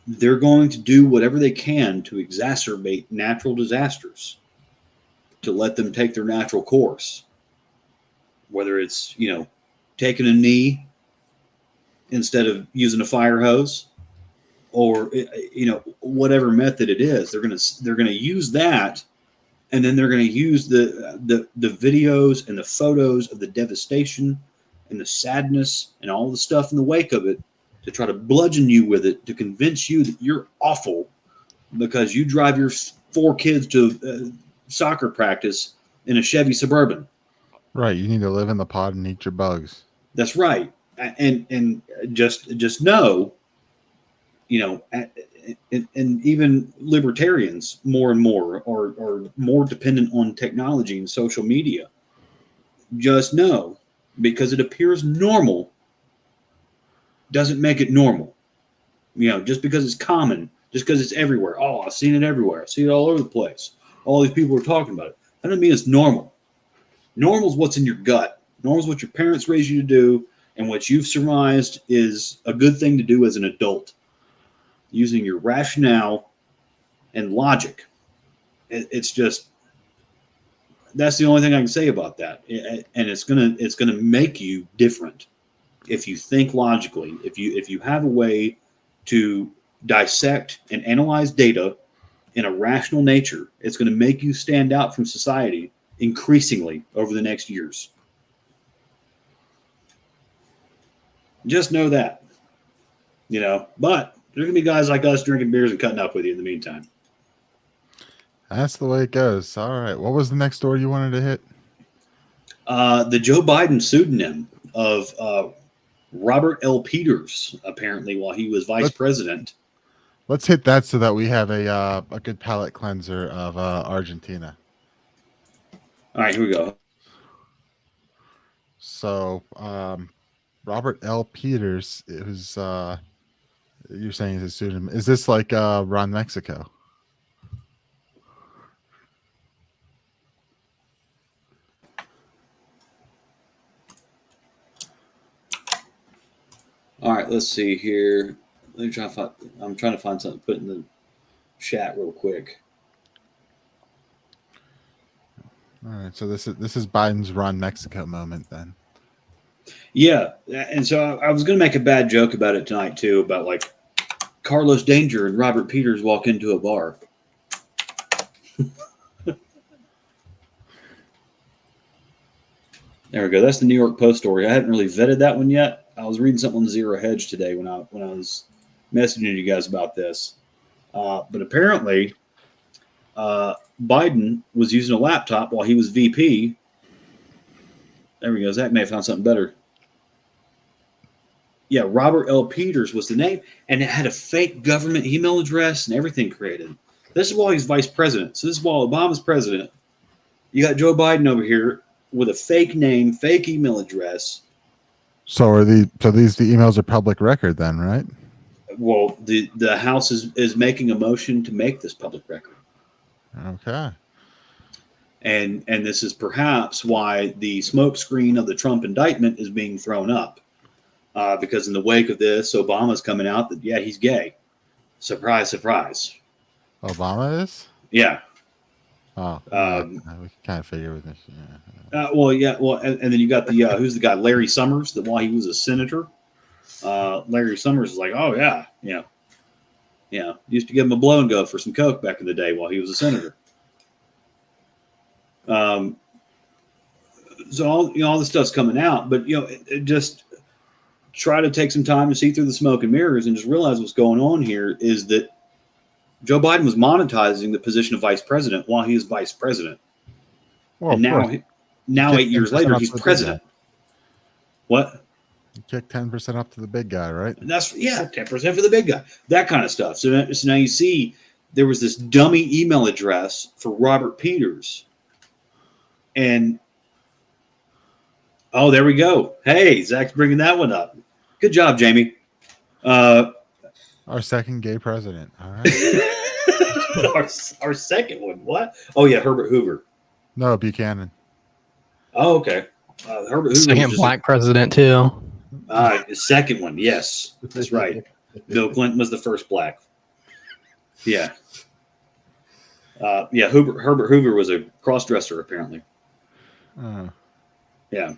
they're going to do whatever they can to exacerbate natural disasters, to let them take their natural course. Whether it's, taking a knee instead of using a fire hose, or, whatever method it is, they're going to use that. And then they're going to use the videos and the photos of the devastation and the sadness and all the stuff in the wake of it to try to bludgeon you with it, to convince you that you're awful because you drive your 4 kids to soccer practice in a Chevy Suburban. Right. You need to live in the pod and eat your bugs. That's right. And just know, and even libertarians more and more are more dependent on technology and social media. Just know, because it appears normal doesn't make it normal. Just because it's common, just because it's everywhere. Oh, I've seen it everywhere. I see it all over the place. All these people are talking about it. That doesn't mean it's normal. Normal is what's in your gut. Normal is what your parents raised you to do, and what you've surmised is a good thing to do as an adult, using your rationale and logic. It's just, that's the only thing I can say about that. And it's gonna make you different if you think logically. If you have a way to dissect and analyze data in a rational nature, it's going to make you stand out from society increasingly over the next years. Just know that, but there's going to be guys like us drinking beers and cutting up with you in the meantime. That's the way it goes. All right. What was the next story you wanted to hit? The Joe Biden pseudonym of Robert L. Peters, apparently, while he was vice president. Let's hit that so that we have a good palate cleanser of Argentina. All right, here we go. So, Robert L. Peters, it was, you're saying is a pseudonym. Is this like Ron Mexico? All right, let's see here. Let me try to find. I'm trying to find something to put in the chat real quick. All right, so this is Biden's Ron Mexico moment then. Yeah, and so I was going to make a bad joke about it tonight too, about like Carlos Danger and Robert Peters walk into a bar. There we go. That's the New York Post story. I haven't really vetted that one yet. I was reading something on Zero Hedge today when I was messaging you guys about this. But apparently, Biden was using a laptop while he was VP. There we go. Zach may have found something better. Yeah, Robert L. Peters was the name, and it had a fake government email address and everything created. This is while he's vice president. So this is while Obama's president. You got Joe Biden over here with a fake name, fake email address. So the emails are public record then, right? Well, the House is making a motion to make this public record. Okay. And this is perhaps why the smokescreen of the Trump indictment is being thrown up. Because in the wake of this, Obama's coming out that, yeah, he's gay. Surprise, surprise. Obama is? Yeah. Oh, we can kind of figure with this. Yeah. And then you got the, who's the guy, Larry Summers, that while he was a senator, Larry Summers is like, oh, yeah, used to give him a blow and go for some coke back in the day while he was a senator. So all this stuff's coming out, but it just try to take some time to see through the smoke and mirrors and just realize what's going on here is that Joe Biden was monetizing the position of vice president while he was vice president. Well, and now 8 years later, he's president. What? You kick 10% up to the big guy, right? And that's 10% for the big guy. That kind of stuff. So now you see there was this dummy email address for Robert Peters. And oh, there we go. Hey, Zach's bringing that one up. Good job, Jamie. Our second gay president. All right. our second one. What? Oh, yeah, Herbert Hoover. No, Buchanan. Oh, okay. Herbert Hoover. Second black president, too. The second one, yes. That's right. Bill Clinton was the first black. Yeah. Herbert Hoover was a cross-dresser, apparently. Yeah.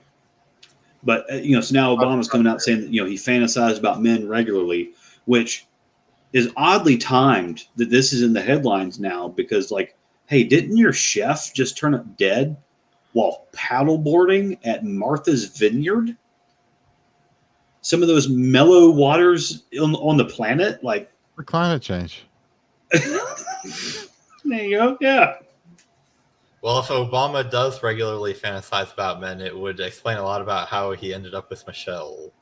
But, so now Obama's coming out saying that, he fantasized about men regularly, which is oddly timed that this is in the headlines now because, like, hey, didn't your chef just turn up dead while paddleboarding at Martha's Vineyard? Some of those mellow waters on the planet, like for climate change. There you go. Yeah. Well, if Obama does regularly fantasize about men, it would explain a lot about how he ended up with Michelle.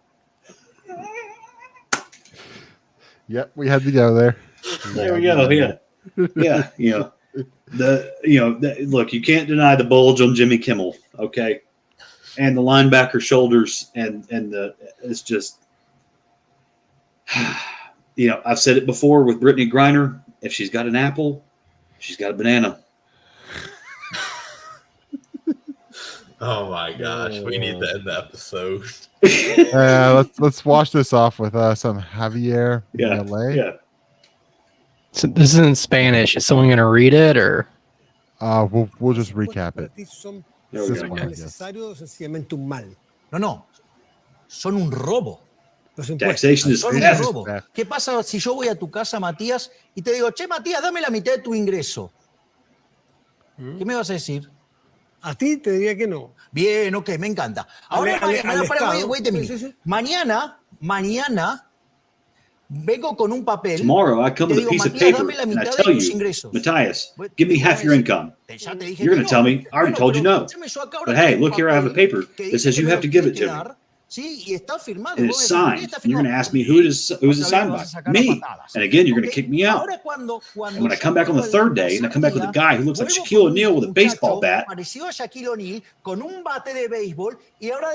Yep, we had to go there. There we go. Yeah. Look, you can't deny the bulge on Jimmy Kimmel, okay? And the linebacker shoulders and it's just I've said it before with Brittany Griner, if she's got an apple, she's got a banana. Oh my gosh, we need to end the episode. Let's wash this off with some Javier Yeah, Milei. yeah. So this is in Spanish. Is someone going to read it or? We'll just recap it. There we This go. one, I guess. Sencillamente un mal. No, son un robo. Los impuestos Taxation is son un theft. robo. ¿Qué pasa si yo voy a tu casa, Matías, y te digo, che, Matías, dame la mitad de tu ingreso? ¿Qué me vas a decir? A ti te diría que no. Bien, ok, me encanta. Ahora, Al Estado. wait a minute. Sí. Mañana vengo con un papel. Tomorrow I come te with a digo, piece of Matías, paper dame la and I mitad tell de tus you, ingresos. Matthias, Pues, give me te half voy a your decir, income. Ya te dije You're que going to tell me, I already Bueno, told you pero no. escúchame, yo acá ahora But hey, tengo un look here, I have a papel paper que that dice says que you me have lo to give it tienes to que me. dar, ¿sí? Y está firmado. And Y it's vos me decís, signed. está And you're going to firmado. ask me who it is signed Otra vez by. me vas a sacar a Me. patadas. And again, you're going Ok, to kick me out. Ahora cuando And when I yo come back on the vengo third el day and I come back with a tercer guy día, who looks like vuelvo Shaquille con un O'Neal with a baseball muchacho bat, parecido a Shaquille O'Neal con un bate de béisbol y ahora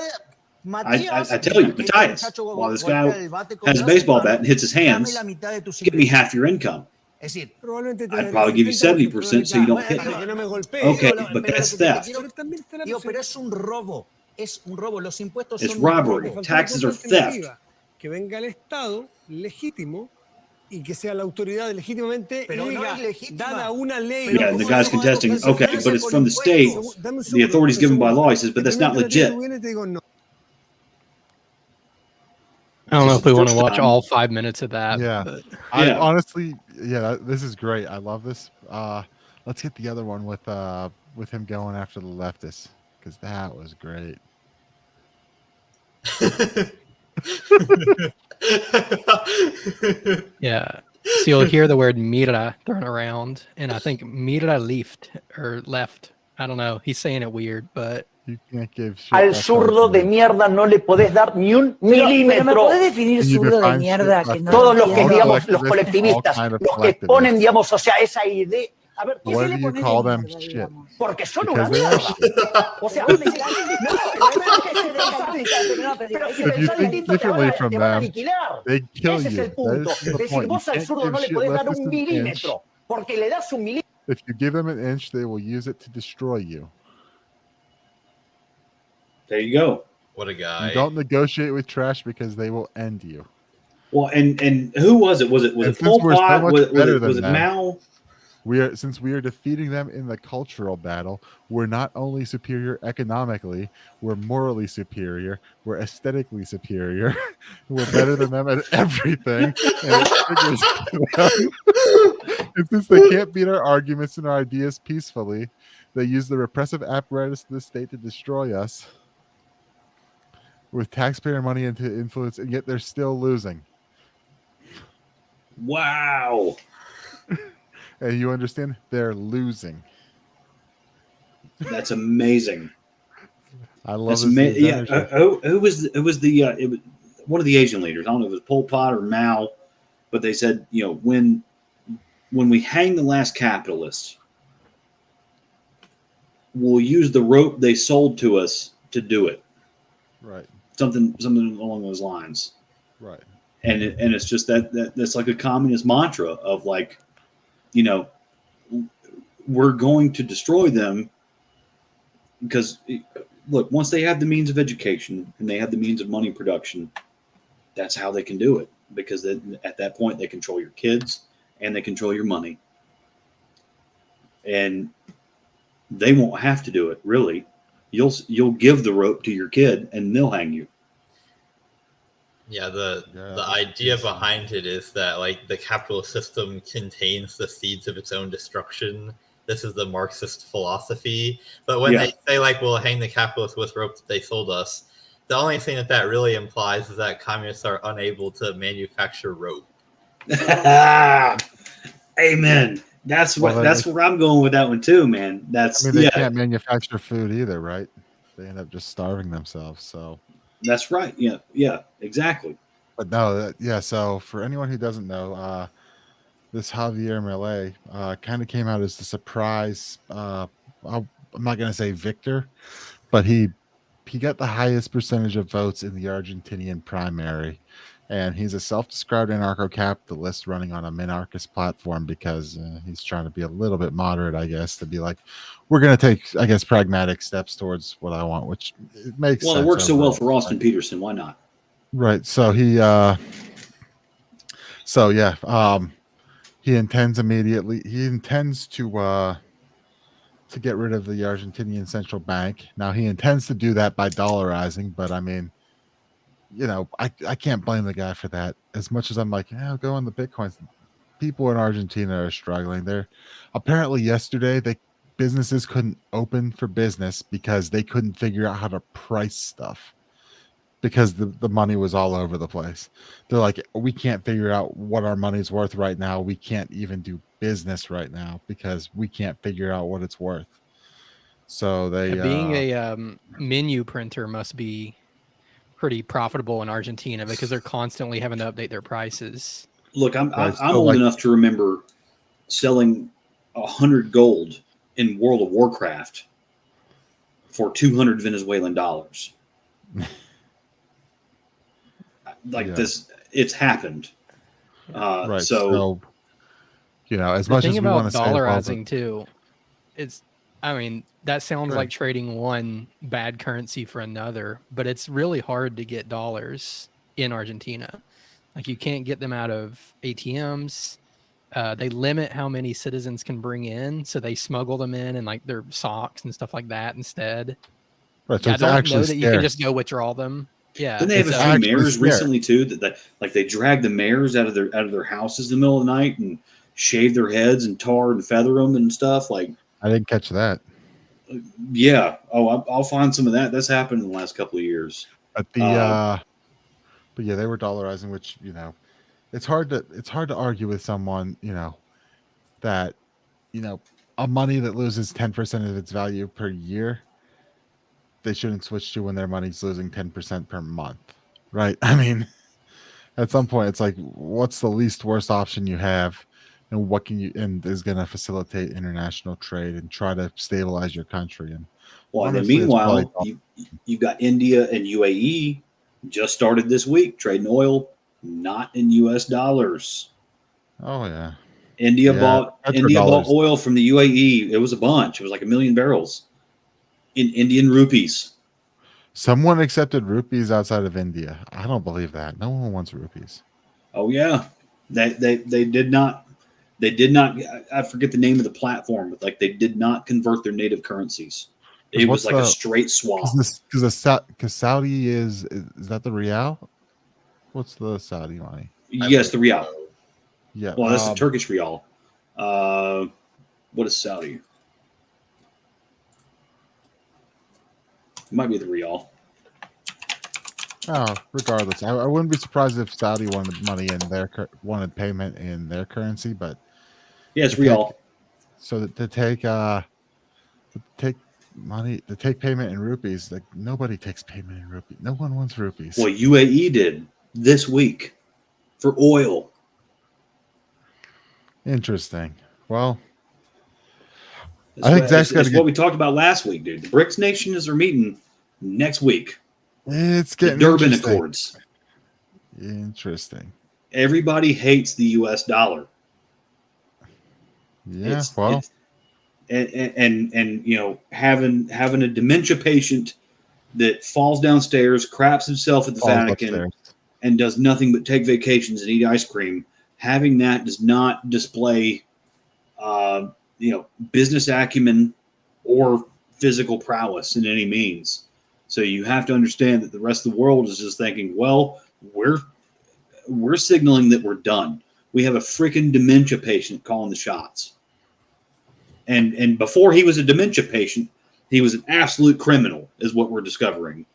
I Matías, tell you, este Matthias, muchacho while this golpea guy el bate has contra a baseball su mano, bat and hits his dame hands, la mitad de tus give me ingresos. half your income. Es decir, Probablemente te I'd daré probably give you 70%, 70% so you don't hit hasta me. que no me golpee. Okay, Digo, but pero that's lo que te theft. quiero- Pero también está la digo, pero posibilidad. es un robo. Es un robo. Los impuestos It's son un robbery. robo. Taxes are theft. Que venga el Estado legítimo y que sea la autoridad legítimamente Pero no diga, es legítima. dada una ley. Pero Yeah, and the ¿cómo guy's hacemos contesting, esto? okay, Entonces, but it's con from the state. impuestos. Dame un The segundo, authority's un given by segundo. law. He says, but Que that's not primero te la tiro legit. tú bien y te digo no. I don't know This if we is the want to first watch time. all 5 minutes of that. Yeah. But I Yeah. honestly, this is great. I love this. Let's get the other one with him going after the leftists because that was great. yeah. So you'll hear the word mira thrown around, and I think mira left. I don't know. He's saying it weird, but You can't give shit. Al that's zurdo hard de to- mierda no le podés dar ni un Pero ¿me milímetro. puedes definir Can you zurdo de define mierda? shit Que left no Todos lo los que, All entiendo. digamos, los collectivists, colectivistas, all kind of los que collectivists. ponen, digamos, o sea, esa idea. A ver, ¿Por qué Why le do you pones call de them mierda, shit? digamos? porque son una Because they are mierda. shit. O sea, Vos no, me estás- pero es que se desacreditan. No, pero Pero hay si que If you pensás think distinto, differently te from van a them, aniquilar. they kill Ese es you. el punto. That is the Es decir, point. You vos al can't zurdo give no le shit podés dar leftists un an inch. milímetro, porque le das un milímetro. If you give them an inch, they will use it to destroy you. There you go. What a You guy. don't negotiate with trash because they will end you. Well, and who was it? Was it And since Pol we're so Pot? much Was better it than them, Mao? Since we are defeating them in the cultural battle, we're not only superior economically, we're morally superior, we're aesthetically superior, we're better than them at everything. And it triggers them. And since they can't beat our arguments and our ideas peacefully, they use the repressive apparatus of the state to destroy us with taxpayer money and to influence, and yet they're still losing. Wow. And you understand? They're losing. That's amazing. I love That's this. amazing. Yeah. energy. Who was it was one of the Asian leaders. I don't know if it was Pol Pot or Mao, but they said, when we hang the last capitalist, we'll use the rope they sold to us to do it. Right. Something along those lines. Right. And it's just that's like a communist mantra of like, we're going to destroy them because look, once they have the means of education and they have the means of money production, that's how they can do it, because at that point they control your kids and they control your money, and they won't have to do it. Really, you'll give the rope to your kid and they'll hang you. Yeah, the idea behind it is that like the capitalist system contains the seeds of its own destruction. This is the Marxist philosophy. But when they say like we'll hang the capitalists with rope that they sold us, the only thing that really implies is that communists are unable to manufacture rope. Amen. That's where I'm going with that one too, man. They can't manufacture food either, right? They end up just starving themselves. So that's right. Yeah, exactly. But no, so for anyone who doesn't know, this Javier Milei kind of came out as the surprise. I'm not going to say victor, but he got the highest percentage of votes in the Argentinian primary, And he's a self-described anarcho-capitalist running on a minarchist platform because he's trying to be a little bit moderate, I guess, to be like, we're going to take, I guess, pragmatic steps towards what I want, which it makes sense. Well, it works so overall. well for Austin Peterson. Why not? Right. So he intends to get rid of the Argentinian central bank. Now he intends to do that by dollarizing, but I mean, you know, I can't blame the guy for that. As much as I'm like, yeah, go on the Bitcoins. People in Argentina are struggling. They're apparently yesterday businesses couldn't open for business because they couldn't figure out how to price stuff because the money was all over the place. They're like, we can't figure out what our money's worth right now. We can't even do business right now because we can't figure out what it's worth. So being a menu printer must be pretty profitable in Argentina because they're constantly having to update their prices. Look, I'm old enough to remember selling 100 gold in World of Warcraft for 200 Venezuelan dollars. This, it's happened. Right. So, you know, as the much thing as we about want to dollarizing too, I mean, that sounds like trading one bad currency for another, but it's really hard to get dollars in Argentina. Like you can't get them out of ATMs. They limit how many citizens can bring in, so they smuggle them in like their socks and stuff like that instead. Right, so I it's don't actually know that you can just go withdraw them. Yeah, didn't they have it's a few actually mayors scary. recently too that like they dragged the mayors out of their houses in the middle of the night and shaved their heads and tar and feather them and stuff? Like, I didn't catch that. Yeah. Oh, I'll find some of that. That's happened in the last couple of years. But but yeah, they were dollarizing, which, you know, it's hard to argue with someone, you know, that, you know, a money that loses 10% of its value per year, they shouldn't switch to when their money's losing 10% per month. Right? I mean, at some point it's like, what's the least worst option you have? And what can you and is going to facilitate international trade and try to stabilize your country? And Well, and then honestly, it's meanwhile, probably- you've got India and UAE just started this week trading oil, not in U.S. dollars. oh yeah, India Yeah, bought petrodollars. oil from the UAE. It was a bunch. It was like 1 million barrels in Indian rupees. Someone accepted rupees outside of India. I don't believe that. No one wants rupees. Oh yeah, they did not. They did not. I forget the name of the platform, but like they did not convert their native currencies. It was like a straight swap. Because Saudi is that the real? What's the Saudi money? Yes, the real. Yeah. Well, that's the Turkish real. What is Saudi? It might be the real. Oh, regardless, I wouldn't be surprised if Saudi wanted money in wanted payment in their currency, but yeah, it's real. So that to take payment in rupees, like nobody takes payment in rupees. No one wants rupees. Well, UAE did this week for oil. Interesting. Well, I think that's what we talked about last week, dude. The BRICS nations are meeting next week. It's getting the Durban interesting. Accords. Interesting. Everybody hates the U.S. dollar. Yeah. And you know, having a dementia patient that falls downstairs, craps himself at the Vatican, upstairs, and does nothing but take vacations and eat ice cream. Having that does not display, business acumen or physical prowess in any means. So you have to understand that the rest of the world is just thinking, well, we're signaling that we're done. We have a freaking dementia patient calling the shots. And before he was a dementia patient, he was an absolute criminal, is what we're discovering.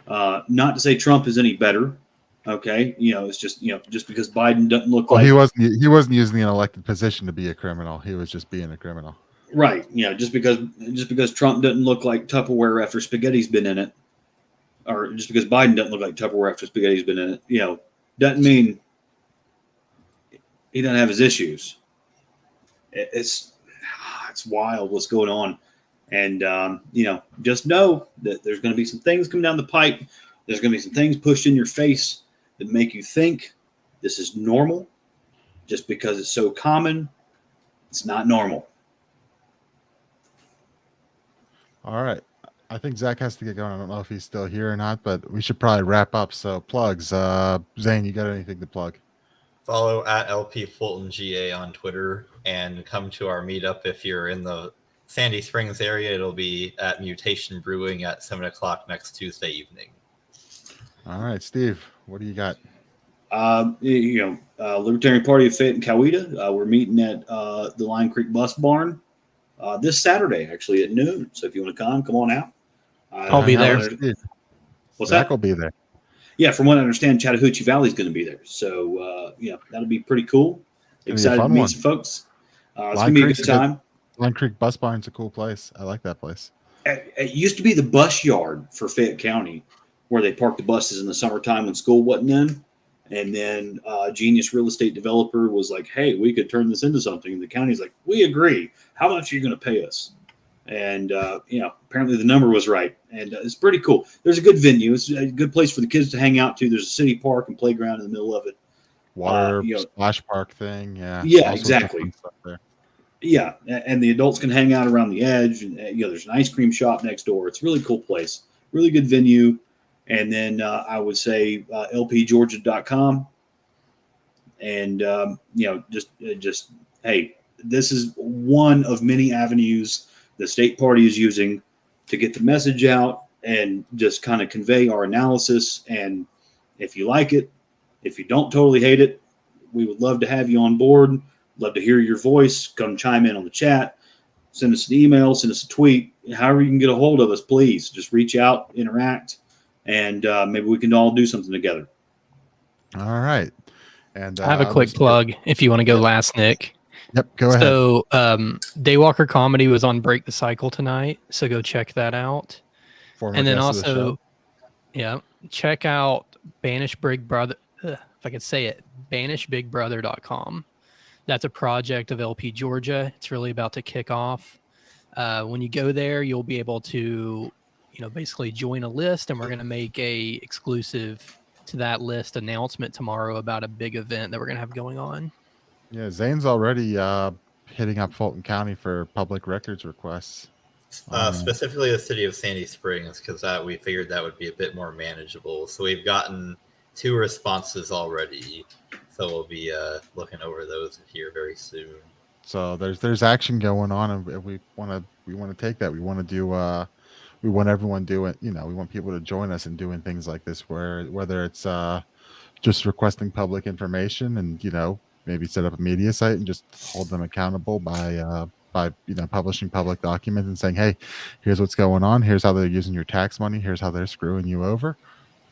Not to say Trump is any better. Okay, it's just just because Biden doesn't look like he wasn't using an elected position to be a criminal. He was just being a criminal. Right. Just because Trump doesn't look like Tupperware after spaghetti's been in it, or just because Biden doesn't look like Tupperware after spaghetti's been in it, doesn't mean he doesn't have his issues. It's wild what's going on. And, just know that there's going to be some things coming down the pipe. There's going to be some things pushed in your face that make you think this is normal just because it's so common. It's not normal. All right. I think Zach has to get going. I don't know if he's still here or not, but we should probably wrap up. So plugs. Zane, you got anything to plug? Follow at LP Fulton GA on Twitter and come to our meetup if you're in the Sandy Springs area. It'll be at Mutation Brewing at 7:00 next Tuesday evening. All right, Steve, what do you got? Libertarian Party of Fayette and Coweta. We're meeting at the Lion Creek Bus Barn this Saturday, actually at noon. So if you want to come on out. I'll be there. What's Zach that? will be there. Yeah, from what I understand, Chattahoochee Valley is going to be there. So that'll be pretty cool. Excited to meet some folks. It's going to be a good time. Lion Creek Bus Barn's a cool place. I like that place. It used to be the bus yard for Fayette County, where they parked the buses in the summertime when school wasn't in. And then Genius Real Estate Developer was like, hey, we could turn this into something. And the county's like, we agree. How much are you going to pay us? And, apparently the number was right. And it's pretty cool. There's a good venue. It's a good place for the kids to hang out to. There's a city park and playground in the middle of it. Water splash park thing. Yeah. Yeah, exactly. Yeah. And the adults can hang out around the edge. And, there's an ice cream shop next door. It's a really cool place. Really good venue. And then I would say lpgeorgia.com. And, just, hey, this is one of many avenues the state party is using to get the message out and just kind of convey our analysis. And if you like it, if you don't totally hate it, we would love to have you on board. Love to hear your voice. Come chime in on the chat. Send us an email, send us a tweet. However you can get a hold of us, please. Just reach out, interact, and maybe we can all do something together. All right. And I have a quick plug if you want to go last, Nick. Yep, go ahead. So Daywalker Comedy was on Break the Cycle tonight, so go check that out. And then also, check out Banish Big Brother. If I could say it, banishbigbrother.com. That's a project of LP Georgia. It's really about to kick off. When you go there, you'll be able to, basically join a list, and we're going to make a exclusive to that list announcement tomorrow about a big event that we're going to have going on. Yeah, Zane's already hitting up Fulton County for public records requests. Specifically the city of Sandy Springs, because we figured that would be a bit more manageable. So we've gotten 2 responses already. So we'll be looking over those here very soon. So there's action going on, and we want to take that. We want to do we want everyone doing, we want people to join us in doing things like this, whether it's just requesting public information and maybe set up a media site and just hold them accountable by publishing public documents and saying, hey, here's what's going on, here's how they're using your tax money, here's how they're screwing you over.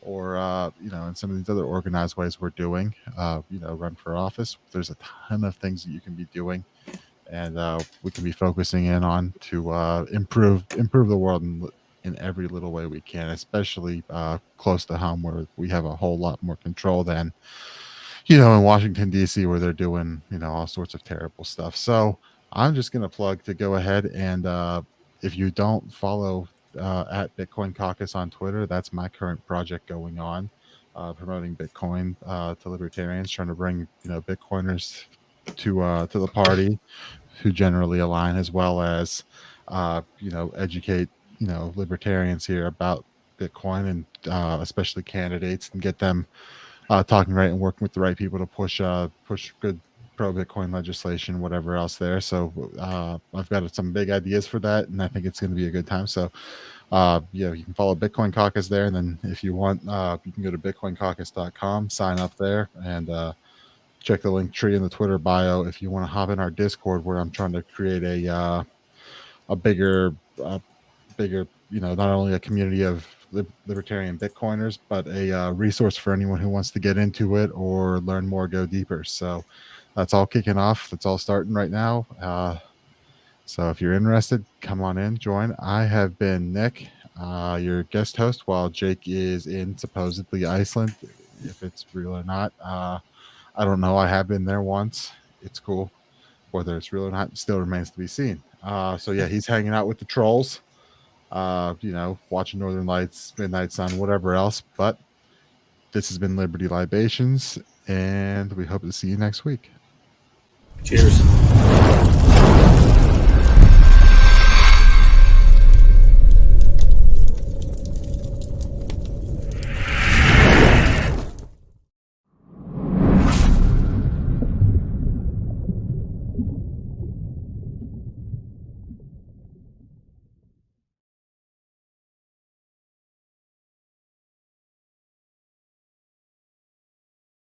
Or in some of these other organized ways we're doing, run for office. There's a ton of things that you can be doing, and we can be focusing in on to improve the world in every little way we can, especially close to home where we have a whole lot more control than in Washington D.C. where they're doing all sorts of terrible stuff. So I'm just going to plug to go ahead and if you don't follow at Bitcoin Caucus on Twitter, that's my current project going on, promoting Bitcoin to libertarians, trying to bring Bitcoiners to the party who generally align, as well as educate libertarians here about Bitcoin and especially candidates, and get them talking right and working with the right people to push good pro Bitcoin legislation, whatever else there. So I've got some big ideas for that, and I think it's going to be a good time. So you can follow Bitcoin Caucus there, and then if you want, you can go to bitcoincaucus.com, sign up there, and check the link tree in the Twitter bio if you want to hop in our Discord, where I'm trying to create a bigger not only a community of libertarian Bitcoiners, but a resource for anyone who wants to get into it or learn more, go deeper. So that's all kicking off. That's all starting right now. So if you're interested, come on in, join. I have been Nick, your guest host, while Jake is in supposedly Iceland. If it's real or not, I don't know. I have been there once. It's cool. Whether it's real or not still remains to be seen. So yeah, he's hanging out with the trolls, watching Northern Lights, Midnight Sun, whatever else. But This has been Liberty Libations, and we hope to see you next week. Cheers.